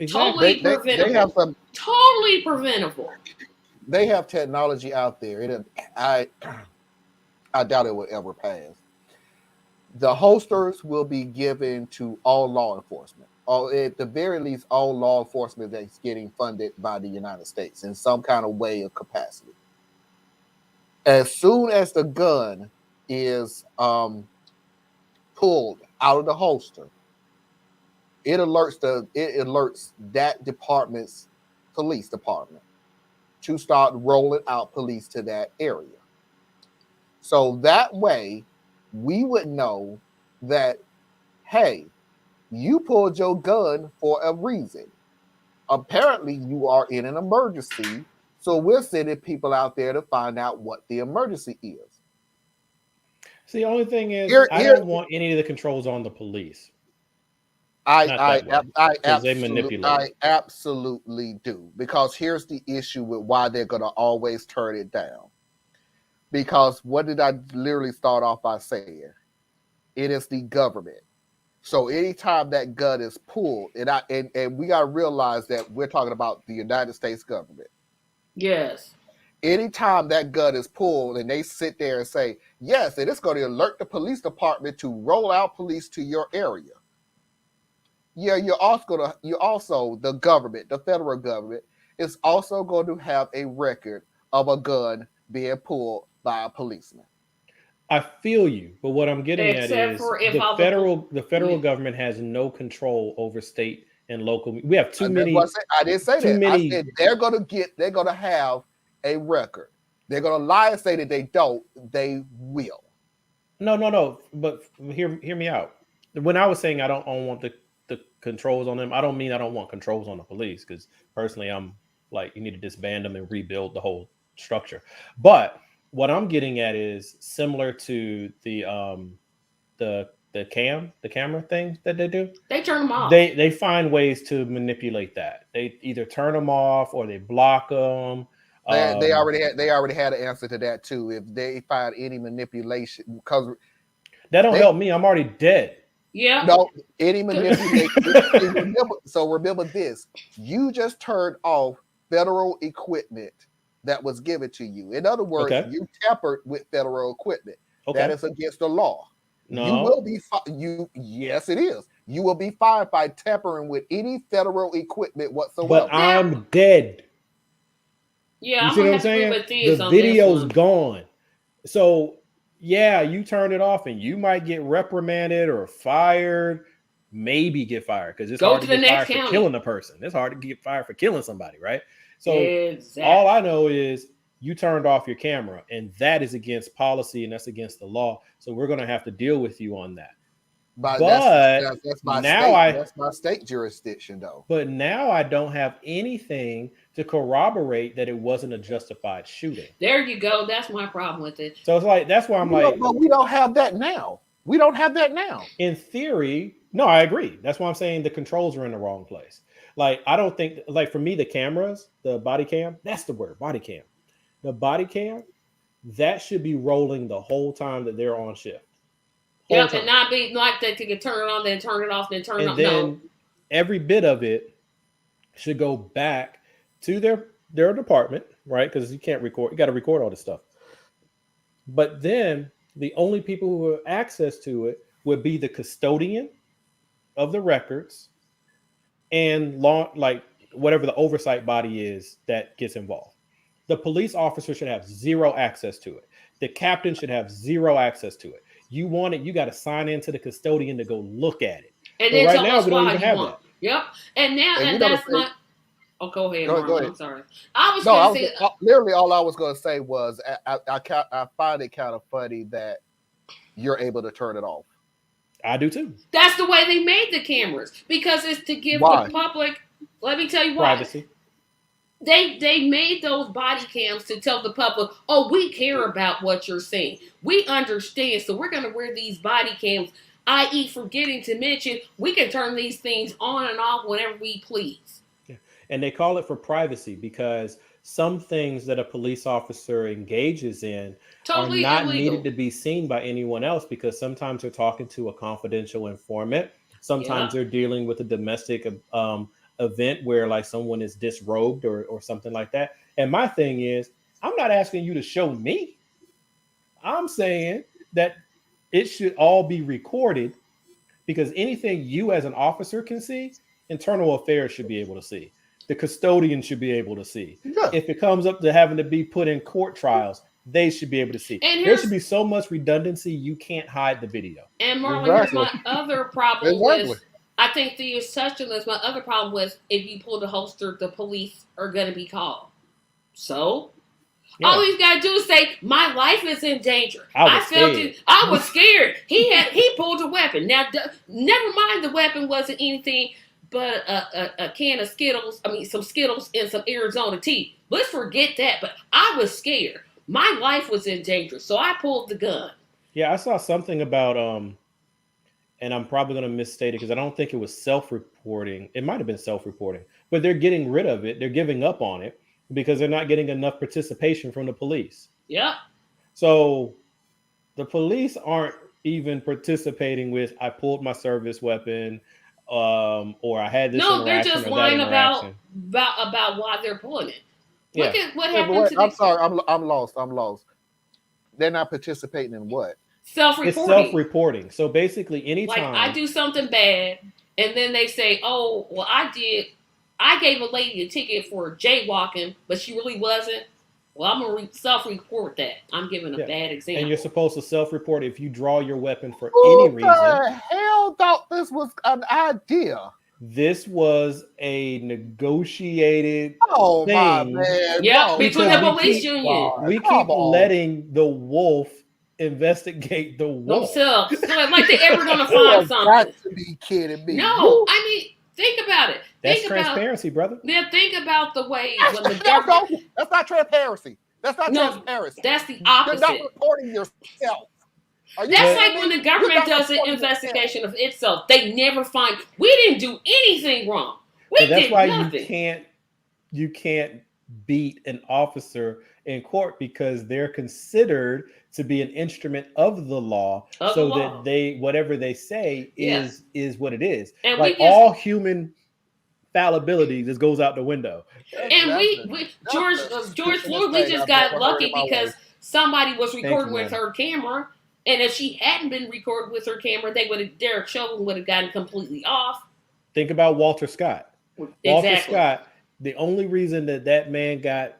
Exactly. Totally preventable. Totally preventable. they have technology out there. I doubt it will ever pass. The holsters will be given to all law enforcement, or at the very least, all law enforcement that's getting funded by the United States in some kind of way of capacity. As soon as the gun is pulled out of the holster, it alerts that department's police department to start rolling out police to that area. So that way, we would know that, hey, you pulled your gun for a reason. Apparently, you are in an emergency. So we're sending people out there to find out what the emergency is. See, the only thing is, Here, I don't want any of the controls on the police. Not that way, because they manipulate. I absolutely do. Because here's the issue with why they're going to always turn it down. Because what did I literally start off by saying? It is the government. So anytime that gun is pulled, and we got to realize that we're talking about the United States government. Yes. Anytime that gun is pulled and they sit there and say, yes, and it's going to alert the police department to roll out police to your area. Yeah, you're also the government, the federal government, is also going to have a record of a gun being pulled by a policeman. I feel you, but what I'm getting at Except is for if the I was federal government has no control over state and local. We have too I many. didn't say too that. many. I said they're going to have a record. They're going to lie and say that they don't. They will. No. But hear me out. When I was saying I don't want the controls on them, I don't mean I don't want controls on the police, because personally I'm Like you need to disband them and rebuild the whole structure. But what I'm getting at is similar to the camera thing that they do. They turn them off. They find ways to manipulate that. They either turn them off or they block them. They already had an answer to that too. If they find any manipulation, because that don't help me. I'm already dead. Yeah. No, any manipulation. remember this. You just turned off federal equipment that was given to you. In other words, you tampered with federal equipment. That is against the law. No. You will be yes, it is. You will be fined by tampering with any federal equipment whatsoever. But I'm dead. Yeah, you I'm see what I'm have to agree saying? with this The on this video's one. gone. So yeah, you turn it off and you might get reprimanded or fired. Maybe get fired because it's hard to get fired for killing a person. It's hard to get fired for killing somebody, right? So all I know is you turned off your camera, and that is against policy and that's against the law. So we're going to have to deal with you on that. But that's my now that's my state jurisdiction, though. But now I don't have anything to corroborate that it wasn't a justified shooting. There you go. That's my problem with it. So it's like that's why I'm but we don't have that now. We don't have that now. In theory, no, I agree. That's why I'm saying the controls are in the wrong place. Like I don't think, like for me, the cameras, the body cam, that's the word, body cam. The body cam, that should be rolling the whole time that they're on shift. Yep, and not be like that. They can turn it on, then turn it off, then turn it on. Then every bit of it should go back to their department, right? Because you can't record, you got to record all this stuff. But then the only people who have access to it would be the custodian of the records and like whatever the oversight body is that gets involved. The police officer should have zero access to it. The captain should have zero access to it. You want it, you got to sign into the custodian to go look at it. And then right now, we don't even have want. that. Yep. And now, and that's my. Oh, go ahead, Marlon. Go ahead. I'm sorry. I was going to say. Literally, all I was going to say was I find it kind of funny that you're able to turn it off. I do too. That's the way they made the cameras because it's to give the public. Let me tell you why. Privacy. They made those body cams to tell the public, oh, we care about what you're saying. We understand, so we're going to wear these body cams, i.e. forgetting to mention, we can turn these things on and off whenever we please. Yeah. And they call it for privacy because some things that a police officer engages in are not needed to be seen by anyone else because sometimes they're talking to a confidential informant. Sometimes they're dealing with a domestic event where like someone is disrobed or something like that. And my thing is, I'm not asking you to show me. I'm saying that it should all be recorded because anything you as an officer can see, internal affairs should be able to see. The custodian should be able to see. Yeah. If it comes up to having to be put in court trials, they should be able to see. And there should be so much redundancy, you can't hide the video. And Marlon, here's my other problem with I think the assumption is my other problem was if you pull the holster, the police are going to be called. So all he's got to do is say, "My life is in danger." I felt it. I was scared. He pulled a weapon. Now, never mind the weapon wasn't anything but a can of Skittles. I mean, some Skittles and some Arizona tea. Let's forget that. But I was scared. My life was in danger, so I pulled the gun. Yeah, I saw something about and I'm probably going to misstate it because I don't think it was self-reporting. It might have been self-reporting, but they're getting rid of it. They're giving up on it because they're not getting enough participation from the police. Yeah. So the police aren't even participating with, I pulled my service weapon, or I had this interaction. No, they're just lying about why they're pulling it. Look at what happened to I'm sorry, I'm lost. They're not participating in what? Self-reporting. It's self-reporting. So basically, anytime like I do something bad, and then they say, "Oh, well, I gave a lady a ticket for jaywalking, but she really wasn't." Well, I'm gonna self-report that. I'm giving a bad example. And you're supposed to self-report if you draw your weapon for any reason. Who the hell thought this was an idea? This was a negotiated thing. My man. Yeah, between the police union. We keep letting the wolf investigate the wolf. Themselves. Like they're ever gonna find something. Got to be kidding me. No, I mean Think about it. That's Think transparency, brother. Then think about the way when the government. That's not transparency. That's not No, transparency. that's the You're not opposite. reporting yourself. Are you That's kidding like when me? the government You're not does an reporting investigation of itself. They never find. We didn't do anything wrong. We But that's did why nothing. you can't beat an officer in court because they're considered to be an instrument of the law, Of so the law. that they whatever they say Yeah. is what it is. And like we just- all human fallibility just goes out the window. And George Floyd, we just got lucky because somebody was recording with her camera, and if she hadn't been recording with her camera, Derek Chauvin would have gotten completely off. Think about Walter Scott. Walter Exactly. Scott, the only reason that man got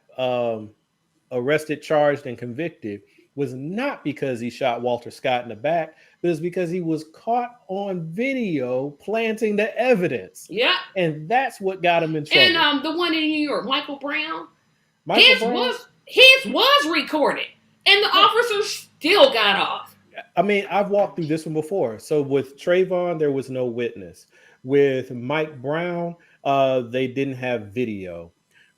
arrested, charged, and convicted was not because he shot Walter Scott in the back, but it was because he was caught on video planting the evidence. Yeah. And that's what got him in trouble. And the one in New York, Michael Brown, Michael Brown? his was recorded, and the officer still got off. I mean, I've walked through this one before. So with Trayvon, there was no witness. With Mike Brown, they didn't have video.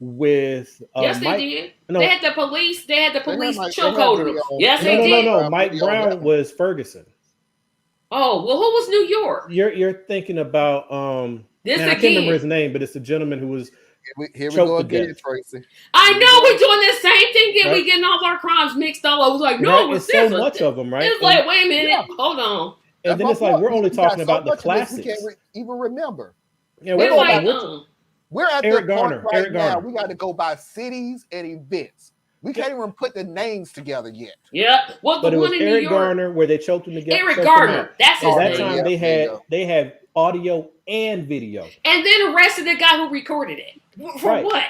With Yes, Mike, they did. No, They had the police Mike- chokehold they had him. video. Yes, they did. no. Mike Brown was Ferguson. Oh, well, who was New York? You're thinking about This man, I can't again. remember his name, but it's the gentleman who was Here we choked go to again, death. Tracy. I know we're doing the same thing. We Right. getting all our crimes mixed up. I was like, no, Right? it was It's so this. much of them, right? It's like, wait a minute, hold on. And then it's like we're only talking about the We classics. can't even remember. Yeah, We're we're like, We're at Eric the point Garner. right Eric now. Garner. We got to go by cities and events. We can't even put the names together yet. Yeah. Well, But the it was one in New Eric York. Garner where they choked him together. Eric choked him Garner. out. That's At his that name. time, they had audio and video. And then arrested the guy who recorded it. For Right. what?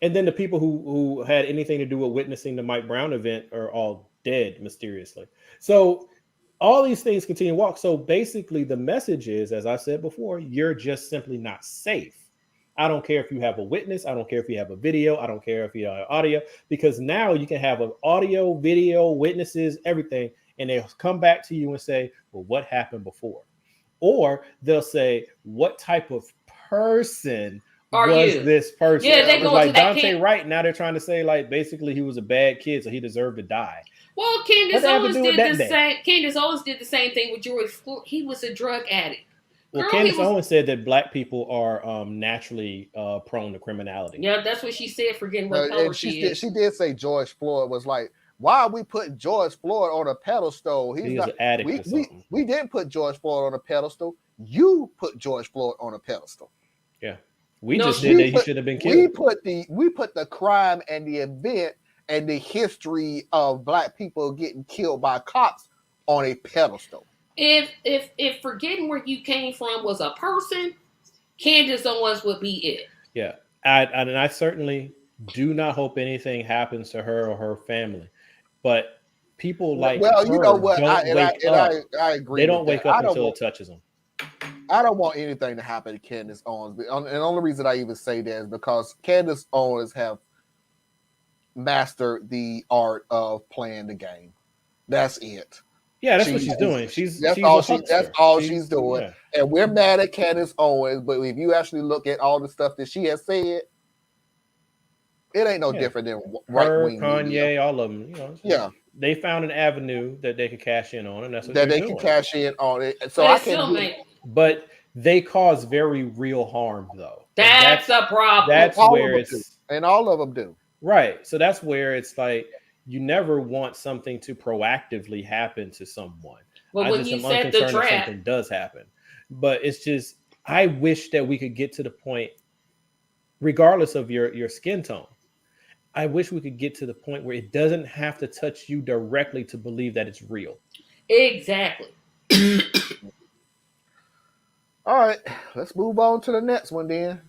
And then the people who had anything to do with witnessing the Mike Brown event are all dead mysteriously. So all these things continue to walk. So basically the message is, as I said before, you're just simply not safe. I don't care if you have a witness. I don't care if you have a video. I don't care if you have audio, because now you can have an audio, video, witnesses, everything. And they'll come back to you and say, well, what happened before? Or they'll say, what type of person was this person? Yeah, they It's go like into that Dante Wright. Now they're trying to say, like, basically he was a bad kid, so he deserved to die. Well, What Candace they have to Owens do with did the that same. Candace Owens did the same thing with George Floyd. He was a drug addict. Well, Girl, Candace he was- Owens said that black people are naturally prone to criminality. Yeah, that's what she said. Forgetting what And color she she did, is. she did say George Floyd was like, why are we putting George Floyd on a pedestal? He was an addict or something. we didn't put George Floyd on a pedestal. You put George Floyd on a pedestal. Yeah. We just did that he should have been killed. We put the crime and the event and the history of black people getting killed by cops on a pedestal. If forgetting where you came from was a person, Candace Owens would be it. Yeah. And I certainly do not hope anything happens to her or her family. But people like Well, her you know what? don't wake up. I agree. They don't with wake that. up until it touches them. I don't want anything to happen to Candace Owens. And the only reason I even say that is because Candace Owens have mastered the art of playing the game. That's it. Yeah, that's what she's doing. That's all she's doing. Yeah. And we're mad at Candace Owens, but if you actually look at all the stuff that she has said, it ain't no different than right Her, wing Kanye, media. all of them. You know, Yeah. They found an avenue that they could cash in on, and that's what That they're they doing. can cash in on it. So I can. But they cause very real harm, though. That's a problem. That's All where of them it's do. And all of them do. right. So that's where it's like you never want something to proactively happen to someone. But I when just you am set the unconcerned if trap- something does happen. But it's just I wish that we could get to the point, regardless of your skin tone. I wish we could get to the point where it doesn't have to touch you directly to believe that it's real. Exactly. All right, let's move on to the next one then.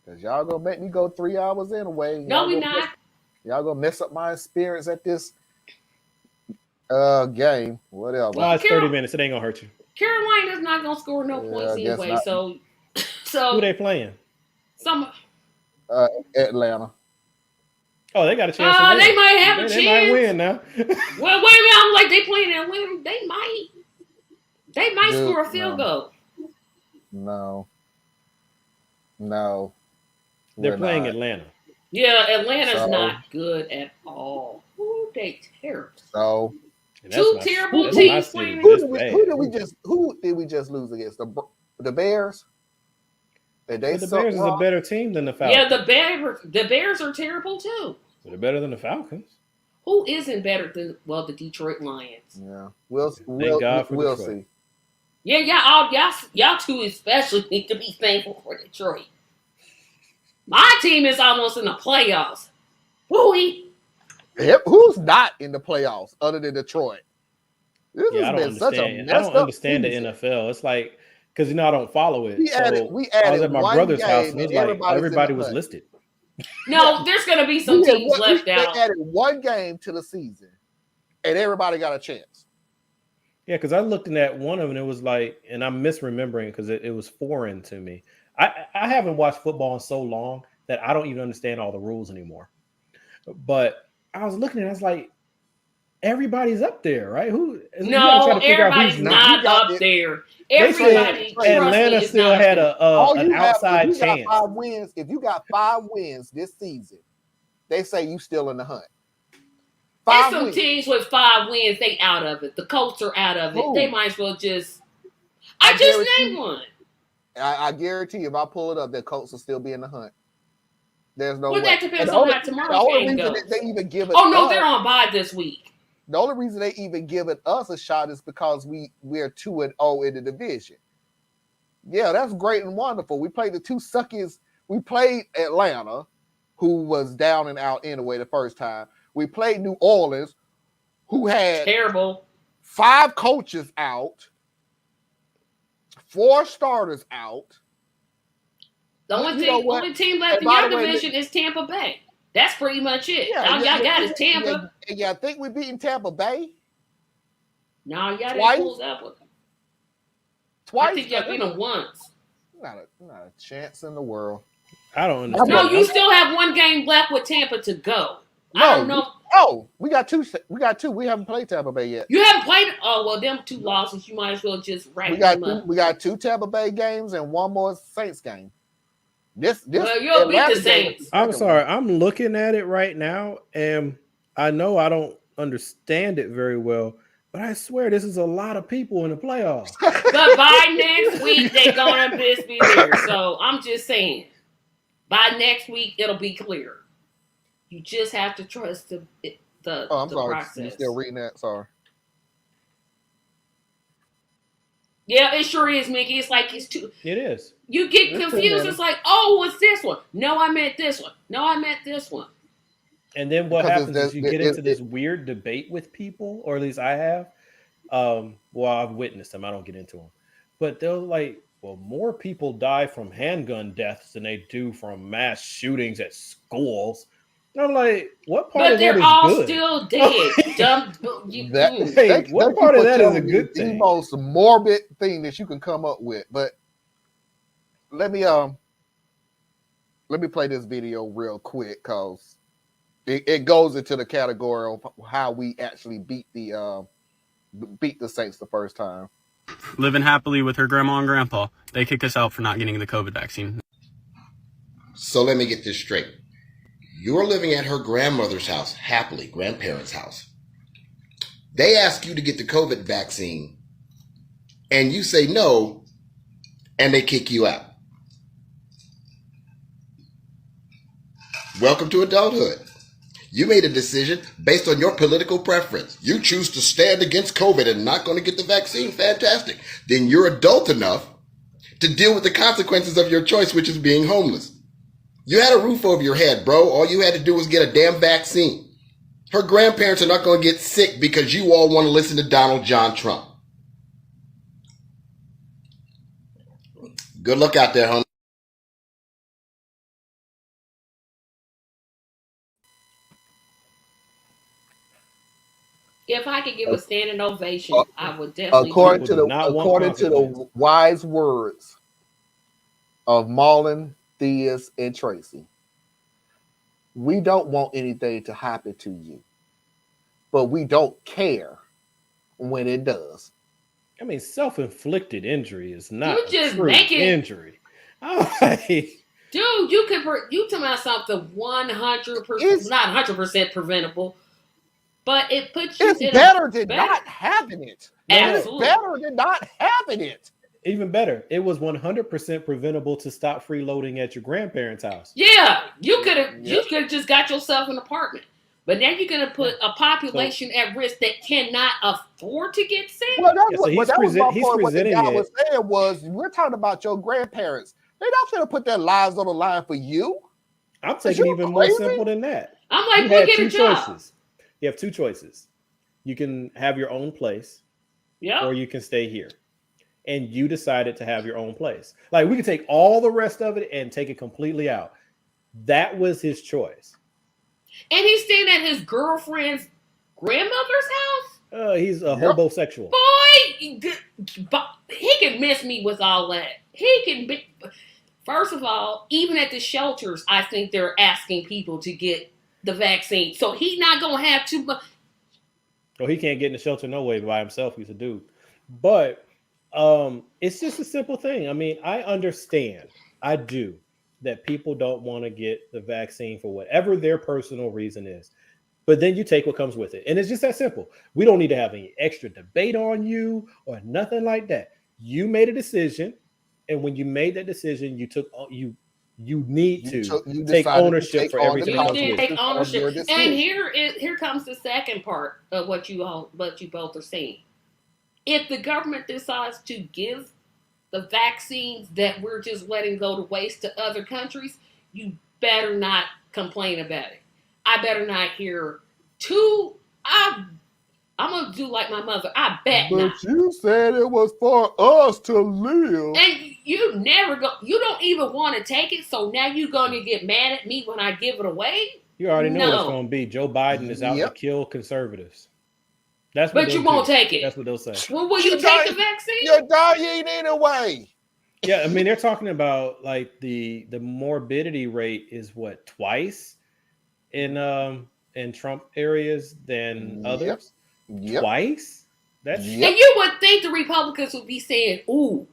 Because y'all gonna make me go 3 hours anyway. No, we not. Y'all gonna mess up my experience at this game. Whatever. Well, it's 30 minutes. It ain't gonna hurt you. Carolina's not gonna score no points I guess anyway. not. So Who they playing? some. Atlanta. Oh, they got a chance. to win. They might have a They might chance. win now. Well, wait a minute. I'm like they playing that win. They might. Dude, score a field goal. No. No, They're we're playing not. Atlanta. Yeah, Atlanta's So, not good at all. Ooh, they terrible. so And that's Two my terrible that's my teams city. playing. who That's did we bad. who did we just lose against? The Bears? And they But the suck Bears is a rock. better team than the Yeah, Falcons. the Bears are terrible too. They're better than the Falcons. Who isn't better than the Detroit Lions? Yeah, Thank God for we'll Detroit. see. Yeah, y'all two especially need to be thankful for Detroit. My team is almost in the playoffs. Wooey. Who's not in the playoffs other than Detroit? This Yeah, I has don't been such a understand. I messed don't up understand the season. NFL. It's like because I don't follow it. We added I was at my one brother's house game and it and was like everybody was hunt. listed. No, there's gonna be some teams left They out. added one game to the season, and everybody got a chance. Yeah, because I looked at one of them and it was like, and I'm misremembering because it was foreign to me. I haven't watched football in so long that I don't even understand all the rules anymore. But I was looking at it, I was like, everybody's up there, right? You gotta try No, to figure out everybody's who's not up there. They said Everybody, trust Atlanta me, is still not had up there. an outside chance. If you got 5 wins this season, they say you still in the hunt. There's 5 some wins. teams with 5 wins, they out of it. The Colts are out of it. Who? They might as well just. I just named one. I guarantee you, if I pull it up, the Colts will still be in the hunt. There's no Well, way. that depends on how tomorrow's game goes. They even give it. Oh no, they're on bye this week. The only reason they even giving us a shot is because we're 2-0 in the division. Yeah, that's great and wonderful. We played the two suckiest. We played Atlanta, who was down and out anyway the first time. We played New Orleans, who had terrible 5 coaches out, 4 starters out. The only team left in your division is Tampa Bay. That's pretty much it. All y'all got is Tampa. Yeah, I think we're beating Tampa Bay. No, y'all didn't pull that one. Twice. I think y'all beat them once. Not a chance in the world. I don't understand. No, you still have one game left with Tampa to go. I don't know. We got 2. We got 2. We haven't played Tampa Bay yet. You haven't played. Oh well, them 2 losses. You might as well just rack them up. We got 2 Tampa Bay games and 1 more Saints game. Well, you'll beat the Saints. I'm sorry. I'm looking at it right now, and I know I don't understand it very well, but I swear this is a lot of people in the playoffs. But by next week, they're gonna just be there. So I'm just saying, by next week, it'll be clear. You just have to trust the I'm sorry. process. You still reading that? Sorry. Yeah, it sure is, Mickey. It's like it's too. It is. You get confused. It's like, oh, it's this one. No, I meant this one. No, I meant this one. And then what Because happens is you get into this weird debate with people, or at least I have. Well, I've witnessed them. I don't get into them. But they're like, well, more people die from handgun deaths than they do from mass shootings at schools. And I'm like, what part of that is good? But they're all still dead. Dumb. What part of that is a good thing? The most morbid thing that you can come up with. But let me play this video real quick because it goes into the category of how we actually beat the Saints the first time. Living happily with her grandma and grandpa, they kicked us out for not getting the COVID vaccine. So let me get this straight. You're living at her grandmother's house, happily, grandparents' house. They ask you to get the COVID vaccine, and you say no, and they kick you out. Welcome to adulthood. You made a decision based on your political preference. You choose to stand against COVID and not going to get the vaccine. Fantastic. Then you're adult enough to deal with the consequences of your choice, which is being homeless. You had a roof over your head, bro. All you had to do was get a damn vaccine. Her grandparents are not going to get sick because you all want to listen to Donald John Trump. Good luck out there, homie. If I could give a standing ovation, I would definitely. According to the wise words of Marlon, Theus, and Tracy, we don't want anything to happen to you, but we don't care when it does. I mean, self-inflicted injury is not You just a true make it. injury. I'm like, Dude, you talking about something 100%, not 100% preventable, but it puts you It's in better a than better. not having it. Absolutely. It's better than not having it. Even better, it was 100% preventable to stop freeloading at your grandparents' house. Yeah, you could have just got yourself an apartment. But now you're going to put a population at risk that cannot afford to get sick. Well, that so was my point. What the presenting guy it. was saying was, we're talking about your grandparents. They're not going to put their lives on the line for you. I'm taking even more simple than that. I'm like, you we'll had get two a job. choices. You have two choices. You can have your own place, or you can stay here. And you decided to have your own place. Like, we could take all the rest of it and take it completely out. That was his choice. And he's staying at his girlfriend's grandmother's house? He's a homosexual. Boy, he can miss me with all that. He can be. First of all, even at the shelters, I think they're asking people to get the vaccine. So he's not going to have too much. Oh, he can't get in the shelter no way by himself. He's a dude. But it's just a simple thing. I mean, I understand. I do. That people don't want to get the vaccine for whatever their personal reason is. But then you take what comes with it. And it's just that simple. We don't need to have any extra debate on you or nothing like that. You made a decision. And when you made that decision, you need to take ownership for everything else. You did take ownership. And here comes the second part of what you both are saying. If the government decides to give the vaccines that we're just letting go to waste to other countries, you better not complain about it. I better not hear I'm going to do like my mother. I bet not. But you said it was for us to live. And you don't even want to take it, so now you're going to get mad at me when I give it away? You already know what it's going to be. Joe Biden is out to kill conservatives. That's what but you won't take it. That's what they'll say. Well, will you take the vaccine? You're dying anyway. Yeah, I mean, they're talking about like the morbidity rate is what, twice in Trump areas than others? Yep. Twice? And you would think the Republicans would be saying, ooh,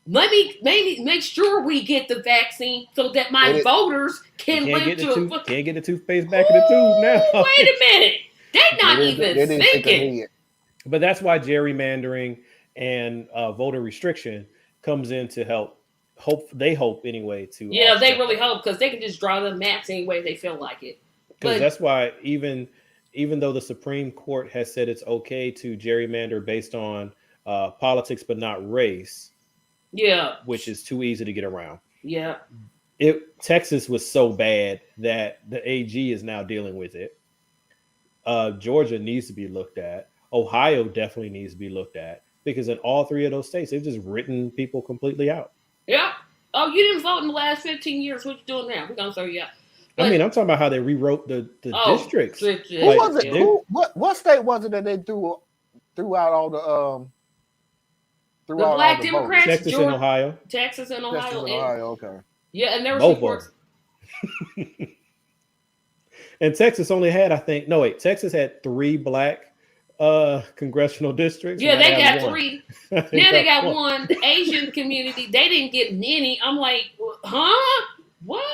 let me make sure we get the vaccine so that my voters can live to it. Can't get the toothpaste back in the tube now. Wait a minute. They're not even thinking. But that's why gerrymandering and voter restriction comes in to help. They hope anyway to. Yeah, they really hope because they can just draw the maps any way they feel like it. Because that's why even though the Supreme Court has said it's okay to gerrymander based on politics but not race, which is too easy to get around. Yeah, Texas was so bad that the AG is now dealing with it. Georgia needs to be looked at. Ohio definitely needs to be looked at because in all three of those states, they've just written people completely out. Yeah. Oh, you didn't vote in the last 15 years. What you doing now? We're gonna throw you out. But, I mean, I'm talking about how they rewrote the districts. Who was it? What state was it that they threw out all the the black Democrats? Texas and Ohio. Texas and Ohio. Okay. Yeah, and there was both of them. And Texas only had, Texas had 3 black congressional districts. Yeah, they got 3. Now they got 1. The Asian community, they didn't get any. I'm like, huh? What?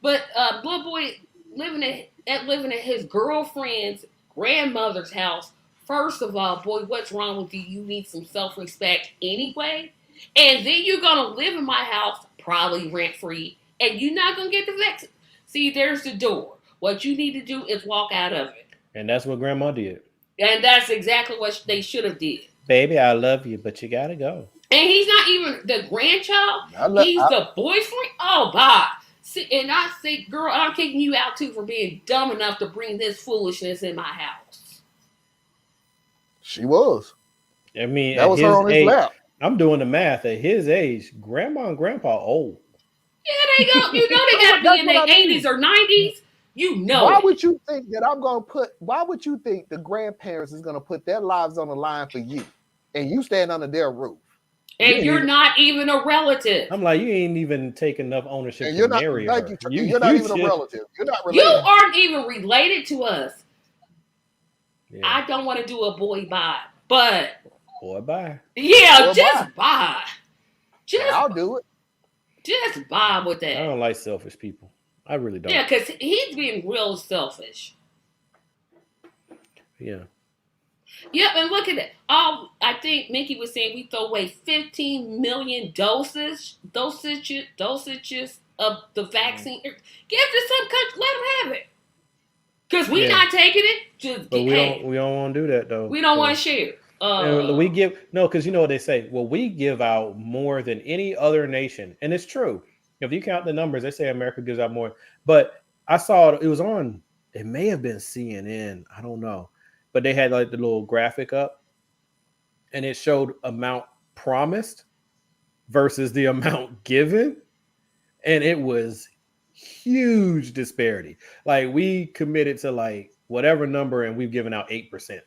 But little boy living at his girlfriend's grandmother's house. First of all, boy, what's wrong with you? You need some self-respect anyway. And then you're gonna live in my house, probably rent-free, and you're not gonna get the vaccine. See, there's the door. What you need to do is walk out of it. And that's what Grandma did. And that's exactly what they should have did. Baby, I love you, but you gotta go. And he's not even the grandchild. He's the boyfriend. Oh, bye. See, and I say, girl, I'm kicking you out too for being dumb enough to bring this foolishness in my house. She was. I mean, that was her on his lap. I'm doing the math. At his age, Grandma and Grandpa old. Yeah, they go. You know they gotta be in their 80s or 90s. You know. Why would you think that why would you think the grandparents is gonna put their lives on the line for you, and you stand under their roof? And you're not even a relative. I'm like, you ain't even take enough ownership and to you're not, marry like her. You're not even a relative. You're not related. You aren't even related to us. Yeah. I don't want to do a boy bye, but boy bye. Yeah, boy just bye. I'll do it. Just vibe with that. I don't like selfish people. I really don't. Yeah, because he's being real selfish. Yeah. Yep, and look at it. I think Mickey was saying we throw away 15 million dosages of the vaccine. Give it to some country, let them have it. Because we're not taking it. Just but we don't want to do that though. We don't want to share. We give because you know what they say. Well, we give out more than any other nation, and it's true. If you count the numbers, they say America gives out more. But I saw it was on. It may have been CNN. I don't know, but they had like the little graphic up, and it showed amount promised versus the amount given, and it was huge disparity. Like we committed to like whatever number, and we've given out 8%.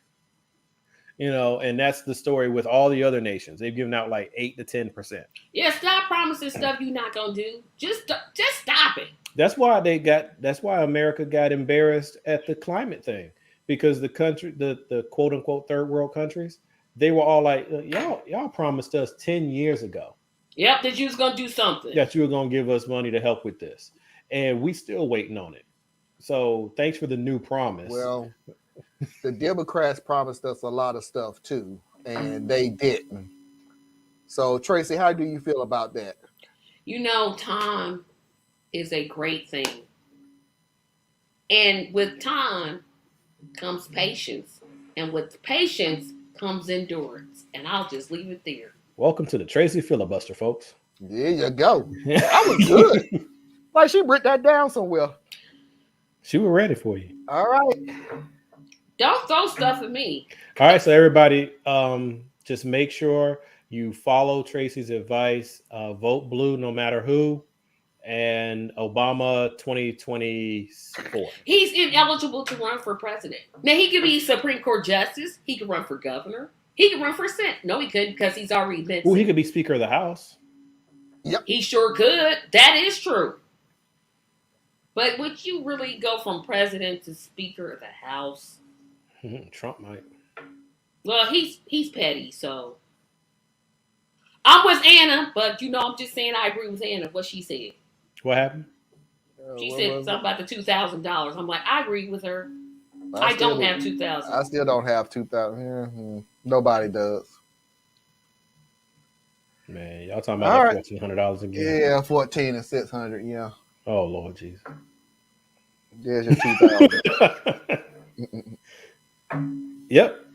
You know, and that's the story with all the other nations. They've given out like 8 to 10%. Yeah, stop promising stuff you're not gonna do. Just stop it. That's why America got embarrassed at the climate thing, because the country, the quote unquote third world countries, they were all like, y'all promised us 10 years ago. Yep, that you was gonna do something. That you were gonna give us money to help with this, and we still waiting on it. So thanks for the new promise. Well, the Democrats promised us a lot of stuff too, and they didn't. So Tracy, how do you feel about that? You know, time is a great thing. And with time comes patience. And with patience comes endurance. And I'll just leave it there. Welcome to the Tracy filibuster, folks. There you go. That was good. Like she wrote that down somewhere. She was ready for you. All right. Don't throw stuff at me. All right, so everybody, just make sure you follow Tracy's advice. Vote blue no matter who. And Obama 2024. He's ineligible to run for president. Now, he could be Supreme Court justice. He could run for governor. He could run for Senate. No, he couldn't, because he's already been. Well, he could be Speaker of the House. Yep. He sure could. That is true. But would you really go from president to Speaker of the House? Trump might. Well, he's petty, so. I'm with Anna, but I'm just saying I agree with Anna, what she said. What happened? She said something about the $2,000. I'm like, I agree with her. I don't have $2,000. I still don't have $2,000. Nobody does. Man, y'all talking about like $1,400 again? Yeah, 14 and 600. Yeah. Oh Lord Jesus. There's your 2,000. Yep.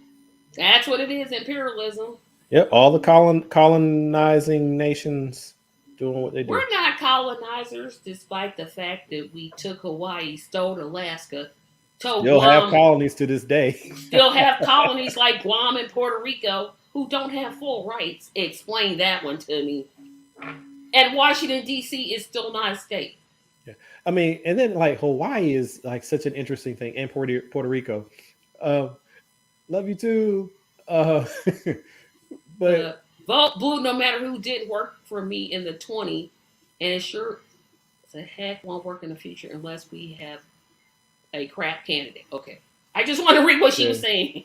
That's what it is, imperialism. Yep. All the colonizing nations doing what they do. We're not colonizers, despite the fact that we took Hawaii, stole Alaska, told Still Guam. have colonies to this day. Still have colonies like Guam and Puerto Rico who don't have full rights. Explain that one to me. And Washington, D.C. is still not a state. Yeah. I mean, and then like Hawaii is like such an interesting thing, and Puerto Rico. Love you too. But vote blue no matter who didn't work for me in the 20, and it sure the heck won't work in the future unless we have a crap candidate. Okay. I just want to read what she was saying.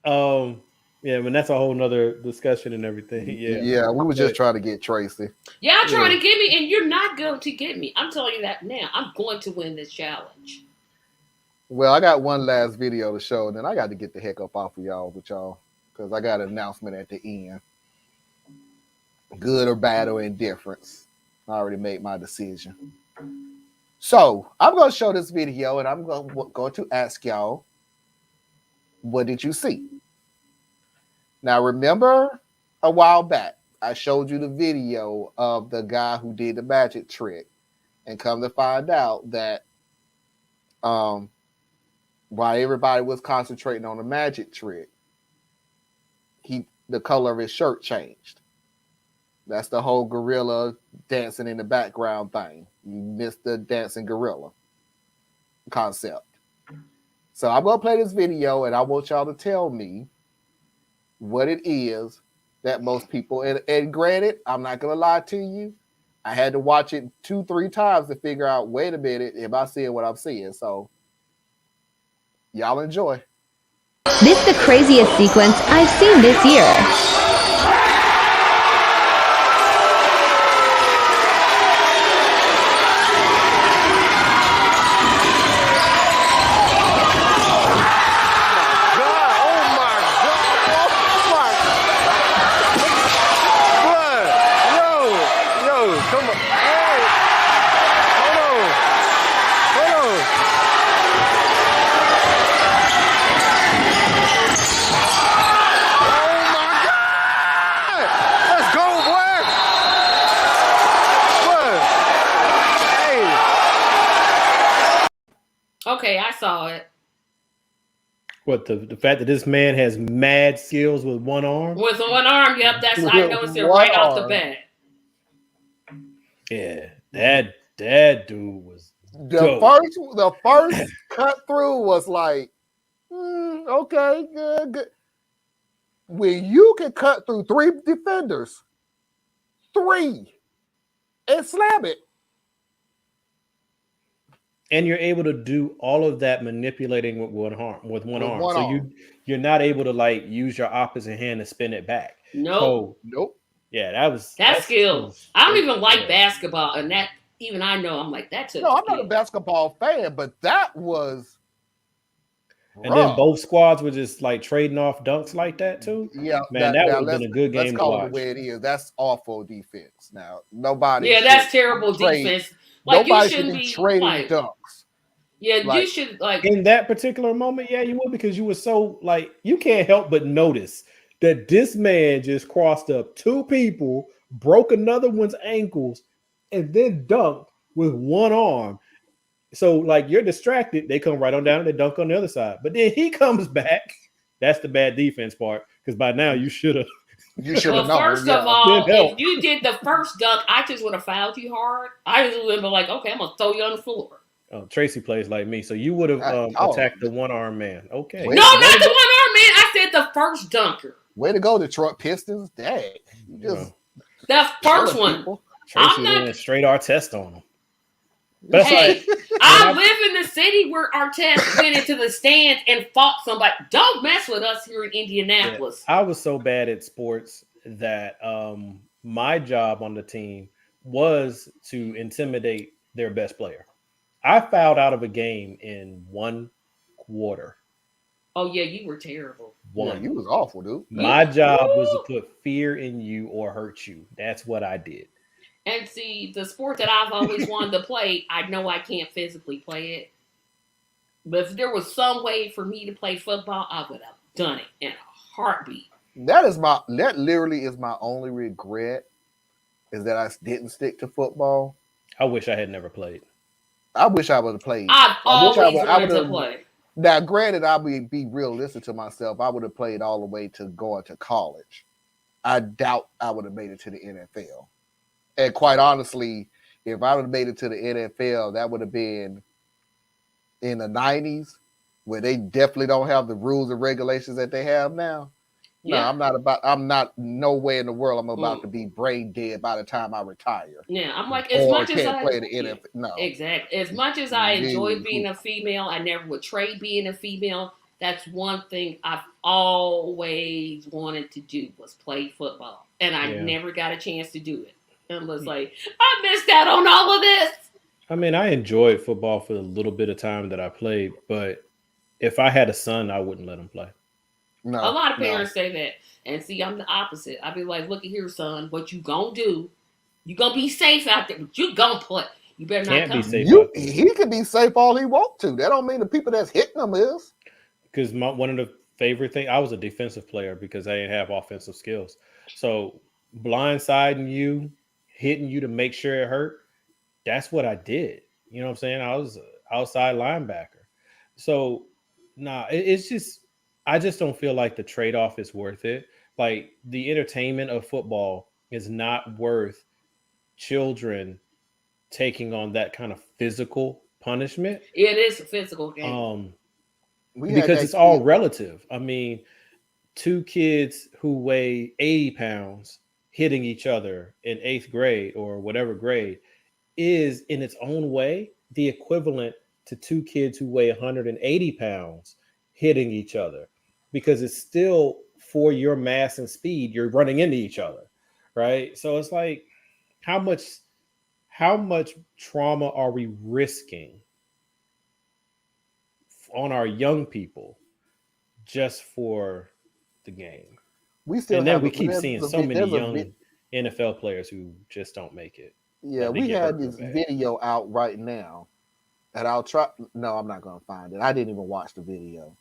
Yeah, I mean that's a whole nother discussion and everything. Yeah. Yeah, we were just trying to get Tracy. Y'all trying to get me, and you're not going to get me. I'm telling you that now. I'm going to win this challenge. Well, I got one last video to show, and then I got to get the heck up off of y'all because I got an announcement at the end. Good or bad or indifference. I already made my decision. So I'm going to show this video, and I'm going to ask y'all, what did you see? Now, remember a while back, I showed you the video of the guy who did the magic trick, and come to find out that while everybody was concentrating on the magic trick, the color of his shirt changed. That's the whole gorilla dancing in the background thing. You missed the dancing gorilla concept. So I'm going to play this video, and I want y'all to tell me what it is that most people, and granted, I'm not going to lie to you, I had to watch it 2-3 times to figure out, wait a minute, am I seeing what I'm seeing? So y'all enjoy. This is the craziest sequence I've seen this year. What the fact that this man has mad skills with one arm? With one arm, yep, I noticed it right off the bat. Yeah, that dude was The dope. first cut through was like, okay, good. When you can cut through 3 defenders, 3, and slam it. And you're able to do all of that manipulating with one arm. So you're not able to like use your opposite hand to spin it back. Nope. Nope. Yeah, that's skill. I don't even like basketball, and that even I know. I'm like that's. No, I'm not a basketball fan, but that was. And then both squads were just like trading off dunks like that too. Yeah, man, that would have been a good game to watch. Let's call it the way it is. That's awful defense. Now nobody. Yeah, that's terrible defense. Like nobody you shouldn't be be trading like, dunks. Yeah, you should like in that particular moment. Yeah, you would because you were so like you can't help but notice that this man just crossed up 2 people, broke another one's ankles, and then dunked with one arm. So, like, you're distracted. They come right on down and they dunk on the other side. But then he comes back. That's the bad defense part. Because by now you should have. Known. First of all, if you did the first dunk, I just would have fouled you hard. I just would have been like, okay, I'm going to throw you on the floor. Oh, Tracy plays like me. So you would have attacked the one-arm man. Okay. No, not the one-arm man. I said the first dunker. Way to go, Detroit Pistons. Dang. The first one. Tracy went straight Artest on him. But hey, I live in the city where Artest went into the stands and fought somebody. Don't mess with us here in Indianapolis. Yeah, I was so bad at sports that my job on the team was to intimidate their best player. I fouled out of a game in 1 quarter. Oh, yeah, you were terrible. Yeah, you was awful, dude. My job was to put fear in you or hurt you. That's what I did. And see, the sport that I've always wanted to play, I know I can't physically play it. But if there was some way for me to play football, I would have done it in a heartbeat. That literally is my only regret is that I didn't stick to football. I wish I had never played. I wish I would have played. I've always wanted to play. Now, granted, I would be realistic to myself. I would have played all the way to going to college. I doubt I would have made it to the NFL. And quite honestly, if I would have made it to the NFL, that would have been in the 90s, where they definitely don't have the rules and regulations that they have now. Yeah. No, I'm not nowhere in the world I'm about to be brain dead by the time I retire. Yeah, I'm like, as much as I play the NFL, no. Exactly. As much as I enjoy being a female, I never would trade being a female. That's one thing I've always wanted to do was play football. And I never got a chance to do it. And was like, I missed out on all of this. I mean, I enjoyed football for the little bit of time that I played, but if I had a son, I wouldn't let him play. No, a lot of parents say that. And see, I'm the opposite. I'd be like, look at here, son, what you gonna do? You gonna be safe out there, but you gonna play. You better not come. Be safe he can be safe all he wants to. That don't mean the people that's hitting him is. Because one of the favorite things, I was a defensive player because I didn't have offensive skills. So blindsiding you, hitting you to make sure it hurt, that's what I did. You know what I'm saying? I was an outside linebacker. So it's just, I just don't feel like the trade-off is worth it. Like the entertainment of football is not worth children taking on that kind of physical punishment. It is a physical game. Because it's all relative. I mean, 2 kids who weigh 80 pounds hitting each other in 8th grade or whatever grade is in its own way the equivalent to 2 kids who weigh 180 pounds hitting each other, because it's still for your mass and speed, you're running into each other, right? So it's like, how much trauma are we risking on our young people just for the game? We keep seeing so many young NFL players who just don't make it. Yeah, we had this video out right now, and I'll try. No, I'm not going to find it. I didn't even watch the video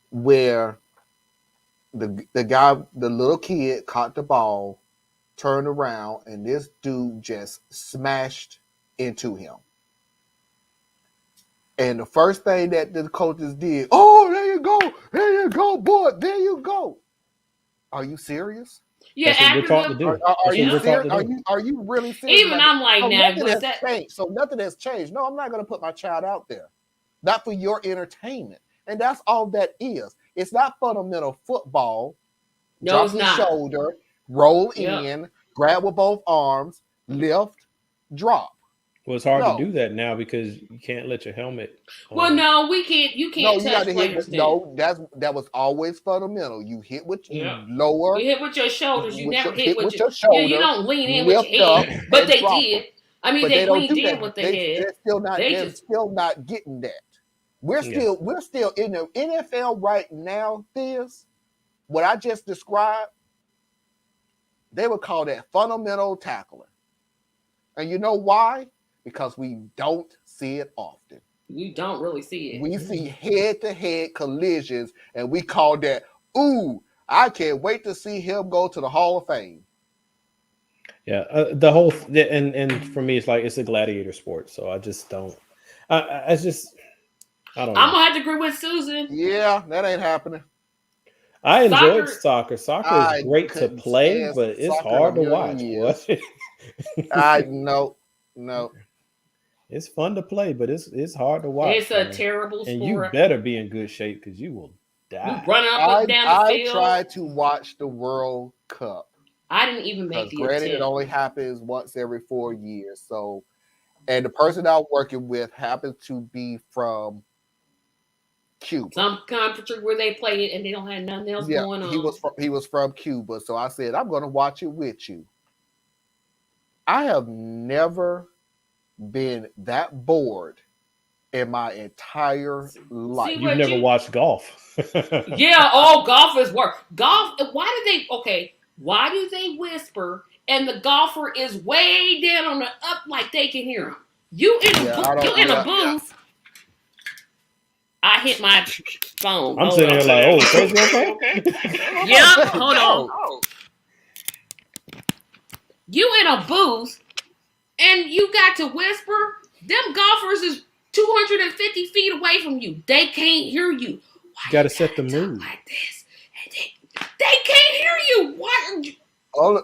where the guy, the little kid, caught the ball, turned around, and this dude just smashed into him. And the first thing that the coaches did, oh, there you go, go, boy. There you go. Are you serious? Yeah, That's what we're taught to do. Are you We're taught serious? to do. Are you really serious? Even I'm like, now, nothing was has that? changed. So nothing has changed. No, I'm not going to put my child out there. Not for your entertainment. And that's all that is. It's not fundamental football. No, Drop it's your not. shoulder, roll Yep. in, grab with both arms, lift, drop. Well, it's hard No. to do that now because you can't let your helmet. Well, no, we can't. You can't No, you touch got to hit. players. No, that was always fundamental. You hit with Yeah. lower. You hit with your shoulders. You never hit with your shoulder. Yeah, you don't lean in with your lift head. up, But and they drop did. them. I mean, But they don't leaned do in that. with their head. They're still not. They They're just still not getting that. We're still in the NFL right now. What I just described, they would call that fundamental tackling. And you know why? Because we don't see it often. You don't really see it. We see head-to-head collisions, and we call that, ooh, I can't wait to see him go to the Hall of Fame. Yeah, the whole and for me, it's like it's a gladiator sport, so I just don't. I don't know. I'm gonna have to agree with Susan. Yeah, that ain't happening. I enjoyed soccer. Soccer is I great to couldn't play, stand but it's soccer in a hard to million watch. years. Boy. I no. It's fun to play, but it's hard to watch. It's a terrible and sport. you better be in good shape because you will die. You run up and down the I field. tried to watch the World Cup. I didn't even make the Granted, attempt. it only happens once every 4 years. So, and the person I'm working with happens to be from Cuba. Some country where they play it and they don't have nothing else going on. He was from Cuba. So I said, I'm going to watch it with you. I have never been that bored in my entire life. You've never watched golf. Yeah, golf is work. Golf, why do they whisper and the golfer is way down on the up like they can hear him? You in a booth. I hit my phone. I'm sitting here like, oh, Tracy, okay? Yep, hold on. You in a booth and you got to whisper? Them golfers is 250 feet away from you. They can't hear you. You got to set the mood. Like this. They can't hear you. Why are you?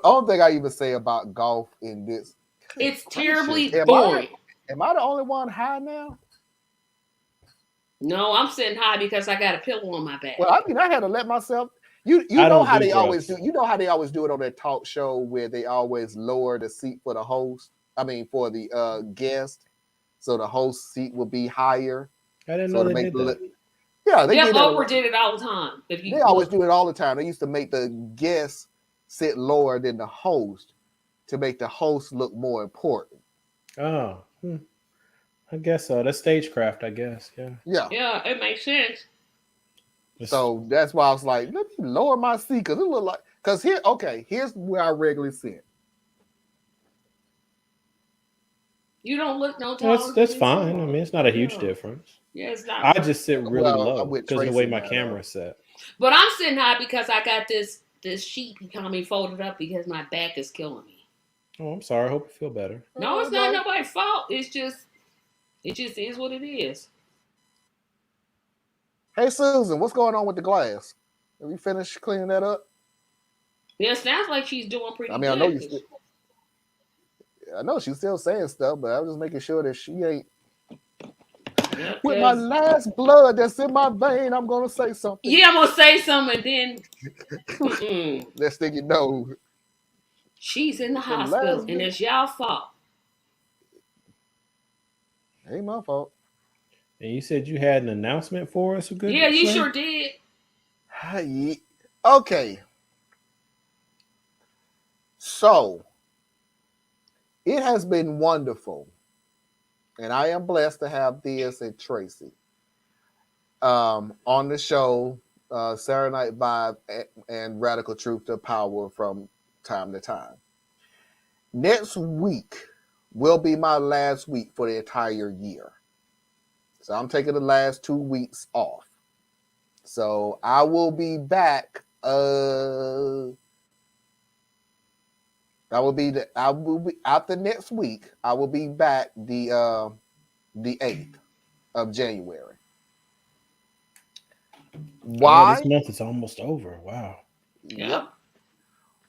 Only thing I even say about golf in this. It's terribly Am boring. Am I the only one high now? No, I'm sitting high because I got a pillow on my back. Well, I mean, I had to let myself. You know how they always do. You know how they always do it on that talk show where they always lower the seat for the host. I mean, for the guest, so the host seat will be higher. I didn't know they did that. Yeah, Oprah did it all the time. They always do it all the time. They used to make the guests sit lower than the host to make the host look more important. Oh, I guess so. That's stagecraft, I guess. Yeah. Yeah, it makes sense. So that's why I was like, let me lower my seat because it look like here's where I regularly sit. You don't look no taller. That's fine. I mean, it's not a huge difference. Yeah, it's not. I just sit really low I'm with because of the Tracy way my now, camera's set. But I'm sitting high because I got this sheet behind me folded up because my back is killing me. Oh, I'm sorry. I hope you feel better. No, it's not nobody's fault. It just is what it is. Hey Susan, what's going on with the glass? Have you finished cleaning that up? Yeah, it sounds like she's doing pretty good. I know she's still saying stuff, but I was just making sure that she ain't. With my last blood that's in my vein, I'm gonna say something. Yeah, I'm gonna say something, and then next thing you know, she's in the hospital, and it's y'all fault. Ain't my fault. And you said you had an announcement for us? Yeah, you sure did. Okay. So, it has been wonderful. And I am blessed to have Thea and Tracy on the show, Saturday Night Vibe and Radical Truth to Power from time to time. Next week will be my last week for the entire year. So I'm taking the last 2 weeks off. So I will be back. I will be after next week. I will be back the 8th of January. Oh, Why? this month is almost over. Wow. Yep.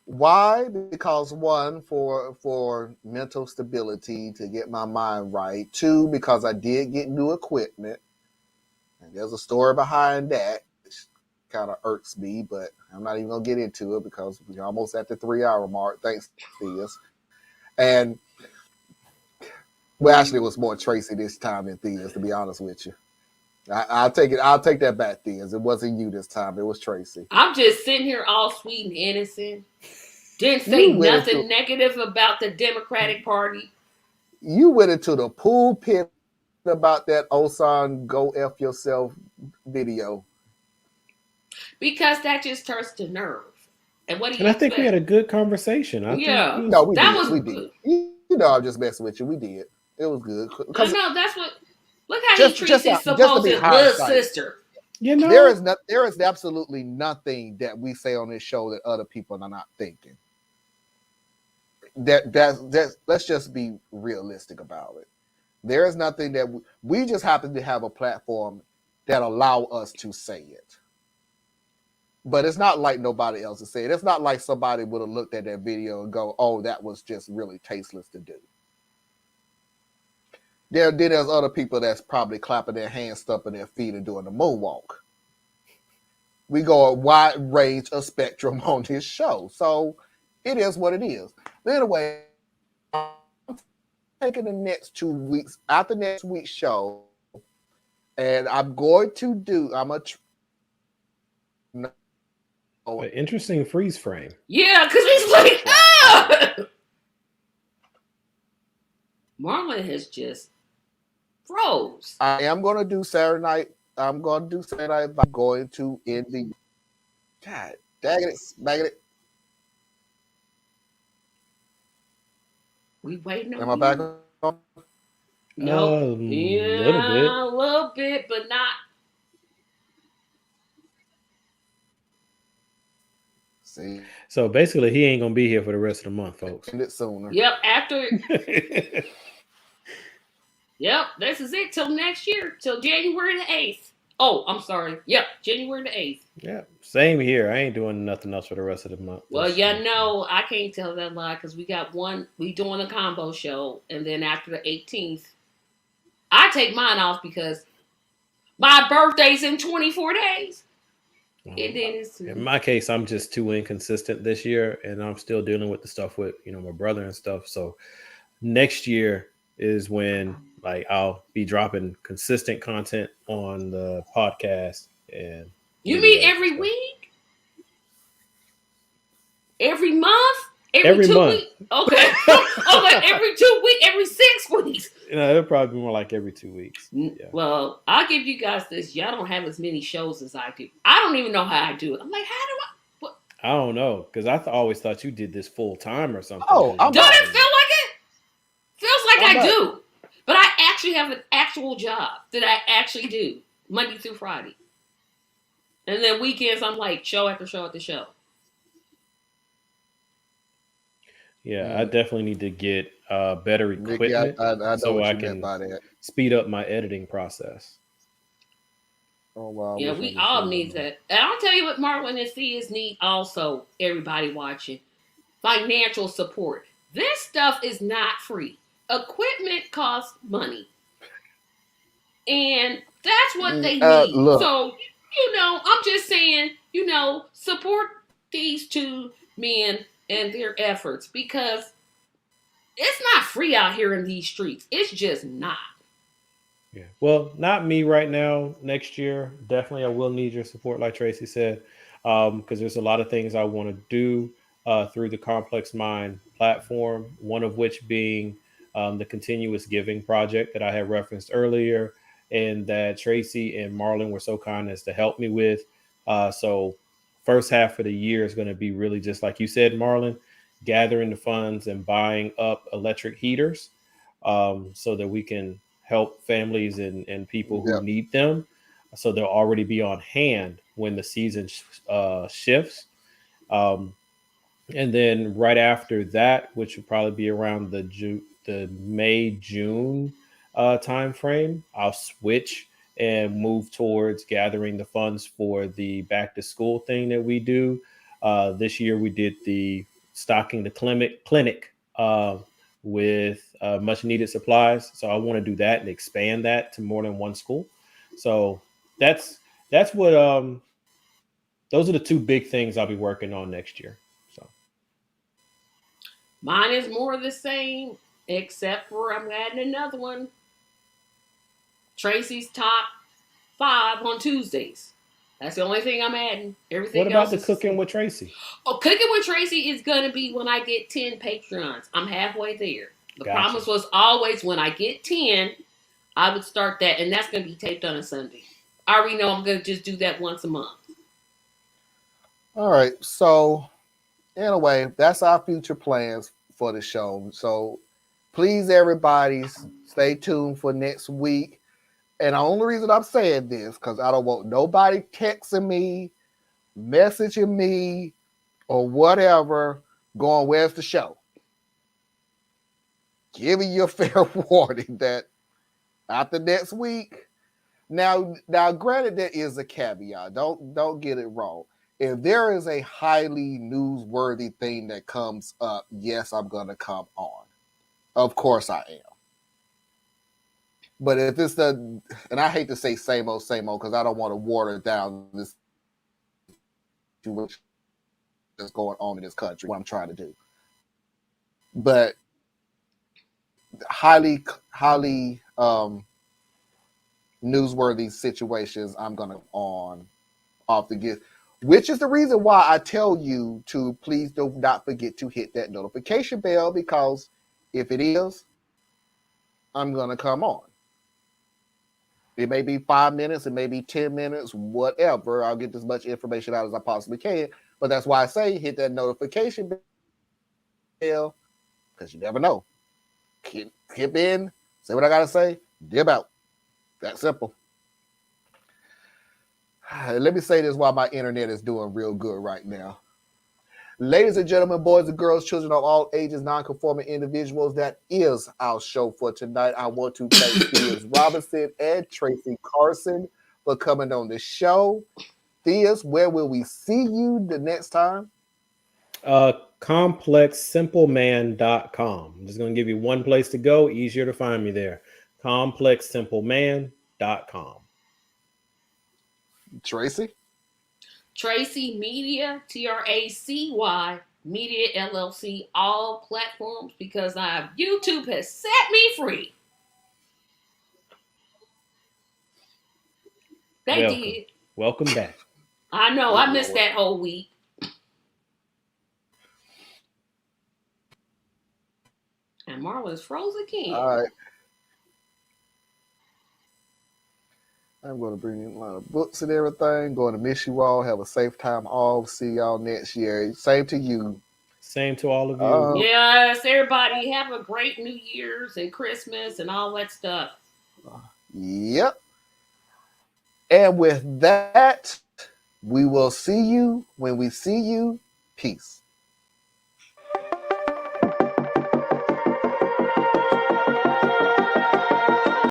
Why? Because one, for mental stability, to get my mind right. Two, because I did get new equipment. And there's a story behind that. Kind of irks me, but I'm not even gonna get into it because we're almost at the 3-hour mark. Thanks, Theas. And well, actually, it was more Tracy this time than Theas, to be honest with you. I'll take it. I'll take that back, Theas. It wasn't you this time. It was Tracy. I'm just sitting here all sweet and innocent. Didn't say You went nothing negative about the Democratic Party. You went into the pulpit about that Osan Go F Yourself video. Because that just turns to nerve. And what do you And I think expect? we had a good conversation. I Yeah. think No, we That did. was We good. did. You know, I'm just messing with you. We did. It was good. No, that's what. Look how Just- he treats just his to be supposed little hindsight. sister. You know, there is absolutely nothing that we say on this show that other people are not thinking. That's let's just be realistic about it. There is nothing that we just happen to have a platform that allow us to say it. But it's not like nobody else is saying it. It's not like somebody would have looked at that video and go, "Oh, that was just really tasteless to do." Then there's other people that's probably clapping their hands, stumping their feet, and doing the moonwalk. We go a wide range of spectrum on this show, so it is what it is. But anyway, I'm taking the next 2 weeks after next week's show, and I'm going to do. an interesting freeze frame. Yeah, because he's like, ah! Marlon has just froze. I am going to do Saturday night. I'm going to do Saturday night. I'm going to end the. God dang it, bang it. We waiting on Am I back on? Nope. Yeah, a little bit, but not. See. So basically, he ain't gonna be here for the rest of the month, folks. End it sooner. Yep, after. Yep, this is it till next year, till January the 8th. Oh, I'm sorry. Yep, January the 8th. Yeah, same here. I ain't doing nothing else for the rest of the month. Well, yeah, no, I can't tell that lie because we doing a combo show, and then after the 18th, I take mine off because my birthday's in 24 days. And then it's In my case, I'm just too inconsistent this year, and I'm still dealing with the stuff with my brother and stuff. So next year is when I'll be dropping consistent content on the podcast. And you mean every week, every month, every 2 month. weeks? Okay, okay, every 2 weeks, every 6 weeks. It'll probably be more like every 2 weeks. Yeah. Well, I'll give you guys this. Y'all don't have as many shows as I do. I don't even know how I do it. I'm like, how do I? What? I don't know, because I always thought you did this full time or something. Oh, Don't it feel like it? Feels like I do. But I actually have an actual job that I actually do Monday through Friday. And then weekends, I'm like show after show after show. Yeah, I definitely need to get better equipment Nikki, I know so what I you meant can by that. speed up my editing process. Oh wow. Yeah, we all need that. And I'll tell you what Marlon and Theas need also, everybody watching. Financial support. This stuff is not free. Equipment costs money. And that's what they need. Look. So, I'm just saying, support these two men and their efforts because it's not free out here in these streets. It's just not. Yeah. Well, not me right now. Next year, definitely I will need your support, like Tracy said, because there's a lot of things I want to do through the Complex Mind platform, one of which being the continuous giving project that I had referenced earlier and that Tracy and Marlon were so kind as to help me with. So first half of the year is going to be really just like you said, Marlon, gathering the funds and buying up electric heaters so that we can help families and people who need them. So they'll already be on hand when the season shifts. And then right after that, which would probably be around the May, June time frame, I'll switch and move towards gathering the funds for the back to school thing that we do. This year we did the stocking the clinic with much needed supplies. So I want to do that and expand that to more than one school. So that's what those are the two big things I'll be working on next year. So Mine is more of the same, except for I'm adding another one. Tracy's top 5 on Tuesdays. That's the only thing I'm adding. Everything what about else the is cooking with Tracy? Oh, cooking with Tracy is gonna be when I get 10 Patreons. I'm halfway there. The Gotcha. promise was always when I get 10, I would start that, and that's gonna be taped on a Sunday. I already know I'm gonna just do that once a month. All right. So anyway, that's our future plans for the show. So please, everybody, stay tuned for next week. And the only reason I'm saying this, because I don't want nobody texting me, messaging me, or whatever, going, where's the show? Giving you a fair warning that after next week. Now, granted, there is a caveat. Don't get it wrong. If there is a highly newsworthy thing that comes up, yes, I'm going to come on. Of course I am. But if it's and I hate to say same old, because I don't want to water down this situation that's going on in this country, what I'm trying to do. But highly newsworthy situations, I'm going to on off the get, which is the reason why I tell you to please do not forget to hit that notification bell, because if it is, I'm going to come on. It may be 5 minutes, it may be 10 minutes, whatever. I'll get as much information out as I possibly can. But that's why I say hit that notification bell, because you never know. Hit in, say what I got to say, dip out. That simple. Let me say this while my internet is doing real good right now. Ladies and gentlemen, boys and girls, children of all ages, non-conforming individuals, that is our show for tonight. I want to thank Theus Robinson and Tracy Carson for coming on the show. Theus, where will we see you the next time? ComplexSimpleMan.com. I'm just going to give you one place to go. Easier to find me there. ComplexSimpleMan.com. Tracy? Tracy Media, Tracy Media LLC, all platforms, because YouTube has set me free. They did. Welcome back. I know. I missed that whole week. And Marlon's froze again. All right. I'm going to bring in a lot of books and everything. Going to miss you all. Have a safe time off. See y'all next year. Same to you. Same to all of you. Yes, everybody have a great New Year's and Christmas and all that stuff. Yep. And with that, we will see you when we see you. Peace.